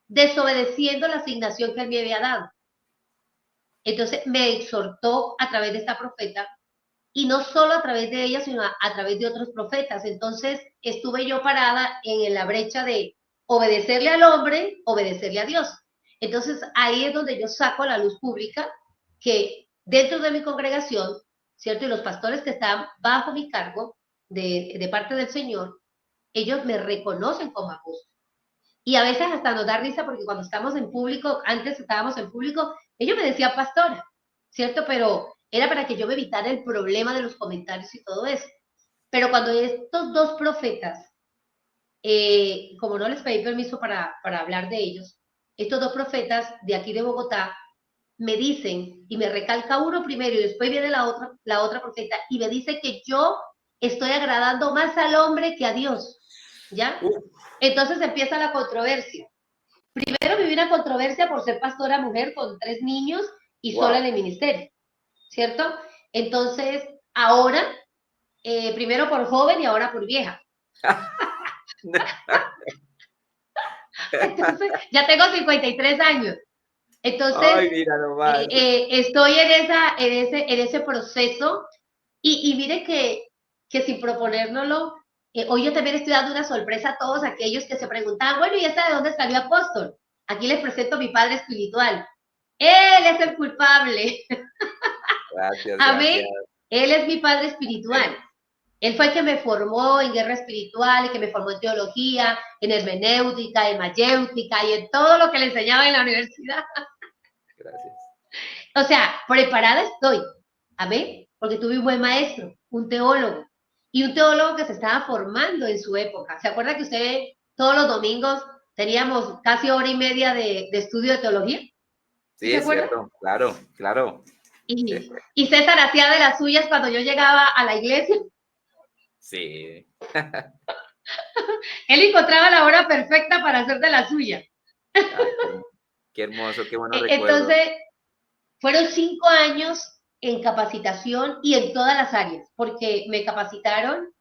S1: desobedeciendo la asignación que él me había dado. Entonces me exhortó a través de esta profeta y no solo a través de ella, sino a través de otros profetas. Entonces estuve yo parada en la brecha de obedecerle al hombre, obedecerle a Dios. Entonces ahí es donde yo saco a la luz pública que dentro de mi congregación, ¿cierto? Y los pastores que están bajo mi cargo de parte del Señor, ellos me reconocen como apóstol. Y a veces hasta nos da risa porque cuando estamos en público, antes estábamos en público, ellos me decían pastora, ¿cierto? Pero era para que yo me evitara el problema de los comentarios y todo eso. Pero cuando estos dos profetas, como no les pedí permiso para hablar de ellos, estos dos profetas de aquí de Bogotá me dicen, y me recalca uno primero y después viene la otra profeta, y me dice que yo estoy agradando más al hombre que a Dios, ¿ya? Entonces empieza la controversia. Primero viví una controversia por ser pastora mujer con 3 niños y sola en
S2: Wow.
S1: el ministerio, ¿cierto? Entonces, ahora, primero por joven y ahora por vieja. Entonces, ya tengo 53 años. Entonces,
S2: Ay, mira nomás.
S1: estoy en ese proceso y mire que sin proponérnoslo, hoy yo también estoy dando una sorpresa a todos aquellos que se preguntaban, bueno, ¿y esta de dónde salió apóstol? Aquí les presento a mi padre espiritual. Él es el culpable.
S2: Gracias,
S1: Amén.
S2: gracias.
S1: Él es mi padre espiritual. Él fue el que me formó en guerra espiritual, el que me formó en teología, en hermenéutica, en mayéutica y en todo lo que le enseñaba en la universidad.
S2: Gracias.
S1: O sea, preparada estoy. Amén. Porque tuve un buen maestro, un teólogo. Y un teólogo que se estaba formando en su época. ¿Se acuerda que usted todos los domingos teníamos casi hora y media de estudio de teología? ¿Sí
S2: Sí,
S1: se
S2: es
S1: acuerda?
S2: cierto. Claro, claro.
S1: Y César hacía de las suyas cuando yo llegaba a la iglesia.
S2: Sí.
S1: Él encontraba la hora perfecta para hacer de la suya.
S2: Ay, qué hermoso, qué buenos recuerdos.
S1: Entonces, fueron 5 años en capacitación y en todas las áreas, porque me capacitaron,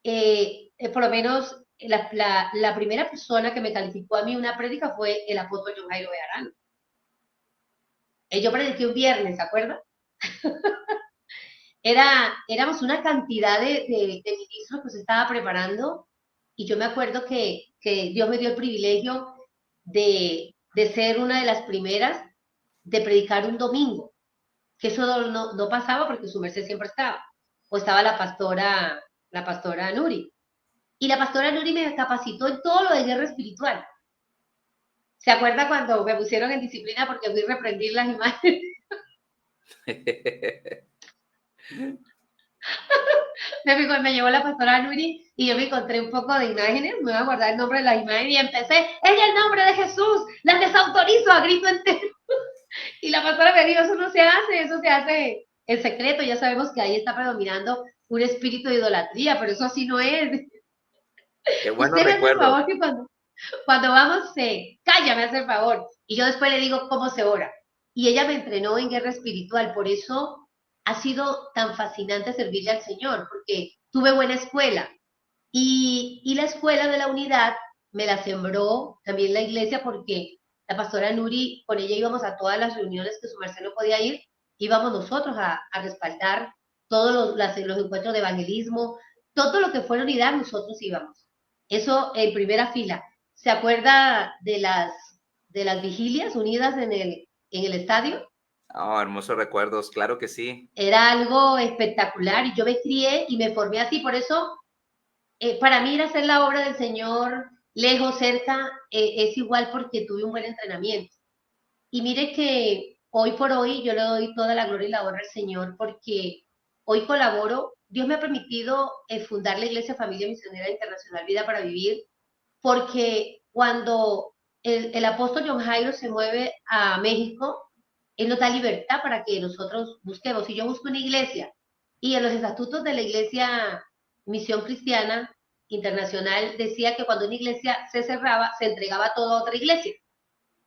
S1: por lo menos la primera persona que me calificó a mí una prédica fue el apóstol John Jairo Bejarano. Yo prediqué un viernes, ¿se acuerdan? Éramos una cantidad de ministros que se estaba preparando y yo me acuerdo que Dios me dio el privilegio de ser una de las primeras de predicar un domingo, que eso no pasaba porque su merced siempre estaba, o estaba la pastora Nuri. Y la pastora Nuri me capacitó en todo lo de guerra espiritual. ¿Se acuerda cuando me pusieron en disciplina porque fui a reprender las imágenes? Me llevó la pastora Nuri y yo me encontré un poco de imágenes, me voy a guardar el nombre de las imágenes y empecé, en el nombre de Jesús, las desautorizo a grito entero. Y la pastora me dijo, eso se hace en secreto, ya sabemos que ahí está predominando un espíritu de idolatría, pero eso así no es.
S2: Qué buenos
S1: Usted me hace el
S2: recuerdos.
S1: favor que cuando vamos, se calla, me hace el favor. Y yo después le digo cómo se ora. Y ella me entrenó en guerra espiritual, por eso ha sido tan fascinante servirle al Señor, porque tuve buena escuela. Y la escuela de la unidad me la sembró también la iglesia, porque la pastora Nuri, con ella íbamos a todas las reuniones que su merced no podía ir, íbamos nosotros a respaldar todos los encuentros de evangelismo, todo lo que fue la unidad, nosotros íbamos. Eso en primera fila. ¿Se acuerda de las vigilias unidas en el estadio?
S2: Oh, hermosos recuerdos, claro que sí.
S1: Era algo espectacular y yo me crié y me formé así. Por eso, para mí ir a hacer la obra del Señor lejos, cerca, es igual porque tuve un buen entrenamiento. Y mire que hoy por hoy yo le doy toda la gloria y la honra al Señor porque hoy colaboro. Dios me ha permitido fundar la Iglesia Familia Misionera Internacional Vida para Vivir porque cuando el apóstol John Jairo se mueve a México, él nos da libertad para que nosotros busquemos. Si yo busco una iglesia y en los estatutos de la iglesia Misión Cristiana Internacional decía que cuando una iglesia se cerraba, se entregaba todo a otra iglesia.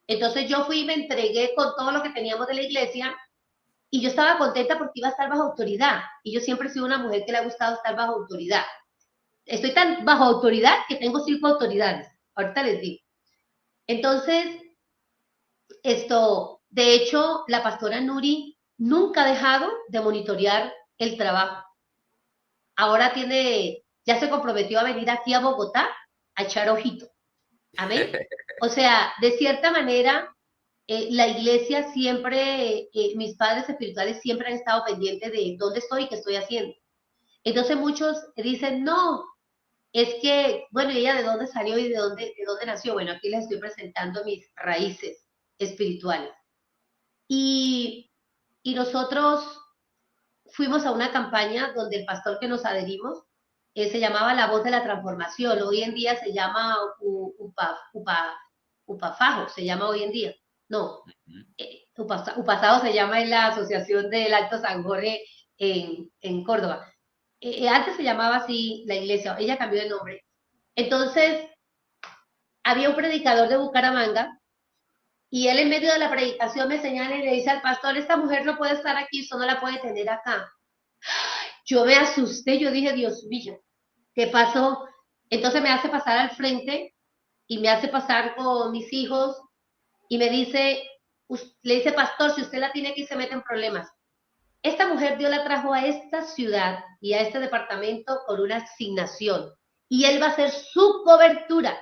S1: Entonces yo fui y me entregué con todo lo que teníamos de la iglesia y yo estaba contenta porque iba a estar bajo autoridad. Y yo siempre he sido una mujer que le ha gustado estar bajo autoridad. Estoy tan bajo autoridad que tengo 5 autoridades. Ahorita les digo. Entonces, de hecho, la pastora Nuri nunca ha dejado de monitorear el trabajo. Ahora ya se comprometió a venir aquí a Bogotá a echar ojito. Amén. O sea, de cierta manera, la iglesia siempre, mis padres espirituales siempre han estado pendientes de dónde estoy y qué estoy haciendo. Entonces muchos dicen, no, es que, bueno, ella de dónde salió y de dónde nació. Bueno, aquí les estoy presentando mis raíces espirituales. Y nosotros fuimos a una campaña donde el pastor que nos adherimos se llamaba La Voz de la Transformación. Hoy en día se llama UPAFAJO, se llama hoy en día. No, UPASAJO se llama en la Asociación del Alto San Jorge en Córdoba. Antes se llamaba así la iglesia, ella cambió de nombre. Entonces, había un predicador de Bucaramanga y él en medio de la predicación me señala y le dice al pastor, esta mujer no puede estar aquí, usted no la puede tener acá. Yo me asusté, yo dije, Dios mío, ¿qué pasó? Entonces me hace pasar al frente y me hace pasar con mis hijos y me dice, le dice, pastor, si usted la tiene aquí se mete en problemas. Esta mujer Dios la trajo a esta ciudad y a este departamento con una asignación y él va a hacer su cobertura.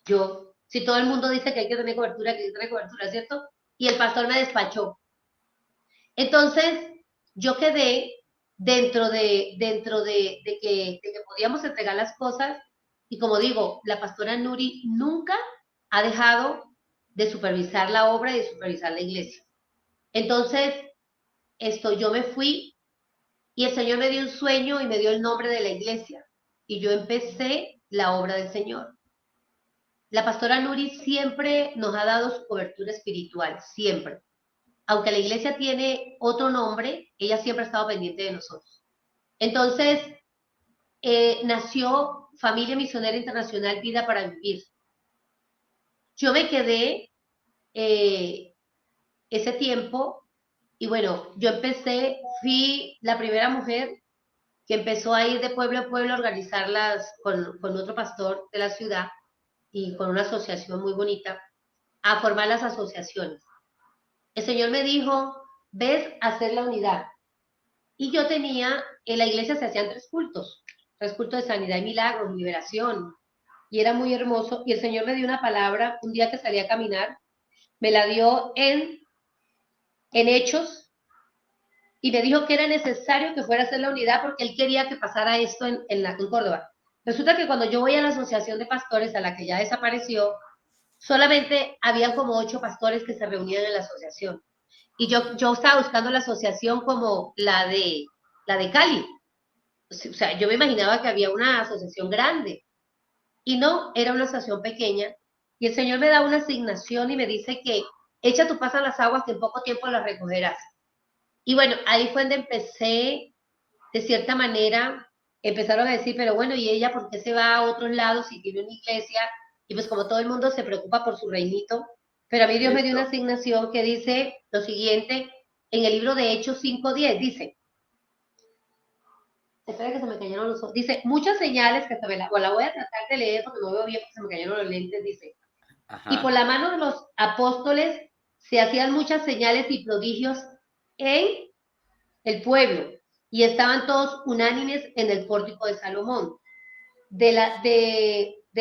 S1: Yo, si todo el mundo dice que hay que tener cobertura, que hay que tener cobertura, ¿cierto? Y el pastor me despachó. Entonces, yo quedé dentro de que podíamos entregar las cosas y como digo, la pastora Nuri nunca ha dejado de supervisar la obra y de supervisar la iglesia. Entonces, yo me fui y el Señor me dio un sueño y me dio el nombre de la iglesia y yo empecé la obra del Señor. La pastora Nuri siempre nos ha dado su cobertura espiritual, siempre. Aunque la iglesia tiene otro nombre, ella siempre ha estado pendiente de nosotros. Entonces, nació Familia Misionera Internacional Vida para Vivir. Yo me quedé ese tiempo y bueno, yo fui la primera mujer que empezó a ir de pueblo a pueblo a organizarlas con otro pastor de la ciudad y con una asociación muy bonita, a formar las asociaciones. El Señor me dijo, ves a hacer la unidad. Y yo en la iglesia se hacían 3 cultos de sanidad y milagros, liberación, y era muy hermoso. Y el Señor me dio una palabra un día que salí a caminar, me la dio en Hechos, y me dijo que era necesario que fuera a hacer la unidad porque Él quería que pasara esto en Córdoba. Resulta que cuando yo voy a la asociación de pastores, a la que ya desapareció, solamente habían como 8 pastores que se reunían en la asociación. Y yo estaba buscando la asociación como la de Cali. O sea, yo me imaginaba que había una asociación grande. Y no, era una asociación pequeña. Y el Señor me da una asignación y me dice que echa tu paz a las aguas que en poco tiempo las recogerás. Y bueno, ahí fue donde empecé, de cierta manera, empezaron a decir, pero bueno, ¿y ella por qué se va a otros lados si tiene una iglesia? Y pues como todo el mundo se preocupa por su reinito, pero a mí Dios me dio una asignación que dice lo siguiente, en el libro de Hechos 5:10, dice, espera que se me cayeron los ojos, dice, muchas señales que la voy a tratar de leer porque no veo bien porque se me cayeron los lentes, dice, y por la mano de los apóstoles se hacían muchas señales y prodigios en el pueblo, y estaban todos unánimes en el pórtico de Salomón. De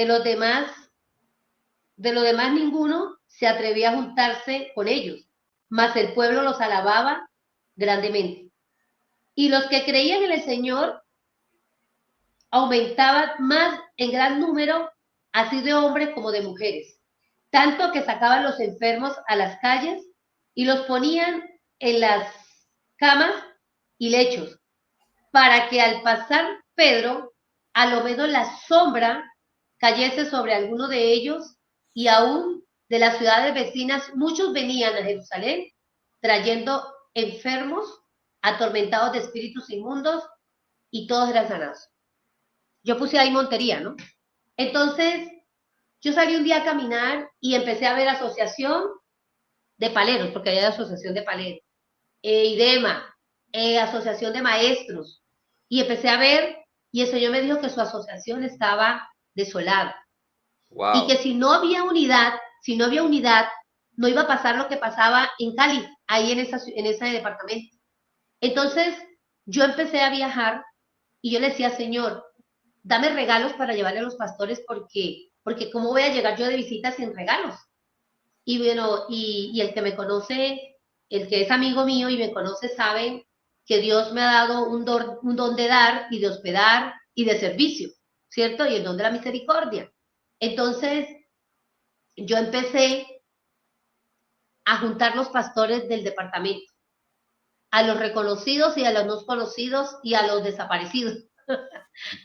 S1: los demás ninguno se atrevía a juntarse con ellos, mas el pueblo los alababa grandemente. Y los que creían en el Señor aumentaban más en gran número, así de hombres como de mujeres, tanto que sacaban los enfermos a las calles y los ponían en las camas y lechos, para que al pasar Pedro, a lo menos la sombra cayese sobre alguno de ellos, y aún de las ciudades vecinas muchos venían a Jerusalén trayendo enfermos, atormentados de espíritus inmundos, y todos eran sanados. Yo puse ahí Montería, ¿no? Entonces, yo salí un día a caminar y empecé a ver asociación de paleros, porque había asociación de paleros, IDEMA, asociación de maestros, y empecé a ver, y el Señor me dijo que su asociación estaba desolada, y que
S2: Wow.
S1: si no había unidad, no iba a pasar lo que pasaba en Cali, ahí en ese departamento. Entonces, yo empecé a viajar y yo le decía, Señor, dame regalos para llevarle a los pastores porque ¿cómo voy a llegar yo de visita sin regalos? Y bueno, y el que me conoce, el que es amigo mío y me conoce, sabe que Dios me ha dado un don de dar y de hospedar y de servicio, ¿cierto? Y el don de la misericordia. Entonces, yo empecé a juntar los pastores del departamento, a los reconocidos y a los no conocidos y a los desaparecidos.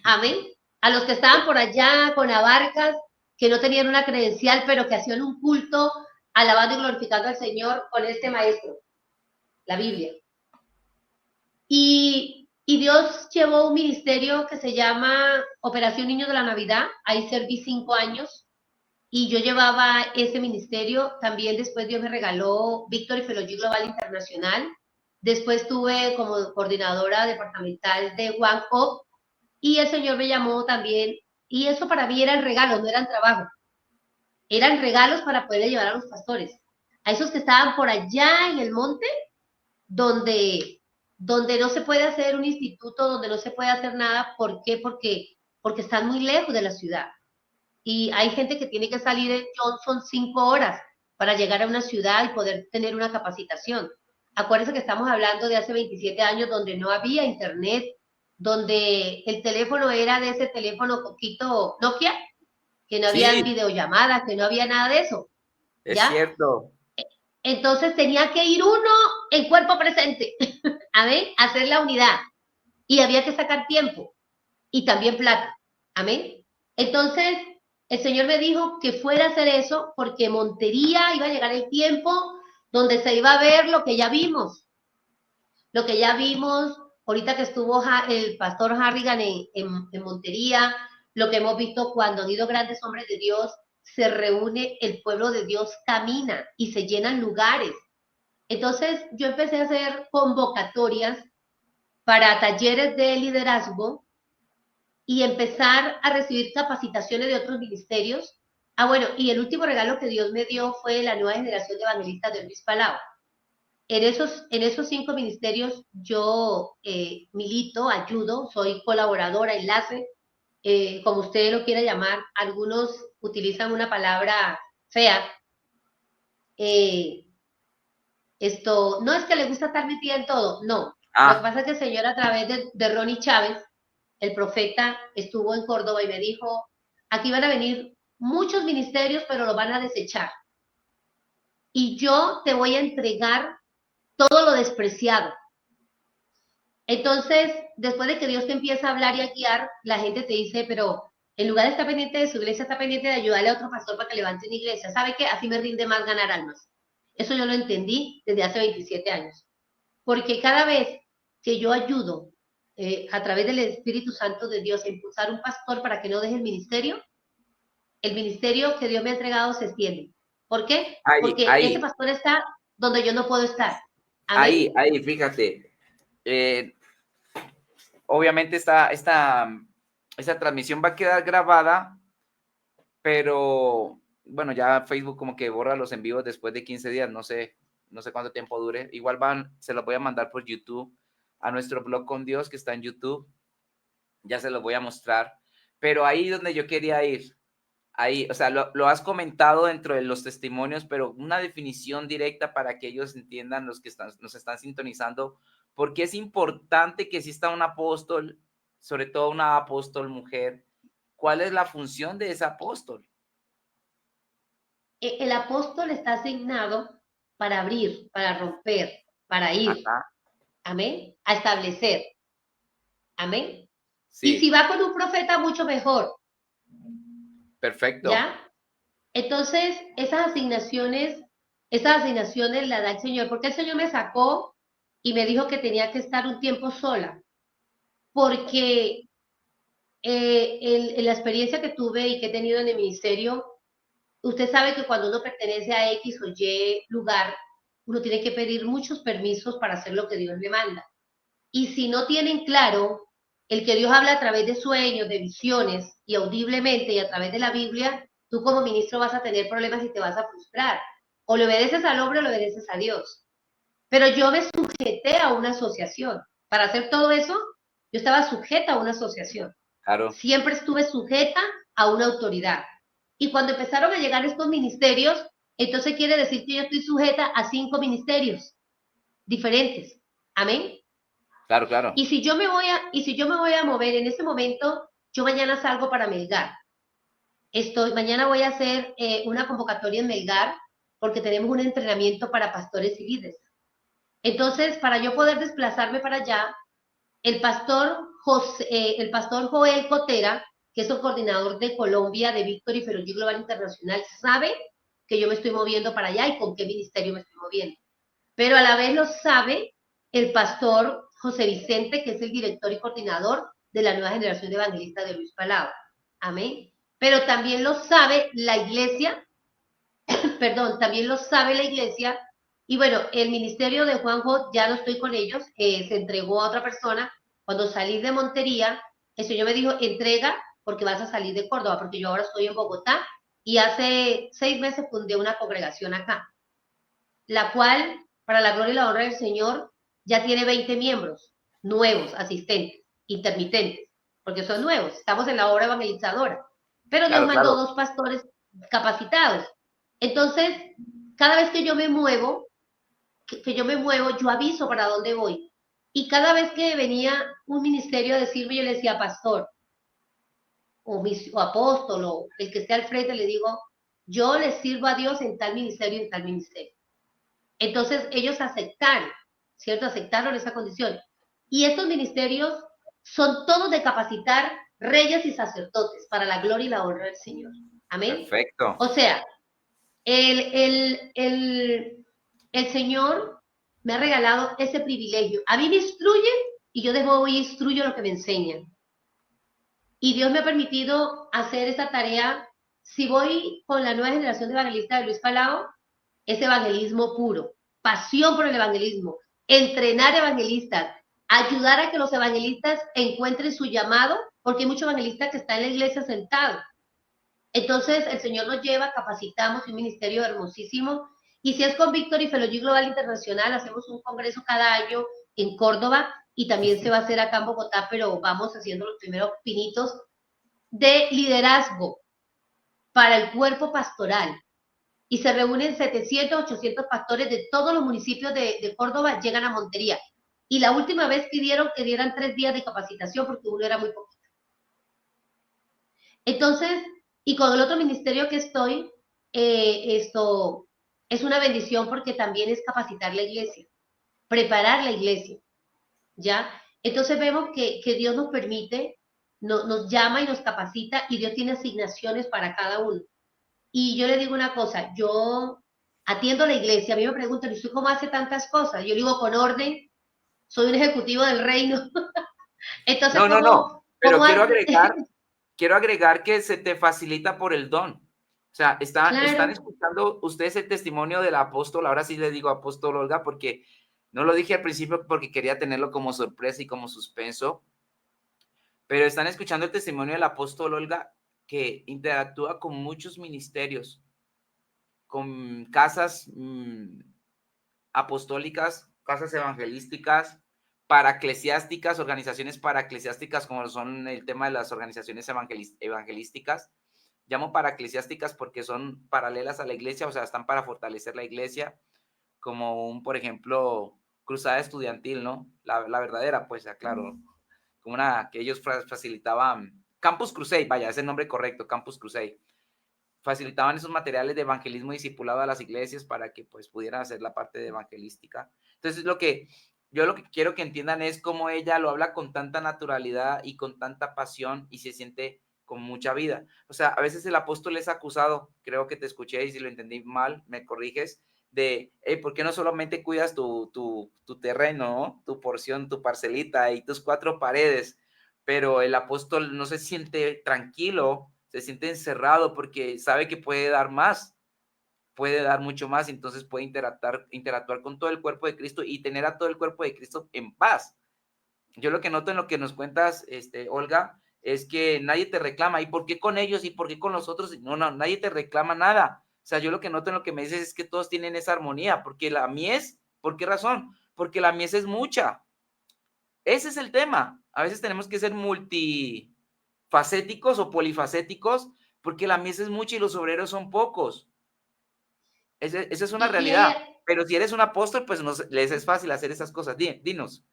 S1: Amén. A los que estaban por allá con abarcas, que no tenían una credencial, pero que hacían un culto alabando y glorificando al Señor con este maestro, la Biblia. Y Dios llevó un ministerio que se llama Operación Niños de la Navidad. Ahí serví 5 años y yo llevaba ese ministerio. También después Dios me regaló Victory Fellowship Global Internacional. Después tuve como coordinadora departamental de One Up y el Señor me llamó también. Y eso para mí eran regalos, no eran trabajo. Eran regalos para poder llevar a los pastores. A esos que estaban por allá en el monte, donde, donde no se puede hacer un instituto, donde no se puede hacer nada. ¿Por qué? Porque están muy lejos de la ciudad. Y hay gente que tiene que salir en Johnson 5 horas para llegar a una ciudad y poder tener una capacitación. Acuérdense que estamos hablando de hace 27 años donde no había internet, donde el teléfono era de ese teléfono poquito Nokia, que no había
S2: Sí,
S1: videollamadas, que no había nada de eso,
S2: es
S1: ¿ya?
S2: cierto.
S1: Entonces tenía que ir uno en cuerpo presente, amén, a hacer la unidad. Y había que sacar tiempo y también plata, amén. Entonces, el Señor me dijo que fuera a hacer eso porque Montería iba a llegar el tiempo donde se iba a ver lo que ya vimos ahorita que estuvo el pastor Harrigan en Montería, lo que hemos visto cuando han ido grandes hombres de Dios, se reúne, el pueblo de Dios camina y se llenan lugares. Entonces yo empecé a hacer convocatorias para talleres de liderazgo y empezar a recibir capacitaciones de otros ministerios. Ah, bueno, y el último regalo que Dios me dio fue la nueva generación de evangelistas de Luis Palau. En esos 5 ministerios yo milito, ayudo, soy colaboradora, enlace, como usted lo quiera llamar. Algunos utilizan una palabra fea. Eh, Esto, no es que le gusta estar metida en todo, no. Lo que
S2: Ah,
S1: pasa es que el Señor a través de Ronnie Chávez, el profeta, estuvo en Córdoba y me dijo, aquí van a venir muchos ministerios, pero lo van a desechar. Y yo te voy a entregar todo lo despreciado. Entonces, después de que Dios te empieza a hablar y a guiar, la gente te dice, pero en lugar de estar pendiente de su iglesia, está pendiente de ayudarle a otro pastor para que levante una iglesia. ¿Sabe qué? Así me rinde más ganar almas. Eso yo lo entendí desde hace 27 años. Porque cada vez que yo ayudo a través del Espíritu Santo de Dios a impulsar un pastor para que no deje el ministerio que Dios me ha entregado se extiende. ¿Por qué?
S2: ahí,
S1: Porque ese
S2: ahí,
S1: pastor está donde yo no puedo estar. Amén.
S2: ahí, fíjate. Eh, obviamente esta transmisión va a quedar grabada, pero bueno, ya Facebook como que borra los envíos después de 15 días, no sé cuánto tiempo dure. Igual se los voy a mandar por YouTube a nuestro blog con Dios que está en YouTube. Ya se los voy a mostrar. Pero ahí donde yo quería ir, ahí, o sea, lo has comentado dentro de los testimonios, pero una definición directa para que ellos entiendan los que nos están sintonizando, porque es importante que exista un apóstol, sobre todo una apóstol mujer. ¿Cuál es la función de ese apóstol?
S1: El apóstol está asignado para abrir, para romper, para ir.
S2: Ajá,
S1: Amén. A establecer. Amén. Y si
S2: sí,
S1: va con un profeta, mucho mejor.
S2: Perfecto.
S1: ¿ya? Entonces, esas asignaciones las da el Señor, porque el Señor me sacó y me dijo que tenía que estar un tiempo sola, porque en la experiencia que tuve y que he tenido en el ministerio, usted sabe que cuando uno pertenece a X o Y lugar, uno tiene que pedir muchos permisos para hacer lo que Dios le manda. Y si no tienen claro el que Dios habla a través de sueños, de visiones y audiblemente y a través de la Biblia, tú como ministro vas a tener problemas y te vas a frustrar. O le obedeces al hombre o le obedeces a Dios. Pero yo me sujeté a una asociación. Para hacer todo eso, yo estaba sujeta a una asociación.
S2: Claro,
S1: Siempre estuve sujeta a una autoridad. Y cuando empezaron a llegar estos ministerios, entonces quiere decir que yo estoy sujeta a 5 ministerios diferentes. Amén.
S2: claro, claro.
S1: Y si yo me voy a mover en ese momento, yo mañana salgo para Melgar. Mañana voy a hacer una convocatoria en Melgar porque tenemos un entrenamiento para pastores y líderes. Entonces, para yo poder desplazarme para allá, el pastor Joel Cotera, que es el coordinador de Colombia de Victory Ferrogy Global Internacional, sabe que yo me estoy moviendo para allá y con qué ministerio me estoy moviendo. Pero a la vez lo sabe el pastor José Vicente, que es el director y coordinador de la nueva generación de evangelistas de Luis Palau. Amén. Pero también lo sabe la iglesia, perdón, también lo sabe la iglesia. Y bueno, el ministerio de Juanjo ya no estoy con ellos, se entregó a otra persona. Cuando salí de Montería, el Señor me dijo, entrega porque vas a salir de Córdoba, porque yo ahora estoy en Bogotá y hace 6 meses fundé una congregación acá, la cual, para la gloria y la honra del Señor, ya tiene 20 miembros nuevos, asistentes, intermitentes, porque son nuevos, estamos en la obra evangelizadora. Pero Dios
S2: Claro,
S1: mandó
S2: claro.
S1: 2 pastores capacitados. Entonces, cada vez que yo me muevo, yo aviso para dónde voy. Y cada vez que venía un ministerio a decirme, yo le decía, pastor, o apóstol, o el que esté al frente, le digo, yo le sirvo a Dios en tal ministerio, en tal ministerio. Entonces ellos aceptaron, ¿cierto? Aceptaron esa condición. Y estos ministerios son todos de capacitar reyes y sacerdotes para la gloria y la honra del Señor. Amén.
S2: Perfecto.
S1: O sea, el, el, el, el Señor me ha regalado ese privilegio. A mí me instruyen y yo de nuevo instruyo lo que me enseñan. Y Dios me ha permitido hacer esta tarea. Si voy con la nueva generación de evangelistas de Luis Palau, es evangelismo puro, pasión por el evangelismo, entrenar evangelistas, ayudar a que los evangelistas encuentren su llamado, porque hay muchos evangelistas que están en la iglesia sentados. Entonces el Señor nos lleva, capacitamos un ministerio hermosísimo, y si es con Victory Fellowship Global Internacional, hacemos un congreso cada año en Córdoba, y también se va a hacer acá en Bogotá, pero vamos haciendo los primeros pinitos de liderazgo para el cuerpo pastoral. Y se reúnen 700, 800 pastores de todos los municipios de Córdoba, llegan a Montería. Y la última vez pidieron que dieran 3 días de capacitación porque uno era muy poquito. Entonces, y con el otro ministerio que estoy, esto es una bendición porque también es capacitar la iglesia, preparar la iglesia, ¿ya? Entonces vemos que Dios nos permite, nos llama y nos capacita y Dios tiene asignaciones para cada uno. Y yo le digo una cosa, yo atiendo a la iglesia, a mí me preguntan, ¿y usted cómo hace tantas cosas? Yo digo, con orden, soy un ejecutivo del reino. Entonces,
S2: No, no, no. Pero
S1: cómo hace?
S2: quiero agregar que se te facilita por el don. O sea, están
S1: Claro,
S2: escuchando ustedes el testimonio del apóstol. Ahora sí le digo apóstol Olga, porque no lo dije al principio porque quería tenerlo como sorpresa y como suspenso. Pero están escuchando el testimonio del apóstol Olga, que interactúa con muchos ministerios, con casas apostólicas, casas evangelísticas, paraeclesiásticas, organizaciones paraeclesiásticas, como son el tema de las organizaciones evangelísticas. Llamo paraeclesiásticas porque son paralelas a la iglesia, o sea, están para fortalecer la iglesia, como por ejemplo, cruzada estudiantil, ¿no? La verdadera, pues, claro, como una que ellos facilitaban, Campus Crusade, vaya, es el nombre correcto, Campus Crusade. Facilitaban esos materiales de evangelismo discipulado a las iglesias para que pues pudieran hacer la parte de evangelística. Entonces yo lo que quiero que entiendan es cómo ella lo habla con tanta naturalidad y con tanta pasión y se siente con mucha vida. O sea, a veces el apóstol es acusado, creo que te escuché y si lo entendí mal, me corriges, de, hey, ¿por qué no solamente cuidas tu terreno, ¿no? Tu porción, tu parcelita y tus 4 paredes? Pero el apóstol no se siente tranquilo, se siente encerrado porque sabe que puede dar más, puede dar mucho más, entonces puede interactuar con todo el cuerpo de Cristo y tener a todo el cuerpo de Cristo en paz. Yo lo que noto en lo que nos cuentas, Olga, es que nadie te reclama. ¿Y por qué con ellos? ¿Y por qué con los otros? No, nadie te reclama nada. O sea, yo lo que noto en lo que me dices es que todos tienen esa armonía, porque la mies, ¿por qué razón? Porque la mies es mucha. Ese es el tema. A veces tenemos que ser multifacéticos o polifacéticos, porque la mies es mucha y los obreros son pocos. Esa es una
S1: Y, y,
S2: realidad.
S1: hay,
S2: Pero si eres un apóstol, pues les es fácil hacer esas cosas. Dinos.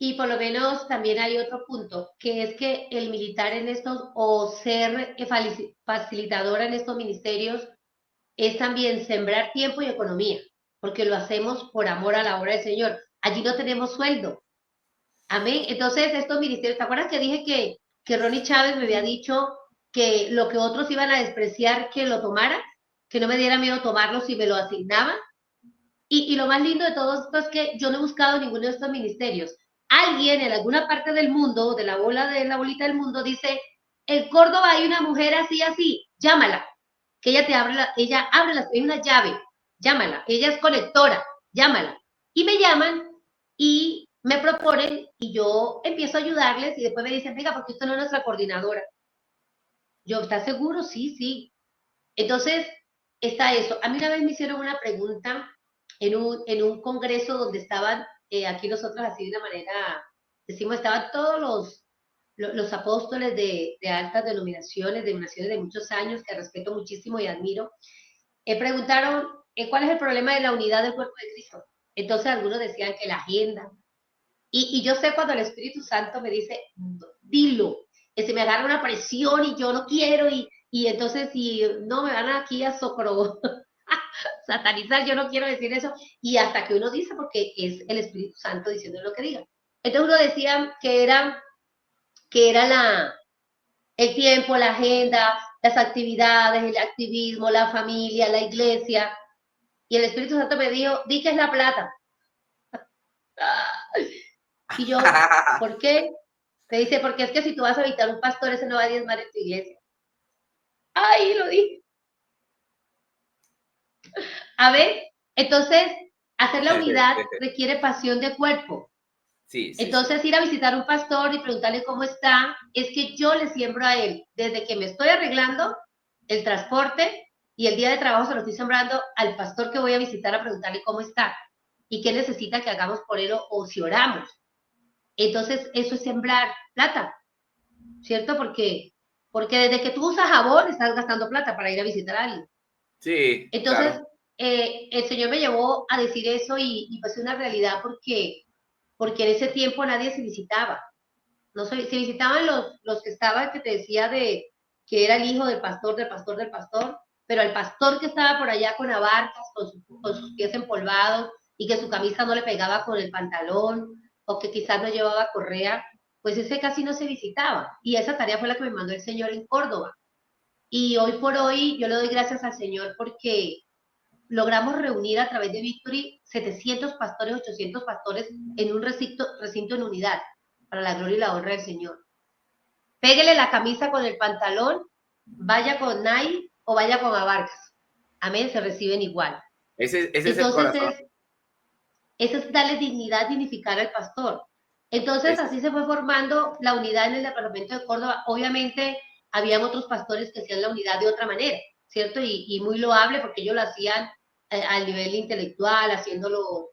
S1: y por lo menos también hay otro punto, que es que el militar en estos, o ser facilitadora en estos ministerios, es también sembrar tiempo y economía, porque lo hacemos por amor a la obra del Señor. Allí no tenemos sueldo. Amén. Entonces, estos ministerios, ¿te acuerdas que dije que Ronnie Chávez me había dicho que lo que otros iban a despreciar, que lo tomara, que no me diera miedo tomarlo si me lo asignaban? Y lo más lindo de todo esto es que yo no he buscado ninguno de estos ministerios. Alguien en alguna parte del mundo, de la bolita del mundo, dice, en Córdoba hay una mujer así, así, llámala, que ella te abre, ella abre es una llave, llámala, ella es conectora, llámala. Y me llaman y me proponen y yo empiezo a ayudarles y después me dicen, venga, porque usted no es nuestra coordinadora. Yo, ¿estás seguro? Sí, sí. Entonces, está eso. A mí una vez me hicieron una pregunta en un congreso donde estaban, aquí nosotros así de una manera, decimos, estaban todos los apóstoles de altas denominaciones de muchos años, que respeto muchísimo y admiro. Preguntaron, ¿cuál es el problema de la unidad del cuerpo de Cristo? Entonces algunos decían que la agenda. Y yo sé cuando el Espíritu Santo me dice, dilo, que se me agarra una presión y yo no quiero y entonces si no me van aquí a satanizar, yo no quiero decir eso, y hasta que uno dice, porque es el Espíritu Santo diciendo lo que diga. Entonces uno decía que era el tiempo, la agenda, las actividades, el activismo, la familia, la iglesia, y el Espíritu Santo me dijo, di que es la plata. Y yo, ¿por qué? Me dice, porque es que si tú vas a evitar un pastor, ese no va a diezmar en tu iglesia. Ay, lo dije. A ver, entonces, hacer la unidad requiere pasión de cuerpo.
S2: Sí, sí, sí.
S1: Entonces, ir a visitar a un pastor y preguntarle cómo está, es que yo le siembro a él, desde que me estoy arreglando el transporte y el día de trabajo se lo estoy sembrando al pastor que voy a visitar a preguntarle cómo está y qué necesita que hagamos por él o si oramos. Entonces, eso es sembrar plata, ¿cierto? Porque desde que tú usas jabón estás gastando plata para ir a visitar a alguien.
S2: Sí,
S1: Entonces,
S2: claro.
S1: el Señor me llevó a decir eso y pues es una realidad porque en ese tiempo nadie se visitaba. No se visitaban los que estaban, que te decía de que era el hijo del pastor, del pastor, del pastor, pero el pastor que estaba por allá con abarcas, con sus pies empolvados y que su camisa no le pegaba con el pantalón o que quizás no llevaba correa, pues ese casi no se visitaba. Y esa tarea fue la que me mandó el Señor en Córdoba. Y hoy por hoy yo le doy gracias al Señor porque logramos reunir a través de Victory 700 pastores, 800 pastores en un recinto en unidad, para la gloria y la honra del Señor. Péguele la camisa con el pantalón, vaya con Nike o vaya con abarcas. Amén, se reciben igual.
S2: Ese es el
S1: Entonces,
S2: corazón.
S1: eso es darle dignidad, dignificar al pastor. Entonces,
S2: Ese es-
S1: así se fue formando la unidad en el departamento de Córdoba. Obviamente, habían otros pastores que hacían la unidad de otra manera, ¿cierto? Y muy loable porque ellos lo hacían al nivel intelectual, haciéndolo,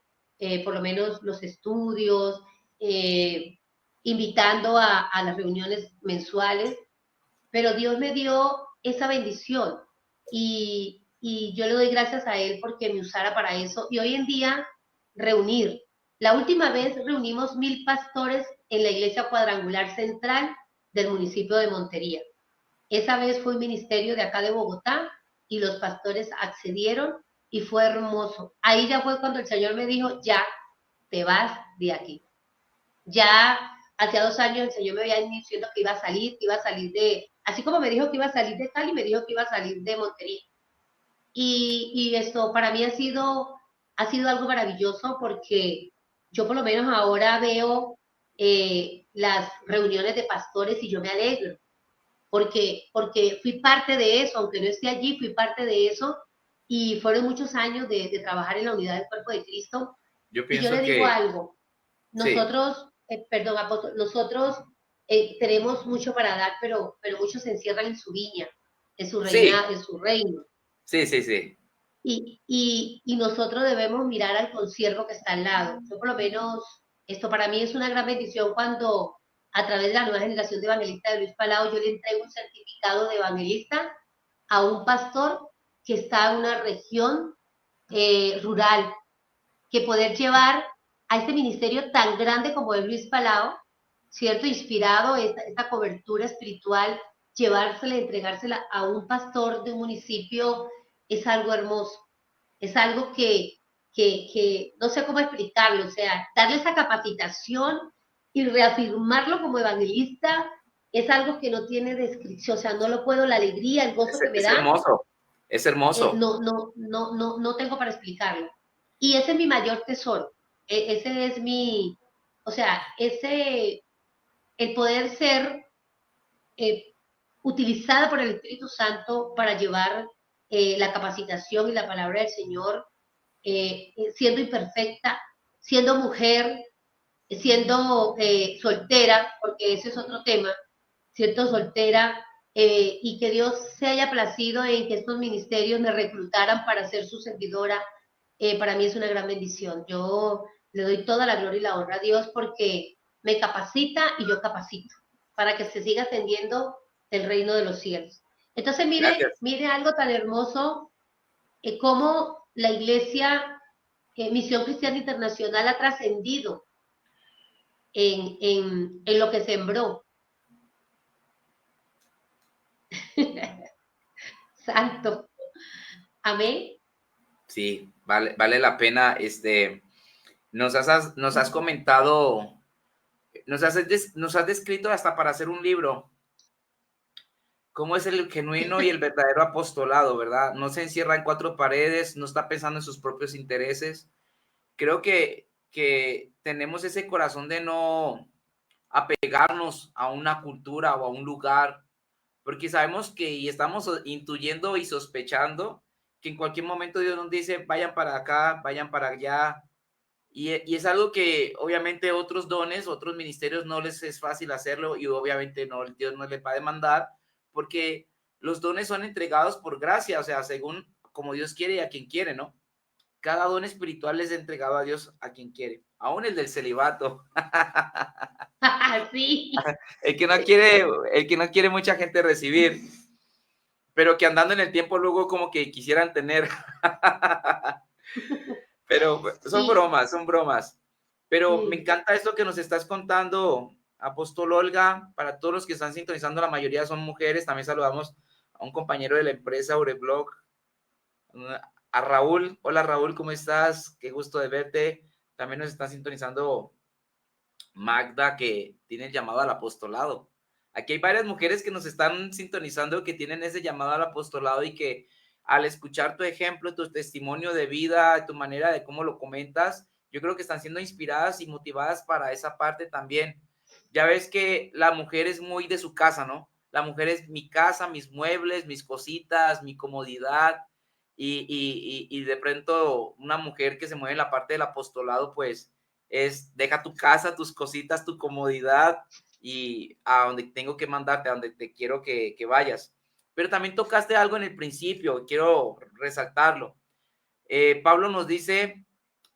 S1: por lo menos los estudios, invitando a las reuniones mensuales, pero Dios me dio esa bendición y yo le doy gracias a Él porque me usara para eso. Y hoy en día, reunir. La última vez reunimos 1000 pastores en la iglesia cuadrangular central del municipio de Montería. Esa vez fue un ministerio de acá de Bogotá y los pastores accedieron y fue hermoso. Ahí ya fue cuando el Señor me dijo, ya te vas de aquí. Ya hacía 2 años el Señor me había diciendo que iba a salir así como me dijo que iba a salir de Cali, me dijo que iba a salir de Montería. Y esto para mí ha sido algo maravilloso porque yo por lo menos ahora veo las reuniones de pastores y yo me alegro, porque fui parte de eso, aunque no esté allí, fui parte de eso y fueron muchos años de trabajar en la unidad del cuerpo de Cristo.
S2: Yo
S1: Y yo
S2: pienso
S1: le digo
S2: que
S1: algo,
S2: sí,
S1: nosotros, perdón, apóstol, nosotros tenemos mucho para dar, pero muchos se encierran en su viña, en su
S2: sí,
S1: reina, en su reino.
S2: sí, sí, sí.
S1: Y nosotros debemos mirar al consiervo que está al lado. Yo por lo menos, esto para mí es una gran bendición cuando a través de la nueva generación de evangelistas de Luis Palau, yo le entrego un certificado de evangelista a un pastor que está en una región rural, que poder llevar a este ministerio tan grande como es Luis Palau, ¿cierto? Inspirado, esta cobertura espiritual, llevársela, entregársela a un pastor de un municipio es algo hermoso, es algo que no sé cómo explicarlo, o sea, darle esa capacitación y reafirmarlo como evangelista es algo que no tiene descripción, o sea, no lo puedo, la alegría, el gozo que me
S2: Es
S1: da,
S2: hermoso, es hermoso.
S1: no tengo para explicarlo. Y ese es mi mayor tesoro. Ese es mi, o sea, el poder ser eh, utilizada por el Espíritu Santo para llevar la capacitación y la palabra del Señor, siendo imperfecta, siendo mujer, siendo soltera, porque ese es otro tema, ¿cierto? Soltera, y que Dios se haya placido en que estos ministerios me reclutaran para ser su servidora, para mí es una gran bendición. Yo le doy toda la gloria y la honra a Dios porque me capacita y yo capacito para que se siga ascendiendo el reino de los cielos. Entonces,
S2: Gracias.
S1: mire algo tan hermoso, cómo la iglesia, Misión Cristiana Internacional ha trascendido en lo que sembró. Santo. Amén.
S2: Sí, vale la pena. Nos has comentado, nos has descrito hasta para hacer un libro, cómo es el genuino y el verdadero apostolado, ¿verdad? No se encierra en cuatro paredes, no está pensando en sus propios intereses. Creo que tenemos ese corazón de no apegarnos a una cultura o a un lugar, porque sabemos que y estamos intuyendo y sospechando que en cualquier momento Dios nos dice, vayan para acá, vayan para allá, y es algo que obviamente otros dones, otros ministerios no les es fácil hacerlo y obviamente no, Dios no les va a demandar porque los dones son entregados por gracia, o sea, según como Dios quiere y a quien quiere, ¿no? Cada don espiritual es entregado a Dios a quien quiere, aún el del celibato.
S1: Sí.
S2: el que no quiere, el que no quiere mucha gente recibir, pero que andando en el tiempo luego como que quisieran tener. Pero son
S1: Y
S2: bromas, son bromas. Pero me
S1: sí,
S2: encanta esto que nos estás contando, Apóstol Olga. Para todos los que están sintonizando, la mayoría son mujeres. También saludamos a un compañero de la empresa Ureblog, a Raúl. Hola Raúl, ¿cómo estás? Qué gusto de verte. También nos está sintonizando Magda, que tiene el llamado al apostolado. Aquí hay varias mujeres que nos están sintonizando, que tienen ese llamado al apostolado y que al escuchar tu ejemplo, tu testimonio de vida, tu manera de cómo lo comentas, yo creo que están siendo inspiradas y motivadas para esa parte también. Ya ves que la mujer es muy de su casa, ¿no? La mujer es mi casa, mis muebles, mis cositas, mi comodidad. Y de pronto una mujer que se mueve en la parte del apostolado, pues es deja tu casa, tus cositas, tu comodidad y a donde tengo que mandarte, a donde te quiero que vayas. Pero también tocaste algo en el principio, quiero resaltarlo. Pablo nos dice,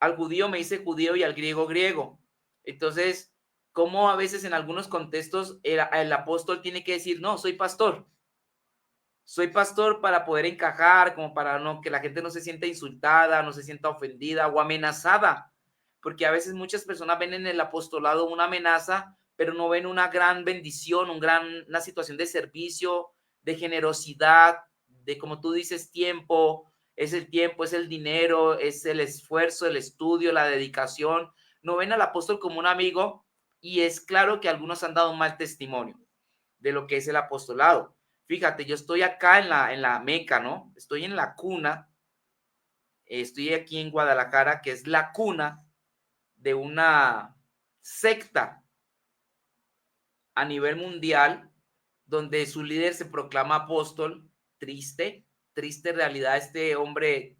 S2: al judío me dice judío y al griego griego. Entonces, ¿cómo a veces en algunos contextos el apóstol tiene que decir, no, soy pastor para poder encajar, como para no que la gente no se sienta insultada, no se sienta ofendida o amenazada, porque a veces muchas personas ven en el apostolado una amenaza, pero no ven una gran bendición, una situación de servicio, de generosidad, de como tú dices, tiempo, es el dinero, es el esfuerzo, el estudio, la dedicación. No ven al apóstol como un amigo y es claro que algunos han dado un mal testimonio de lo que es el apostolado. fíjate, yo estoy acá en la Meca, ¿no? Estoy en la cuna, estoy aquí en Guadalajara, que es la cuna de una secta a nivel mundial, donde su líder se proclama apóstol. Triste, triste realidad. Este hombre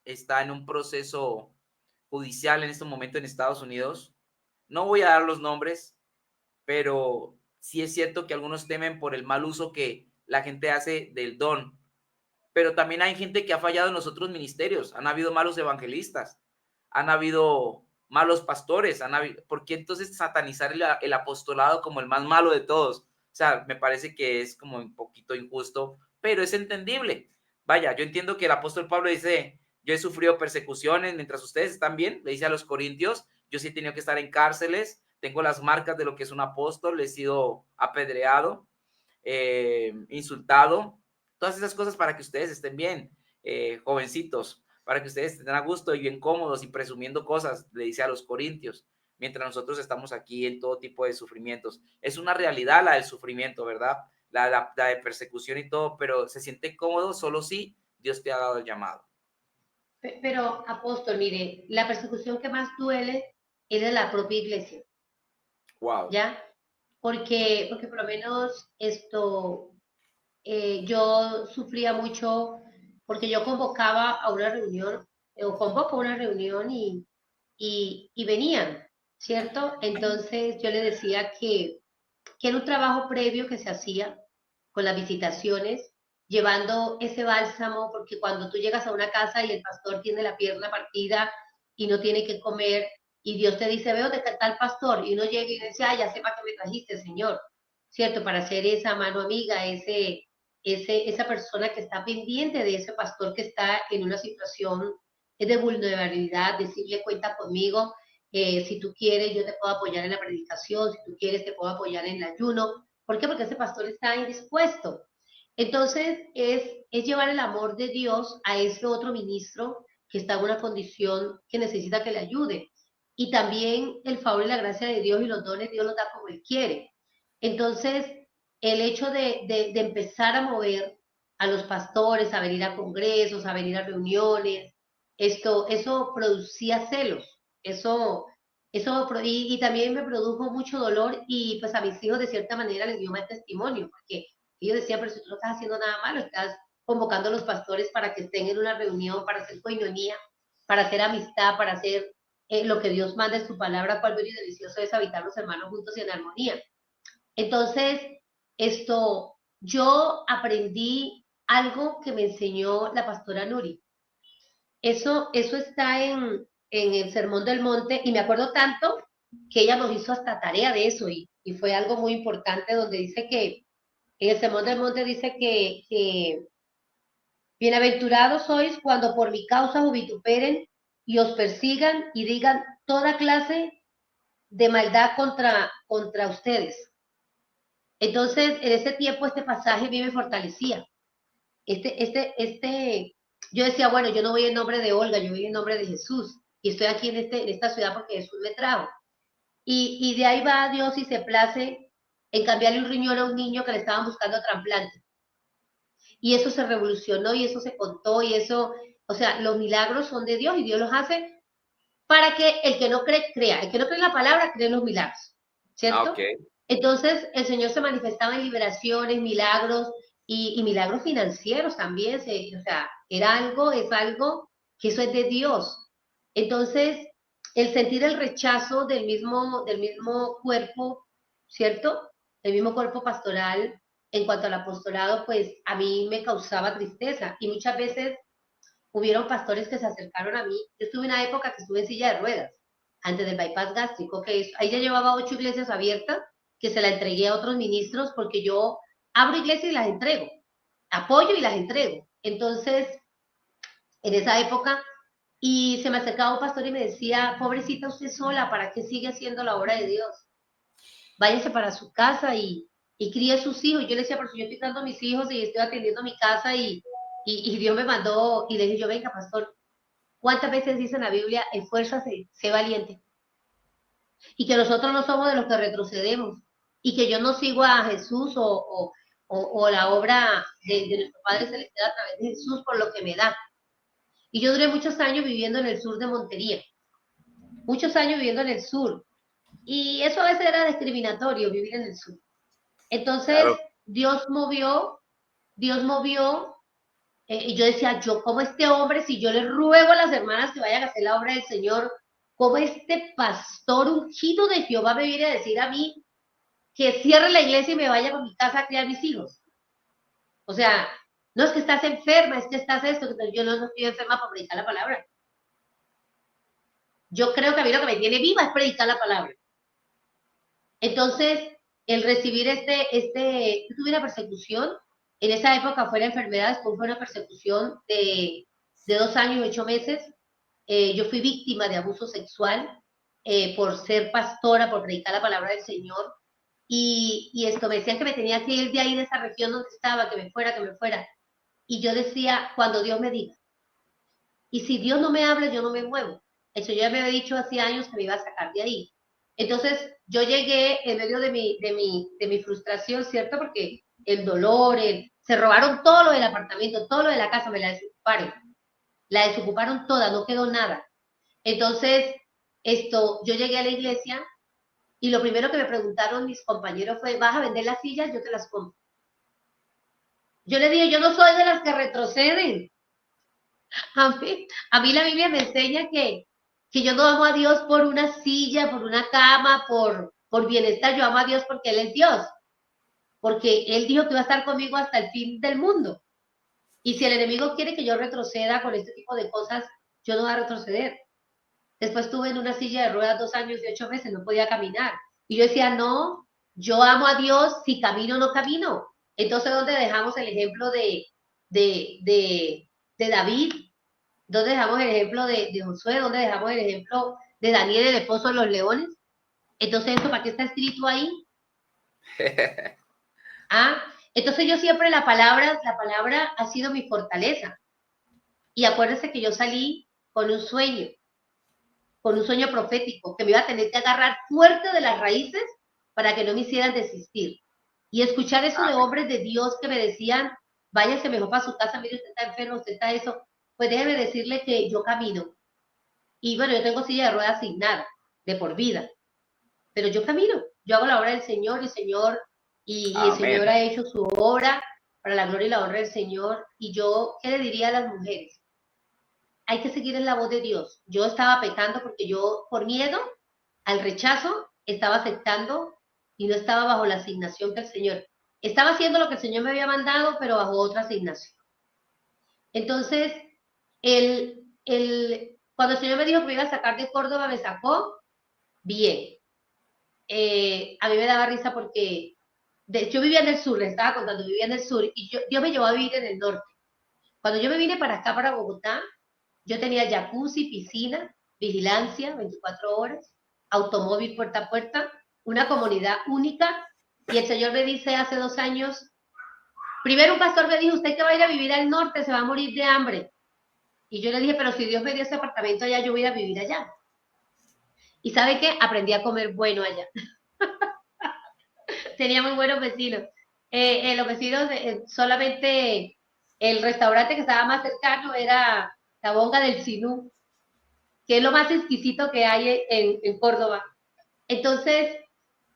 S2: está en un proceso judicial en este momento en Estados Unidos. No voy a dar los nombres, pero sí es cierto que algunos temen por el mal uso que la gente hace del don. Pero también hay gente que ha fallado en los otros ministerios. Han habido malos evangelistas, han habido malos pastores, ¿por qué entonces satanizar el apostolado como el más malo de todos? O sea, me parece que es como un poquito injusto, pero es entendible. Vaya, yo entiendo que el apóstol Pablo dice, yo he sufrido persecuciones mientras ustedes están bien, le dice a los corintios, yo sí he tenido que estar en cárceles, tengo las marcas de lo que es un apóstol, he sido apedreado, insultado, todas esas cosas para que ustedes estén bien, jovencitos, para que ustedes estén a gusto y bien cómodos y presumiendo cosas, le dice a los corintios, mientras nosotros estamos aquí en todo tipo de sufrimientos. Es una realidad la del sufrimiento, ¿verdad? La de persecución y todo, pero se siente cómodo solo si Dios te ha dado el llamado.
S1: Pero, apóstol, mire, la persecución que más duele es de la propia iglesia.
S2: Wow.
S1: ¿Ya? Porque por lo menos yo sufría mucho porque yo convocaba a una reunión, o convoco a una reunión y venían, ¿cierto? Entonces yo le decía que era un trabajo previo que se hacía con las visitaciones, llevando ese bálsamo, porque cuando tú llegas a una casa y el pastor tiene la pierna partida y no tiene que comer, y Dios te dice, veo de tal pastor, y uno llega y dice, ah, ya sepa que me trajiste, Señor, ¿cierto? Para ser esa mano amiga, esa persona que está pendiente de ese pastor que está en una situación de vulnerabilidad, decirle, cuenta conmigo, si tú quieres, yo te puedo apoyar en la predicación, si tú quieres, te puedo apoyar en el ayuno. ¿Por qué? Porque ese pastor está indispuesto. Entonces, es llevar el amor de Dios a ese otro ministro que está en una condición que necesita que le ayude. Y también el favor y la gracia de Dios y los dones, Dios los da como Él quiere. Entonces, el hecho de empezar a mover a los pastores, a venir a congresos, a venir a reuniones, eso producía celos, y también me produjo mucho dolor y pues a mis hijos de cierta manera les dio mal testimonio, porque ellos decían, pero si tú no estás haciendo nada malo, estás convocando a los pastores para que estén en una reunión, para hacer coinonía, para hacer amistad, para hacer lo que Dios manda en su palabra, cual bueno y delicioso es habitar los hermanos juntos y en armonía. Entonces, yo aprendí algo que me enseñó la pastora Nuri. Eso está en el Sermón del Monte y me acuerdo tanto que ella nos hizo hasta tarea de eso y fue algo muy importante donde dice que en el Sermón del Monte dice que bienaventurados sois cuando por mi causa os vituperen y os persigan y digan toda clase de maldad contra ustedes. Entonces, en ese tiempo este pasaje a mí me fortalecía. Yo decía, bueno, yo no voy en nombre de Olga, yo voy en nombre de Jesús. Y estoy aquí en esta ciudad porque Jesús me trajo. Y de ahí va Dios y se place en cambiarle un riñón a un niño que le estaban buscando trasplante. Y eso se revolucionó y eso se contó y eso, o sea, los milagros son de Dios y Dios los hace para que el que no cree, crea. El que no cree en la palabra, cree en los milagros, ¿cierto?
S2: Okay.
S1: Entonces, el Señor se manifestaba en liberaciones, milagros y milagros financieros también. O sea, es algo que eso es de Dios. Entonces, el sentir el rechazo del mismo cuerpo, ¿cierto? Del mismo cuerpo pastoral en cuanto al apostolado, pues a mí me causaba tristeza. Y muchas veces hubieron pastores que se acercaron a mí. Yo estuve en una época que estuve en silla de ruedas, antes del bypass gástrico, ahí ya llevaba 8 iglesias abiertas, que se la entregué a otros ministros, porque yo abro iglesias y las entrego, apoyo y las entrego. Entonces, en esa época, y se me acercaba un pastor y me decía, pobrecita usted sola, ¿para qué sigue haciendo la obra de Dios? Váyase para su casa y críe sus hijos. Y yo le decía, pero si yo estoy dando a mis hijos y estoy atendiendo mi casa y Dios me mandó, y le dije yo, venga, pastor, ¿cuántas veces dice en la Biblia, esfuérzase, sé valiente? Y que nosotros no somos de los que retrocedemos, y que yo no sigo a Jesús o la obra de nuestro Padre Celestial a través de Jesús por lo que me da. Y yo duré muchos años viviendo en el sur de Montería, muchos años viviendo en el sur. Y eso a veces era discriminatorio, vivir en el sur. Entonces,
S2: Claro.
S1: Dios movió, y yo decía, yo como este hombre, si yo le ruego a las hermanas que vayan a hacer la obra del Señor, como este pastor ungido de Jehová me viene a decir a mí que cierre la iglesia y me vaya para mi casa a criar mis hijos. O sea, no es que estás enferma, es que estás esto, que yo no estoy enferma para predicar la palabra. Yo creo que a mí lo que me tiene viva es predicar la palabra. Entonces, el recibir tuve una persecución, en esa época fue la enfermedad, después fue una persecución de 2 años y 8 meses. Yo fui víctima de abuso sexual por ser pastora, por predicar la palabra del Señor. Y esto me decían que me tenía que ir de ahí, de esa región donde estaba, que me fuera, que me fuera. Y yo decía, cuando Dios me diga. Y si Dios no me habla, yo no me muevo. Eso yo ya me había dicho hace años que me iba a sacar de ahí. Entonces, yo llegué en medio de mi frustración, ¿cierto? Porque el dolor, se robaron todo lo del apartamento, todo lo de la casa, me la desocuparon. La desocuparon toda, no quedó nada. Entonces, yo llegué a la iglesia y lo primero que me preguntaron mis compañeros fue, ¿vas a vender las sillas? Yo te las compro. Yo le dije, yo no soy de las que retroceden. A mí la Biblia me enseña que yo no amo a Dios por una silla, por una cama, por bienestar. Yo amo a Dios porque Él es Dios. Porque Él dijo que iba a estar conmigo hasta el fin del mundo. Y si el enemigo quiere que yo retroceda con este tipo de cosas, yo no voy a retroceder. Después estuve en una silla de ruedas 2 años y 8 meses, no podía caminar. Y yo decía, no, yo amo a Dios, si camino o no camino. Entonces, ¿dónde dejamos el ejemplo de, de, de David? ¿Dónde dejamos el ejemplo de Josué? ¿Dónde dejamos el ejemplo de Daniel, el esposo de los leones? Entonces, ¿eso para qué está escrito ahí? Ah, entonces yo siempre la palabra ha sido mi fortaleza. Y acuérdense que yo salí con un sueño profético, que me iba a tener que agarrar fuerte de las raíces para que no me hicieran desistir. Y escuchar eso de hombres de Dios que me decían, váyase mejor para su casa, mire, usted está enfermo, usted está eso, pues déjeme decirle que yo camino. Y bueno, yo tengo silla de ruedas asignada, de por vida, pero yo camino, yo hago la obra del Señor, y el Señor
S2: Amén.
S1: ha hecho su obra para la gloria y la honra del Señor. Y yo, ¿qué le diría a las mujeres? Hay que seguir en la voz de Dios. Yo estaba pecando porque yo, por miedo al rechazo, estaba aceptando y no estaba bajo la asignación que el Señor. Estaba haciendo lo que el Señor me había mandado, pero bajo otra asignación. Entonces, cuando el Señor me dijo que me iba a sacar de Córdoba, me sacó bien. A mí me daba risa porque yo vivía en el sur, les estaba contando, vivía en el sur y Dios me llevó a vivir en el norte. Cuando yo me vine para acá, para Bogotá, yo tenía jacuzzi, piscina, vigilancia 24 horas, automóvil puerta a puerta, una comunidad única. Y el Señor me dice hace 2 años, primero un pastor me dijo, usted que va a ir a vivir al norte se va a morir de hambre. Y yo le dije, pero si Dios me dio ese apartamento allá, yo voy a vivir allá. Y ¿sabe qué? Aprendí a comer bueno allá. Tenía muy buenos vecinos. Los vecinos, solamente el restaurante que estaba más cercano era la Bonga del Sinú, que es lo más exquisito que hay en Córdoba. Entonces,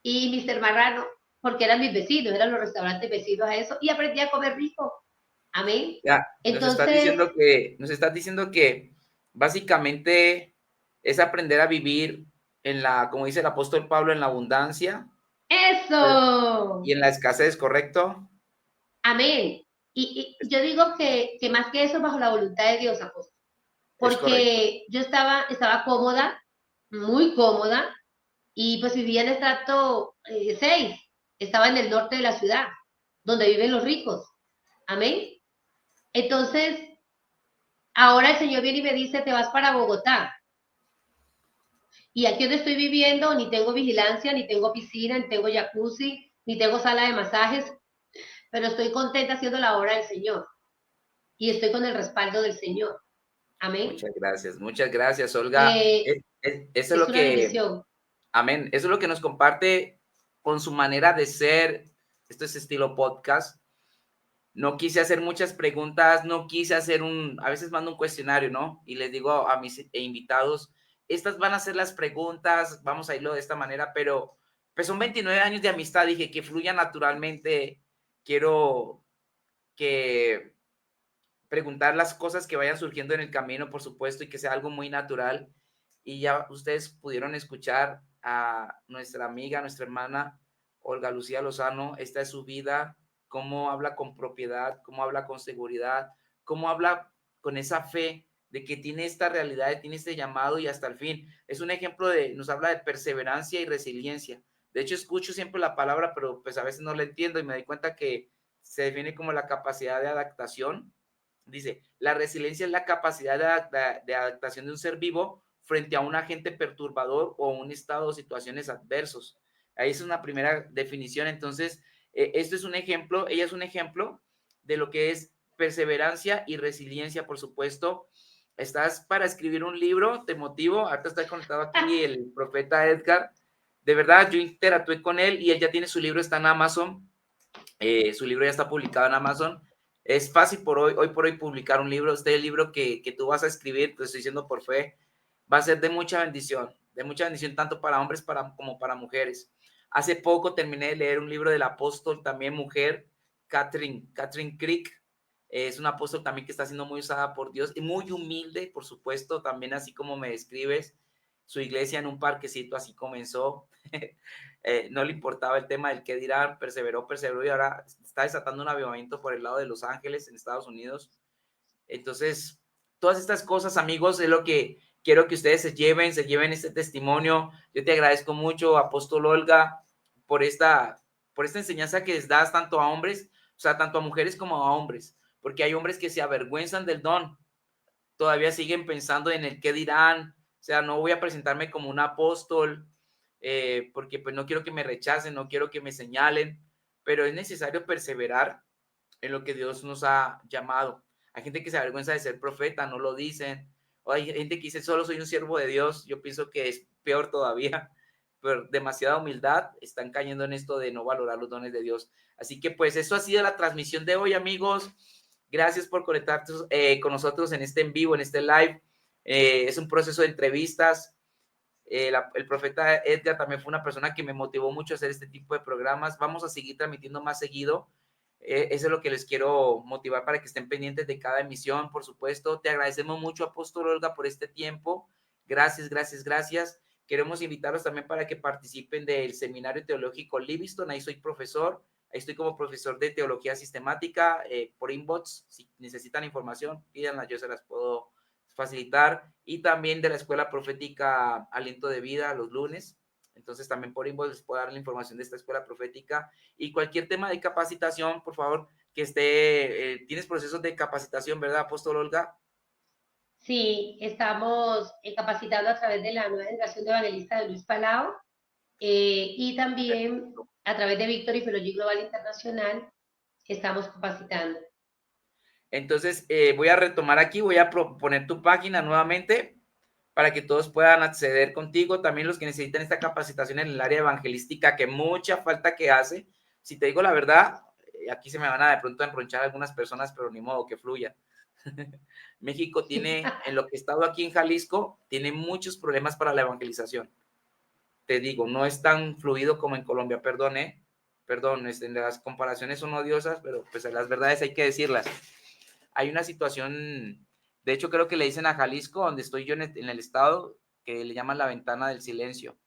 S1: y Mr. Marrano, porque eran mis vecinos, eran los restaurantes vecinos a eso, y aprendí a comer rico. Amén.
S2: Ya,
S1: Entonces,
S2: nos estás diciendo que básicamente es aprender a vivir en la, como dice el apóstol Pablo, en la abundancia
S1: eso.
S2: y en la escasez, ¿correcto?
S1: Amén. Y yo digo que más que eso, bajo la voluntad de Dios, apóstol.
S2: Es correcto.
S1: Porque yo estaba cómoda, muy cómoda, y pues vivía en estrato 6. Estaba en el norte de la ciudad, donde viven los ricos. Amén. Entonces, ahora el Señor viene y me dice, te vas para Bogotá. Y aquí donde estoy viviendo, ni tengo vigilancia, ni tengo piscina, ni tengo jacuzzi, ni tengo sala de masajes, pero estoy contenta haciendo la obra del Señor. Y estoy con el respaldo del Señor. Amén.
S2: Muchas gracias, Olga. Eso es
S1: Es
S2: lo
S1: una
S2: que,
S1: bendición.
S2: amén, eso es lo que nos comparte con su manera de ser. Esto es estilo podcast. No quise hacer muchas preguntas, no quise hacer a veces mando un cuestionario, ¿no? Y les digo a mis invitados, estas van a ser las preguntas, vamos a irlo de esta manera, pero pues son 29 años de amistad, dije que fluya naturalmente, quiero que preguntar las cosas que vayan surgiendo en el camino, por supuesto, y que sea algo muy natural. Y ya ustedes pudieron escuchar a nuestra amiga, nuestra hermana Olga Lucía Lozano. Esta es su vida, cómo habla con propiedad, cómo habla con seguridad, cómo habla con esa fe de que tiene esta realidad, tiene este llamado y hasta el fin. Es un ejemplo nos habla de perseverancia y resiliencia. De hecho, escucho siempre la palabra, pero pues a veces no la entiendo y me doy cuenta que se define como la capacidad de adaptación. Dice, la resiliencia es la capacidad de adaptación de un ser vivo frente a un agente perturbador o un estado o situaciones adversos. Ahí es una primera definición. Entonces, esto es un ejemplo, ella es un ejemplo de lo que es perseverancia y resiliencia, por supuesto. Estás para escribir un libro, te motivo. Ahorita está conectado aquí el profeta Edgar. De verdad, yo interactué con él y él ya tiene su libro, está en Amazon. Su libro ya está publicado en Amazon. Es fácil hoy por hoy publicar un libro. Este libro que tú vas a escribir, te estoy diciendo por fe, va a ser de mucha bendición tanto para hombres como para mujeres. Hace poco terminé de leer un libro del apóstol, también mujer, Catherine Crick. Es un apóstol también que está siendo muy usada por Dios y muy humilde, por supuesto, también así como me describes. Su iglesia en un parquecito, así comenzó. No le importaba el tema del qué dirán, perseveró y ahora está desatando un avivamiento por el lado de Los Ángeles, en Estados Unidos. Entonces, todas estas cosas, amigos, es lo que quiero que ustedes se lleven este testimonio. Yo te agradezco mucho, Apóstol Olga, por por esta enseñanza que les das tanto a hombres, o sea, tanto a mujeres como a hombres, porque hay hombres que se avergüenzan del don, todavía siguen pensando en el qué dirán, o sea, no voy a presentarme como un apóstol, porque pues no quiero que me rechacen, no quiero que me señalen, pero es necesario perseverar en lo que Dios nos ha llamado. Hay gente que se avergüenza de ser profeta, no lo dicen, o hay gente que dice, solo soy un siervo de Dios. Yo pienso que es peor todavía, pero demasiada humildad, están cayendo en esto de no valorar los dones de Dios. Así que pues eso ha sido la transmisión de hoy, amigos. Gracias por conectarte con nosotros en este en vivo, en este live. Es un proceso de entrevistas. El profeta Edgar también fue una persona que me motivó mucho a hacer este tipo de programas. Vamos a seguir transmitiendo más seguido. Eso es lo que les quiero motivar para que estén pendientes de cada emisión, por supuesto. Te agradecemos mucho, Apóstol Olga, por este tiempo. Gracias, gracias, gracias. Queremos invitarlos también para que participen del Seminario Teológico Livingston. Ahí soy profesor. Ahí estoy como profesor de Teología Sistemática por inbox. Si necesitan información, pídanla, yo se las puedo facilitar. Y también de la Escuela Profética Aliento de Vida los lunes. Entonces también por inbox les puedo dar la información de esta Escuela Profética y cualquier tema de capacitación, por favor, que tienes procesos de capacitación, ¿verdad, Apóstol Olga?
S1: Sí, estamos capacitando a través de la nueva generación de evangelistas de Luis Palao y también a través de Victory Fellowship Global Internacional estamos capacitando.
S2: Entonces, voy a retomar aquí, voy a poner tu página nuevamente para que todos puedan acceder contigo, también los que necesitan esta capacitación en el área evangelística, que mucha falta que hace. Si te digo la verdad, aquí se me van a de pronto a enronchar algunas personas, pero ni modo, que fluya. México tiene, en lo que he estado aquí en Jalisco, tiene muchos problemas para la evangelización. Te digo, no es tan fluido como en Colombia, perdón, las comparaciones son odiosas, pero pues las verdades hay que decirlas. Hay una situación, de hecho creo que le dicen a Jalisco, donde estoy yo en el estado, que le llaman la ventana del silencio,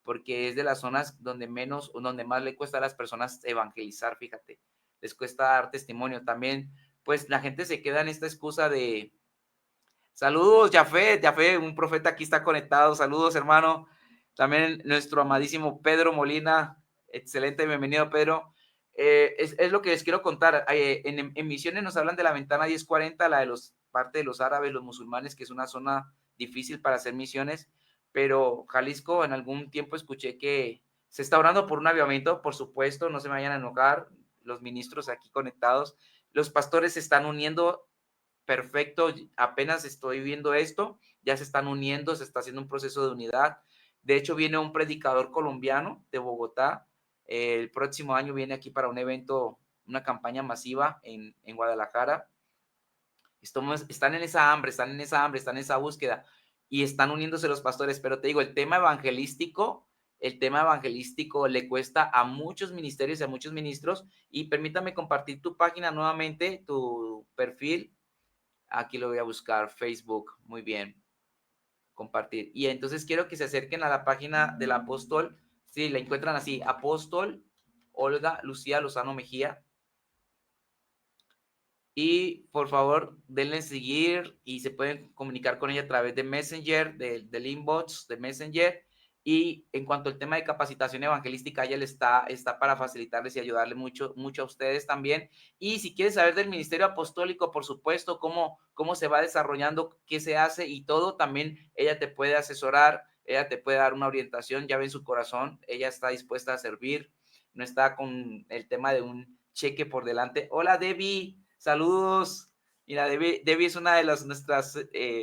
S2: porque es de las zonas donde donde más le cuesta a las personas evangelizar, fíjate, les cuesta dar testimonio. También, pues la gente se queda en esta excusa de, saludos, Jafé, un profeta aquí está conectado, saludos hermano. También nuestro amadísimo Pedro Molina, excelente, bienvenido Pedro. Es lo que les quiero contar. En Misiones nos hablan de la ventana 1040, la de parte de los árabes, los musulmanes, que es una zona difícil para hacer misiones, pero Jalisco en algún tiempo escuché que se está orando por un avivamiento, por supuesto, no se me vayan a enojar, los ministros aquí conectados, los pastores se están uniendo, perfecto, apenas estoy viendo esto, ya se están uniendo, se está haciendo un proceso de unidad. De hecho, viene un predicador colombiano de Bogotá, el próximo año viene aquí para un evento una campaña masiva en Guadalajara. Están en esa hambre, están en esa hambre, están en esa búsqueda y están uniéndose los pastores, pero te digo, el tema evangelístico le cuesta a muchos ministerios y a muchos ministros. Y permítame compartir tu página nuevamente, tu perfil. Aquí lo voy a buscar, Facebook, muy bien, compartir. Y entonces quiero que se acerquen a la página del apóstol, sí, la encuentran así, apóstol Olga Lucía Lozano Mejía. Y por favor, denle seguir y se pueden comunicar con ella a través de Messenger, del inbox de Messenger. Y en cuanto al tema de capacitación evangelística, ella está para facilitarles y ayudarle mucho a ustedes también. Y si quieres saber del ministerio apostólico, por supuesto, cómo se va desarrollando, qué se hace y todo, también ella te puede asesorar, ella te puede dar una orientación, ya ve en su corazón, ella está dispuesta a servir, no está con el tema de un cheque por delante. Hola, Debbie. Saludos. Mira, Debbie es una de nuestras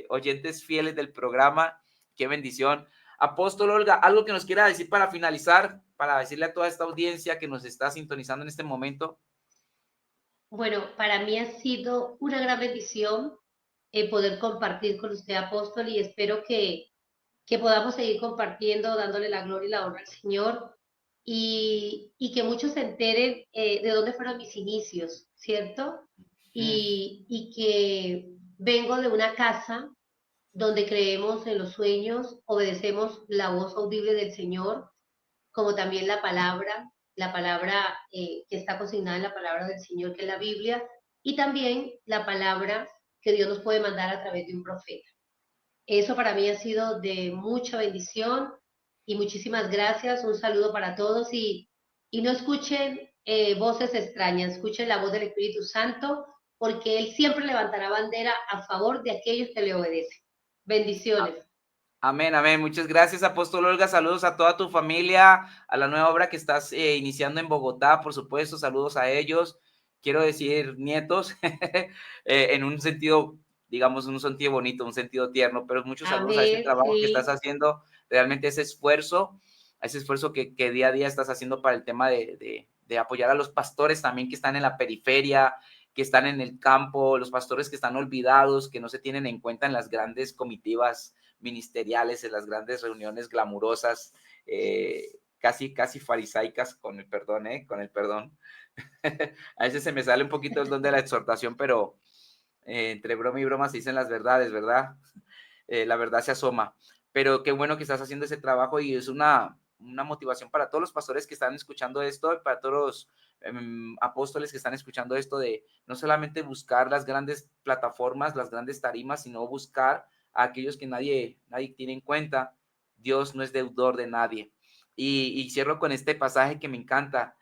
S2: oyentes fieles del programa. Qué bendición. Apóstol Olga, algo que nos quiera decir para finalizar, para decirle a toda esta audiencia que nos está sintonizando en este momento.
S1: Bueno, para mí ha sido una gran bendición poder compartir con usted, apóstol, y espero que podamos seguir compartiendo, dándole la gloria y la honra al Señor, y que muchos se enteren de dónde fueron mis inicios, ¿cierto? Y que vengo de una casa donde creemos en los sueños, obedecemos la voz audible del Señor, como también la palabra que está consignada en la palabra del Señor, que es la Biblia, y también la palabra que Dios nos puede mandar a través de un profeta. Eso para mí ha sido de mucha bendición y muchísimas gracias. Un saludo para todos y no escuchen voces extrañas, escuchen la voz del Espíritu Santo, porque Él siempre levantará bandera a favor de aquellos que le obedecen. Bendiciones.
S2: Amén, amén. Muchas gracias, Apóstol Olga. Saludos a toda tu familia, a la nueva obra que estás iniciando en Bogotá, por supuesto. Saludos a ellos. Quiero decir nietos, en un sentido, digamos, un sentido bonito, un sentido tierno, pero muchos saludos a este
S1: Amén,
S2: trabajo que estás
S1: sí.
S2: haciendo, realmente ese esfuerzo que día a día estás haciendo para el tema de apoyar a los pastores también que están en la periferia, que están en el campo, los pastores que están olvidados, que no se tienen en cuenta en las grandes comitivas ministeriales, en las grandes reuniones glamurosas, casi farisaicas, con el perdón, con el perdón. A veces se me sale un poquito el don de la exhortación, pero entre broma y broma se dicen las verdades, ¿verdad? La verdad se asoma. Pero qué bueno que estás haciendo ese trabajo y es una motivación para todos los pastores que están escuchando esto, para todos los apóstoles que están escuchando esto, de no solamente buscar las grandes plataformas, las grandes tarimas, sino buscar a aquellos que nadie tiene en cuenta. Dios no es deudor de nadie. Y cierro con este pasaje que me encanta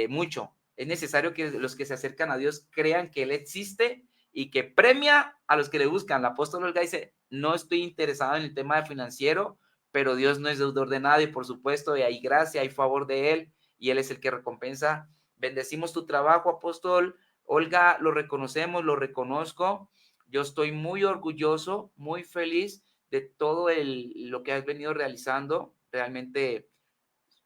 S2: mucho. Es necesario que los que se acercan a Dios crean que Él existe y que premia a los que le buscan. El apóstol Olga dice, no estoy interesado en el tema financiero, pero Dios no es deudor de nadie, por supuesto, y hay gracia, hay favor de Él, y Él es el que recompensa. Bendecimos tu trabajo, apóstol Olga, lo reconocemos, lo reconozco. Yo estoy muy orgulloso, muy feliz de todo lo que has venido realizando. Realmente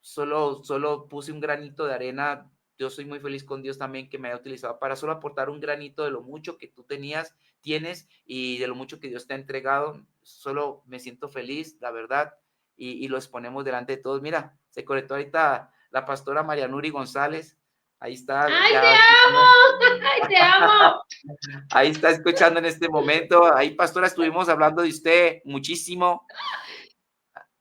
S2: solo puse un granito de arena. Yo soy muy feliz con Dios también que me haya utilizado para solo aportar un granito de lo mucho que tú tienes y de lo mucho que Dios te ha entregado. Solo me siento feliz, la verdad, y lo exponemos delante de todos. Mira, se conectó ahorita la pastora María Nuri González. Ahí está,
S1: ¡Ay, te
S2: ya
S1: amo!
S2: escuchando.
S1: ¡Ay, te amo!
S2: Ahí está escuchando en este momento. Ahí, pastora, estuvimos hablando de usted muchísimo.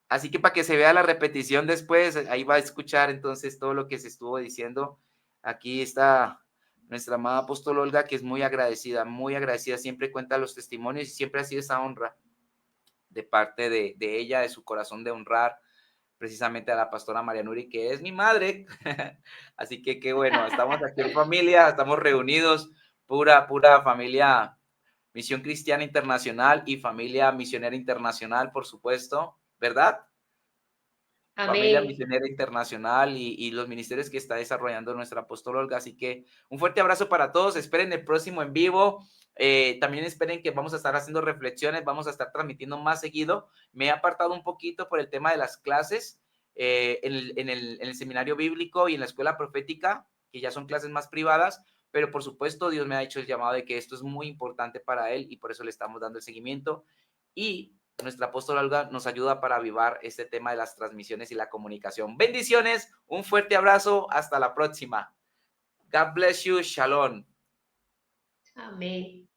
S2: Así que para que se vea la repetición después, ahí va a escuchar entonces todo lo que se estuvo diciendo. Aquí está nuestra amada apóstol Olga, que es muy agradecida, siempre cuenta los testimonios y siempre ha sido esa honra de parte de ella, de su corazón de honrar precisamente a la pastora María Nuri, que es mi madre. Así que qué bueno, estamos aquí en familia, estamos reunidos, pura familia Misión Cristiana Internacional y familia misionera internacional, por supuesto, ¿verdad? Familia
S1: Amén.
S2: Misionera Internacional y los ministerios que está desarrollando nuestra apóstol Olga. Así que un fuerte abrazo para todos. Esperen el próximo en vivo. También esperen que vamos a estar haciendo reflexiones, vamos a estar transmitiendo más seguido. Me he apartado un poquito por el tema de las clases en el seminario bíblico y en la escuela profética. que ya son clases más privadas, pero por supuesto Dios me ha hecho el llamado de que esto es muy importante para él y por eso le estamos dando el seguimiento. Y nuestra apóstola Olga nos ayuda para avivar este tema de las transmisiones y la comunicación. Bendiciones, un fuerte abrazo, hasta la próxima. God bless you, shalom.
S1: Amén.